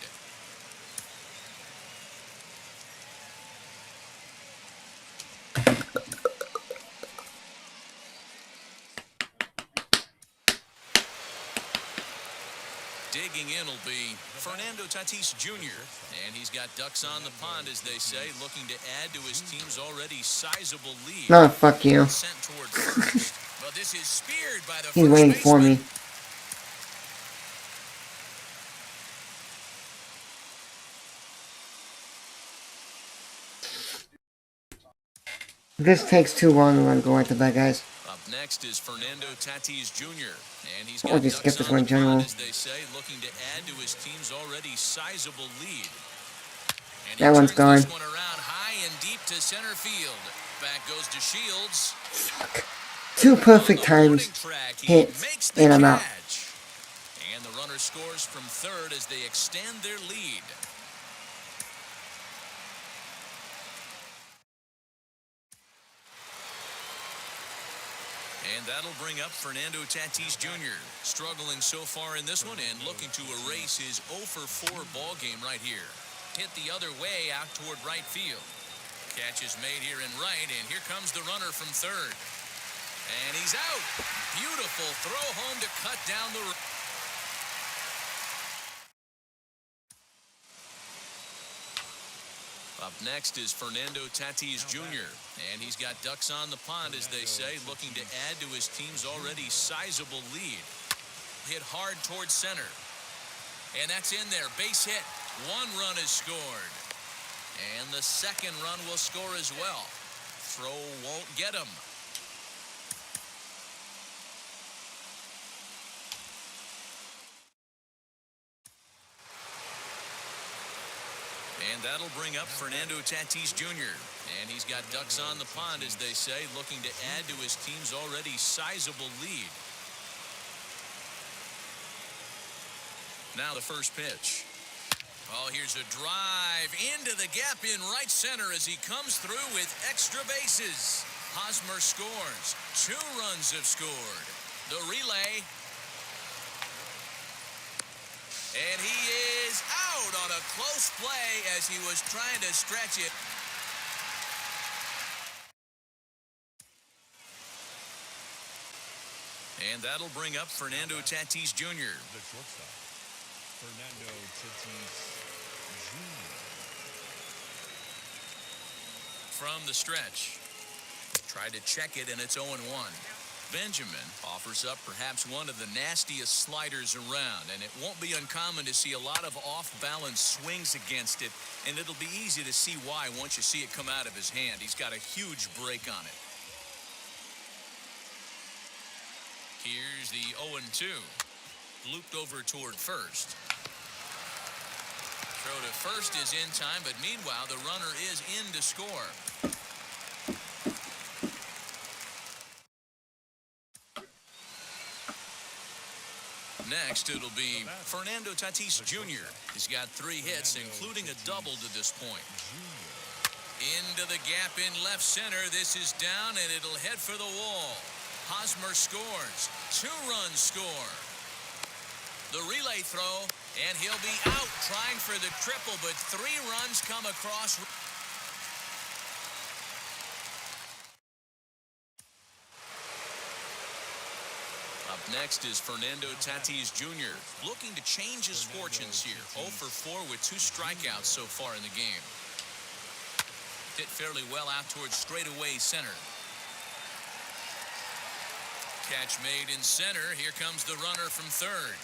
Digging in will be Fernando Tatis Jr. And he's got ducks on the pond, as they say, looking to add to his team's already sizable lead. No, fuck you. Sent toward first. But this is speared by the He's waiting for me. This takes too long to go into that, guys. Up next is Fernando Tatis Jr. And he's I'll got just skip ducks this on one the in general. pond, as they say, looking to add to his team's already sizable lead. And he That one's turns gone. this one around high and deep to center field. Back goes to Shields. Fuck. 2 perfect times hits, and I'm out. And the runner scores from third as they extend their lead. And that'll bring up Fernando Tatis Jr. Struggling so far in this one and looking to erase his 0 for 4 ball game right here. Hit the other way out toward right field. Catch is made here in right, and here comes the runner from third. And he's out. Beautiful throw home to cut down the road. Up next is Fernando Tatis Jr. And he's got ducks on the pond, as they say, looking to add to his team's already sizable lead. Hit hard towards center. And that's in there. Base hit. 1 run is scored. And the second run will score as well. Throw won't get him. And that'll bring up Fernando Tatis Jr. And he's got ducks on the pond, as they say, looking to add to his team's already sizable lead. Now the first pitch. Oh, here's a drive into the gap in right center as he comes through with extra bases. Hosmer scores. 2 runs have scored. The relay. And he is out on a close play as he was trying to stretch it. And that'll bring up Fernando Tatis Jr. The shortstop, Fernando Tatis Jr. From the stretch. Tried to check it, and it's 0-1. Benjamin offers up perhaps one of the nastiest sliders around, and it won't be uncommon to see a lot of off-balance swings against it, and it'll be easy to see why once you see it come out of his hand. He's got a huge break on it. Here's the 0-2. Looped over toward first. Throw to first is in time, but meanwhile, the runner is in to score. Next, it'll be Fernando Tatis Jr. He's got 3 hits, including a double to this point. Into the gap in left center. This is down, and it'll head for the wall. Hosmer scores. 2-run score. The relay throw, and he'll be out trying for the triple, but 3 runs come across. Up next is Fernando Tatis Jr. looking to change his fortunes here. 0 for 4 with 2 strikeouts so far in the game. Hit fairly well out towards straightaway center. Catch made in center. Here comes the runner from third.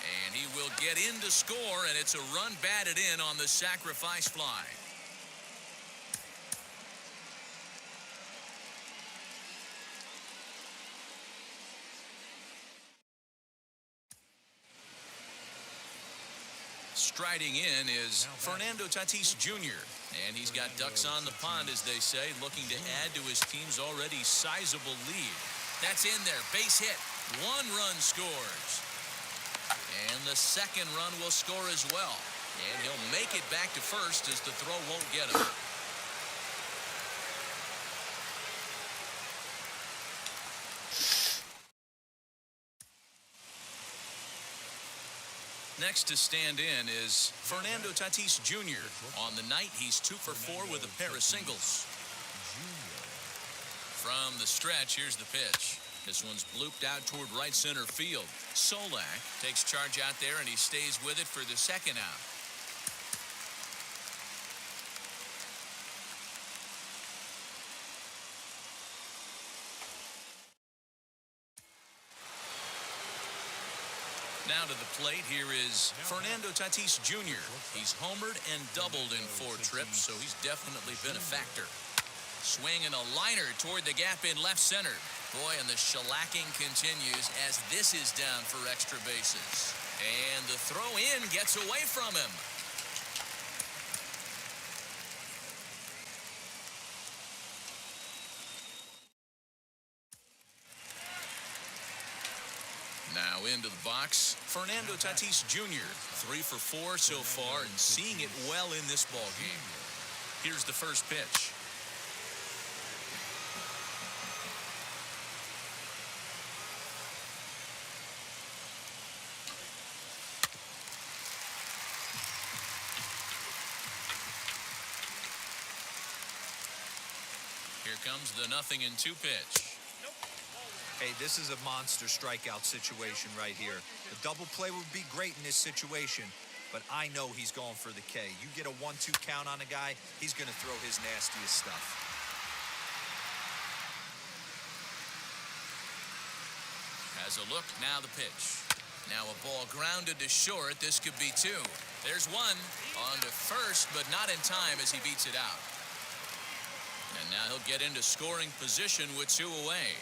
And he will get in to score, and it's a run batted in on the sacrifice fly. Striding in is Fernando Tatis Jr., and he's got ducks on the pond, as they say, looking to add to his team's already sizable lead. That's in there, base hit. 1 run scores. And the second run will score as well. And he'll make it back to first as the throw won't get him. Next to stand in is Fernando Tatis Jr. On the night, he's 2 for 4 with a pair of singles. From the stretch, here's the pitch. This one's blooped out toward right center field. Solak takes charge out there, and he stays with it for the second out. Now to the plate, here is Fernando Tatis Jr. He's homered and doubled in 4 trips, so he's definitely been a factor. Swing and a liner toward the gap in left center. Boy, and the shellacking continues as this is down for extra bases. And the throw in gets away from him. Now into the box, Fernando Tatis Jr. 3 for 4 so far and seeing it well in this ball game. Here's the first pitch. Here comes the 0-2 pitch. Hey, this is a monster strikeout situation right here. A double play would be great in this situation, but I know he's going for the K. You get a 1-2 count on a guy, he's going to throw his nastiest stuff. Has a look, now the pitch. Now a ball grounded to short. This could be 2. There's 1 on to first, but not in time as he beats it out. And now he'll get into scoring position with 2 away.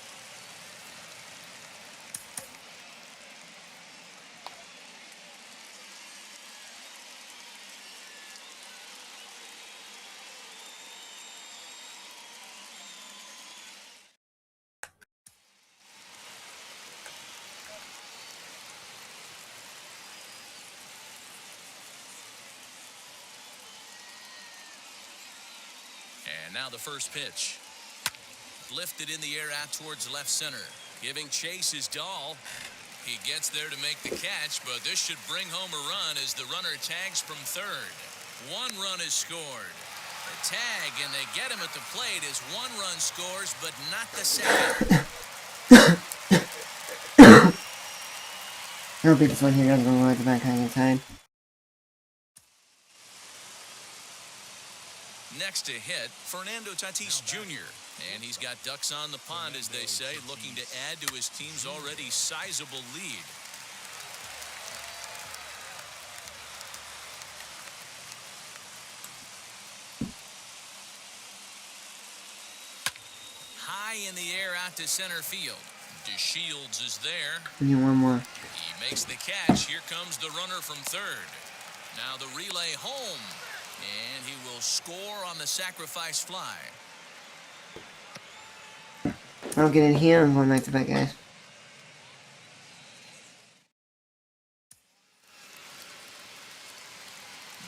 And now the first pitch. Lifted in the air out towards left center. Giving chase is Dahl. He gets there to make the catch, but this should bring home a run as the runner tags from third. One run is scored. The tag, and they get him at the plate as one run scores, but not the second. He'll be this one here, doesn't go right the back hanging time. Next to hit, Fernando Tatis Jr. And he's got ducks on the pond, as they say, looking to add to his team's already sizable lead. High in the air out to center field. DeShields is there. We need one more. He makes the catch. Here comes the runner from third. Now the relay home. And he will score on the sacrifice fly. I don't get in here, I'm going back to back, guys.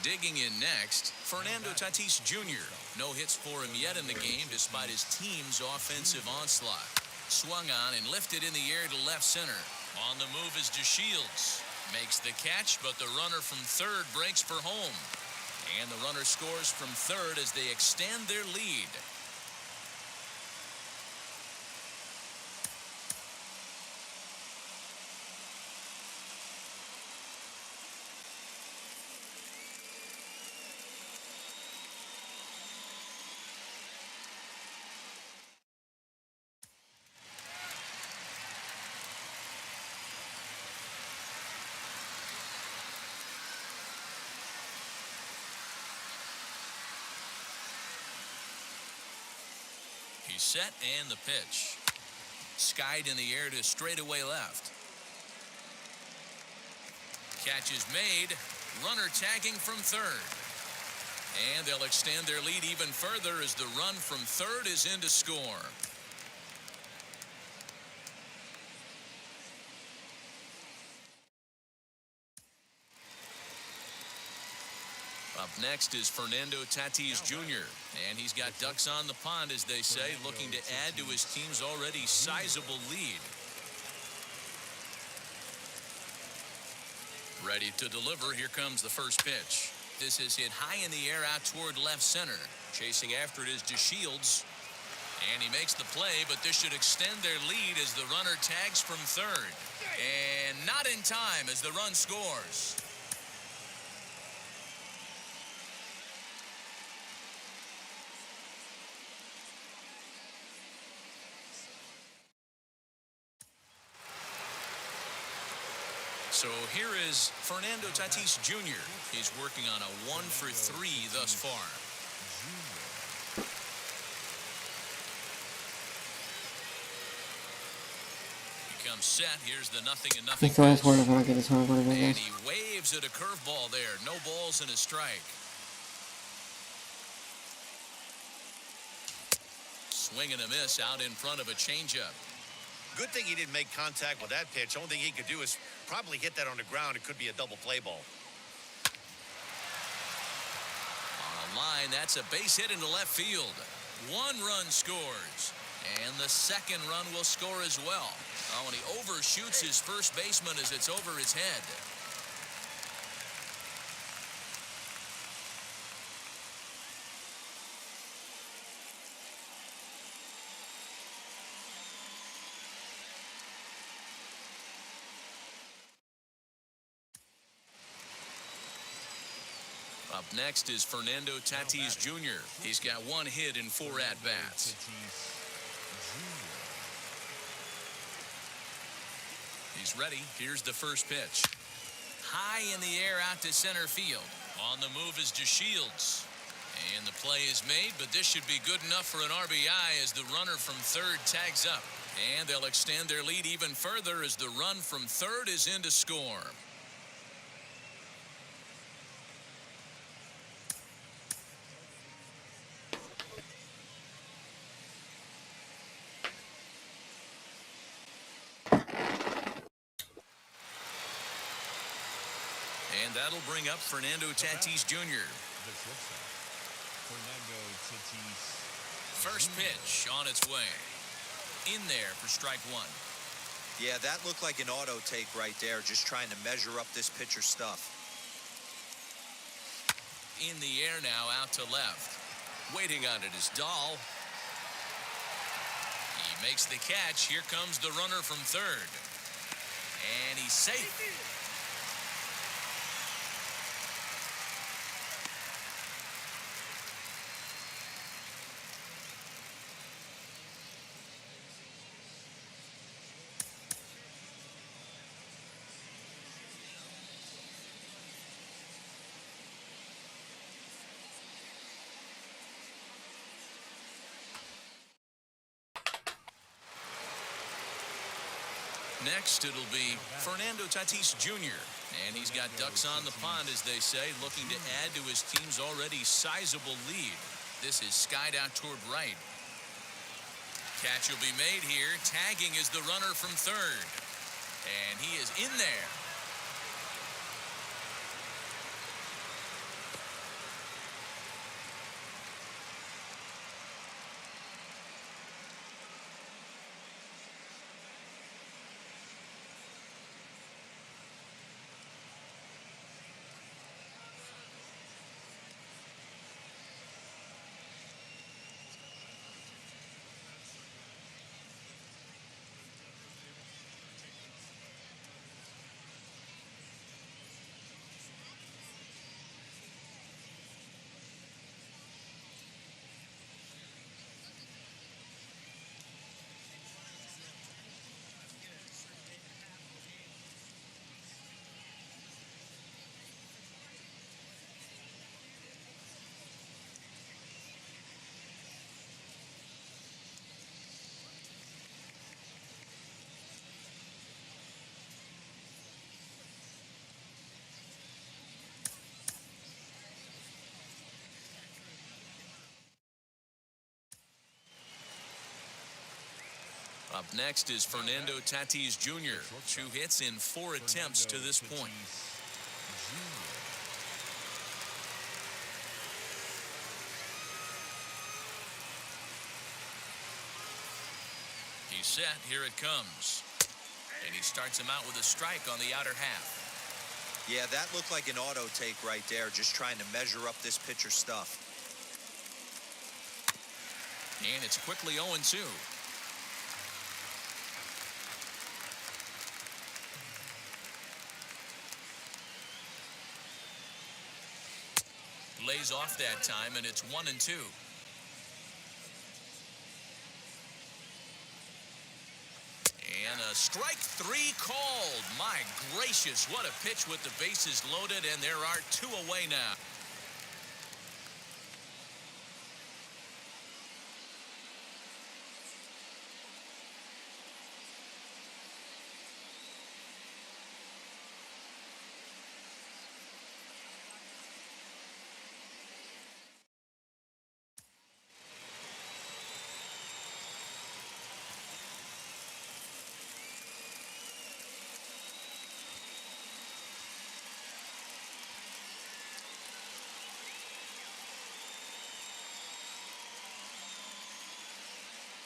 Digging in next, Fernando Tatis Jr. No hits for him yet in the game despite his team's offensive onslaught. Swung on and lifted in the air to left center. On the move is DeShields. Makes the catch, but the runner from third breaks for home. And the runner scores from third as they extend their lead. He's set and the pitch. Skied in the air to straightaway left. Catch is made. Runner tagging from third. And they'll extend their lead even further as the run from third is in to score. Up next is Fernando Tatis Jr. And he's got ducks on the pond, as they say, looking to add to his team's already sizable lead. Ready to deliver. Here comes the first pitch. This is hit high in the air out toward left center. Chasing after it is DeShields. And he makes the play, but this should extend their lead as the runner tags from third. And not in time as the run scores. So here is Fernando Tatis Jr. He's working on a 1-for-3 thus far. He comes set. Here's the 0-0 This one is one if I don't get this one, I'm going to and guys. he waves at a curveball there. No balls and a strike. Swing and a miss out in front of a changeup. Good thing he didn't make contact with that pitch. Only thing he could do is probably hit that on the ground. It could be a double play ball. On a line, that's a base hit into left field. One run scores. And the second run will score as well. Oh, and he overshoots his first baseman as it's over his head. Up next is Fernando Tatis Jr. He's got one hit in 4 at-bats. He's ready. Here's the first pitch. High in the air out to center field. On the move is DeShields. And the play is made, but this should be good enough for an RBI as the runner from third tags up. And they'll extend their lead even further as the run from third is in to score. And that'll bring up Fernando Tatis Jr. Fernando Tatis. First pitch on its way. In there for strike one. Yeah, that looked like an auto take right there, just trying to measure up this pitcher's stuff. in the air now, out to left. Waiting on it is Dahl. He makes the catch. Here comes the runner from third. And he's safe. Next, it'll be Fernando Tatis Jr., and he's got ducks on the pond, as they say, looking to add to his team's already sizable lead. This is skied out toward right. Catch will be made here. Tagging is the runner from third, and he is in there. Up next is Fernando Tatis Jr. 2 hits in 4 attempts to this point. He's set. Here it comes. And he starts him out with a strike on the outer half. Yeah, that looked like an auto take right there, just trying to measure up this pitcher's stuff. And it's quickly 0-2. Lays off that time, and it's 1-2. And a strike 3 called. My gracious, what a pitch with the bases loaded, and there are 2 away now.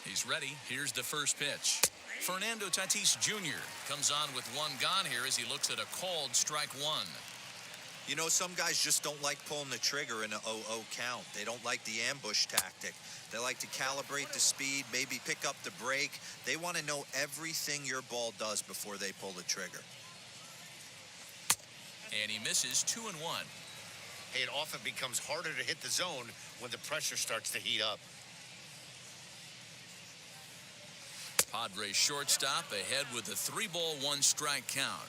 He's ready. Here's the first pitch. Fernando Tatis Jr. comes on with 1 gone here as he looks at a called strike 1. You know, some guys just don't like pulling the trigger in a 0-0 count. They don't like the ambush tactic. They like to calibrate the speed, maybe pick up the brake. They want to know everything your ball does before they pull the trigger. And he misses 2-1. Hey, it often becomes harder to hit the zone when the pressure starts to heat up. Padres shortstop ahead with a 3-ball 1-strike count.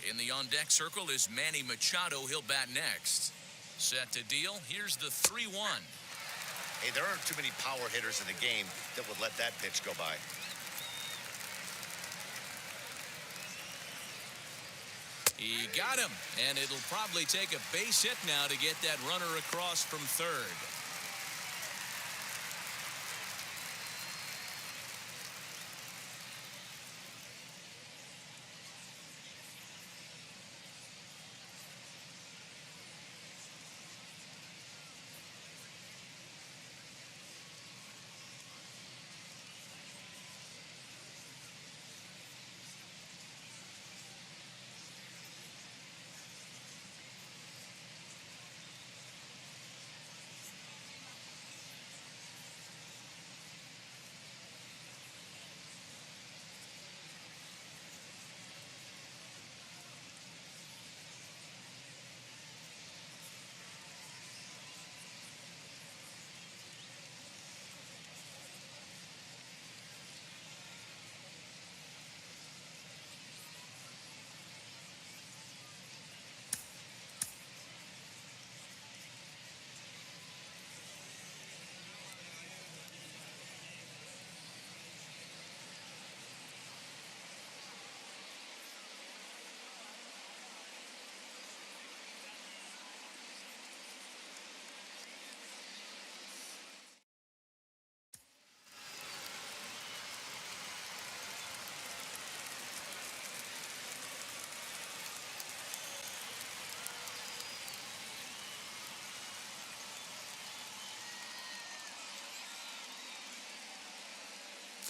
In the on-deck circle is Manny Machado. He'll bat next. Set to deal. Here's the 3-1. Hey, there aren't too many power hitters in the game that would let that pitch go by. He got him, and it'll probably take a base hit now to get that runner across from third.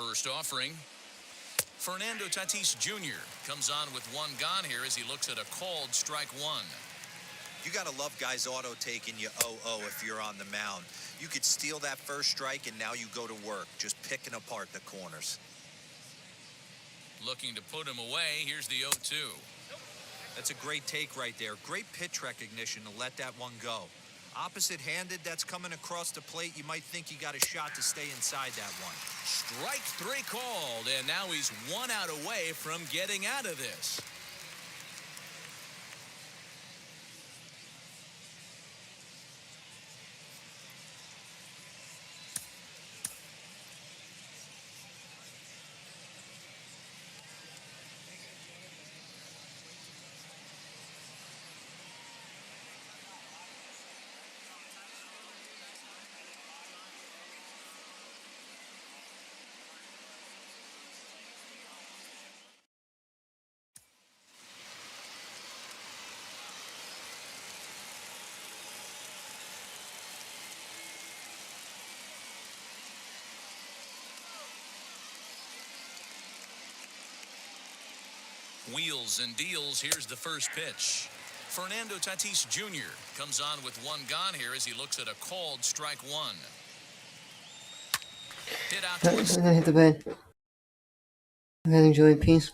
first offering. Fernando Tatis Jr. comes on with one gone here as he looks at a called strike one. You got to love guys auto taking you 0-0 if you're on the mound. You could steal that first strike and now you go to work, just picking apart the corners. Looking to put him away. Here's the 0-2. That's a great take right there. Great pitch recognition to let that one go. Opposite-handed, that's coming across the plate. You might think you got a shot to stay inside that one. Strike three called, and now he's 1 out away from getting out of this. Wheels and deals. Here's the first pitch. Fernando Tatis Jr. comes on with one gone here as he looks at a called strike one. Hit out I'm towards. gonna hit the bed. I'm gonna enjoy peace.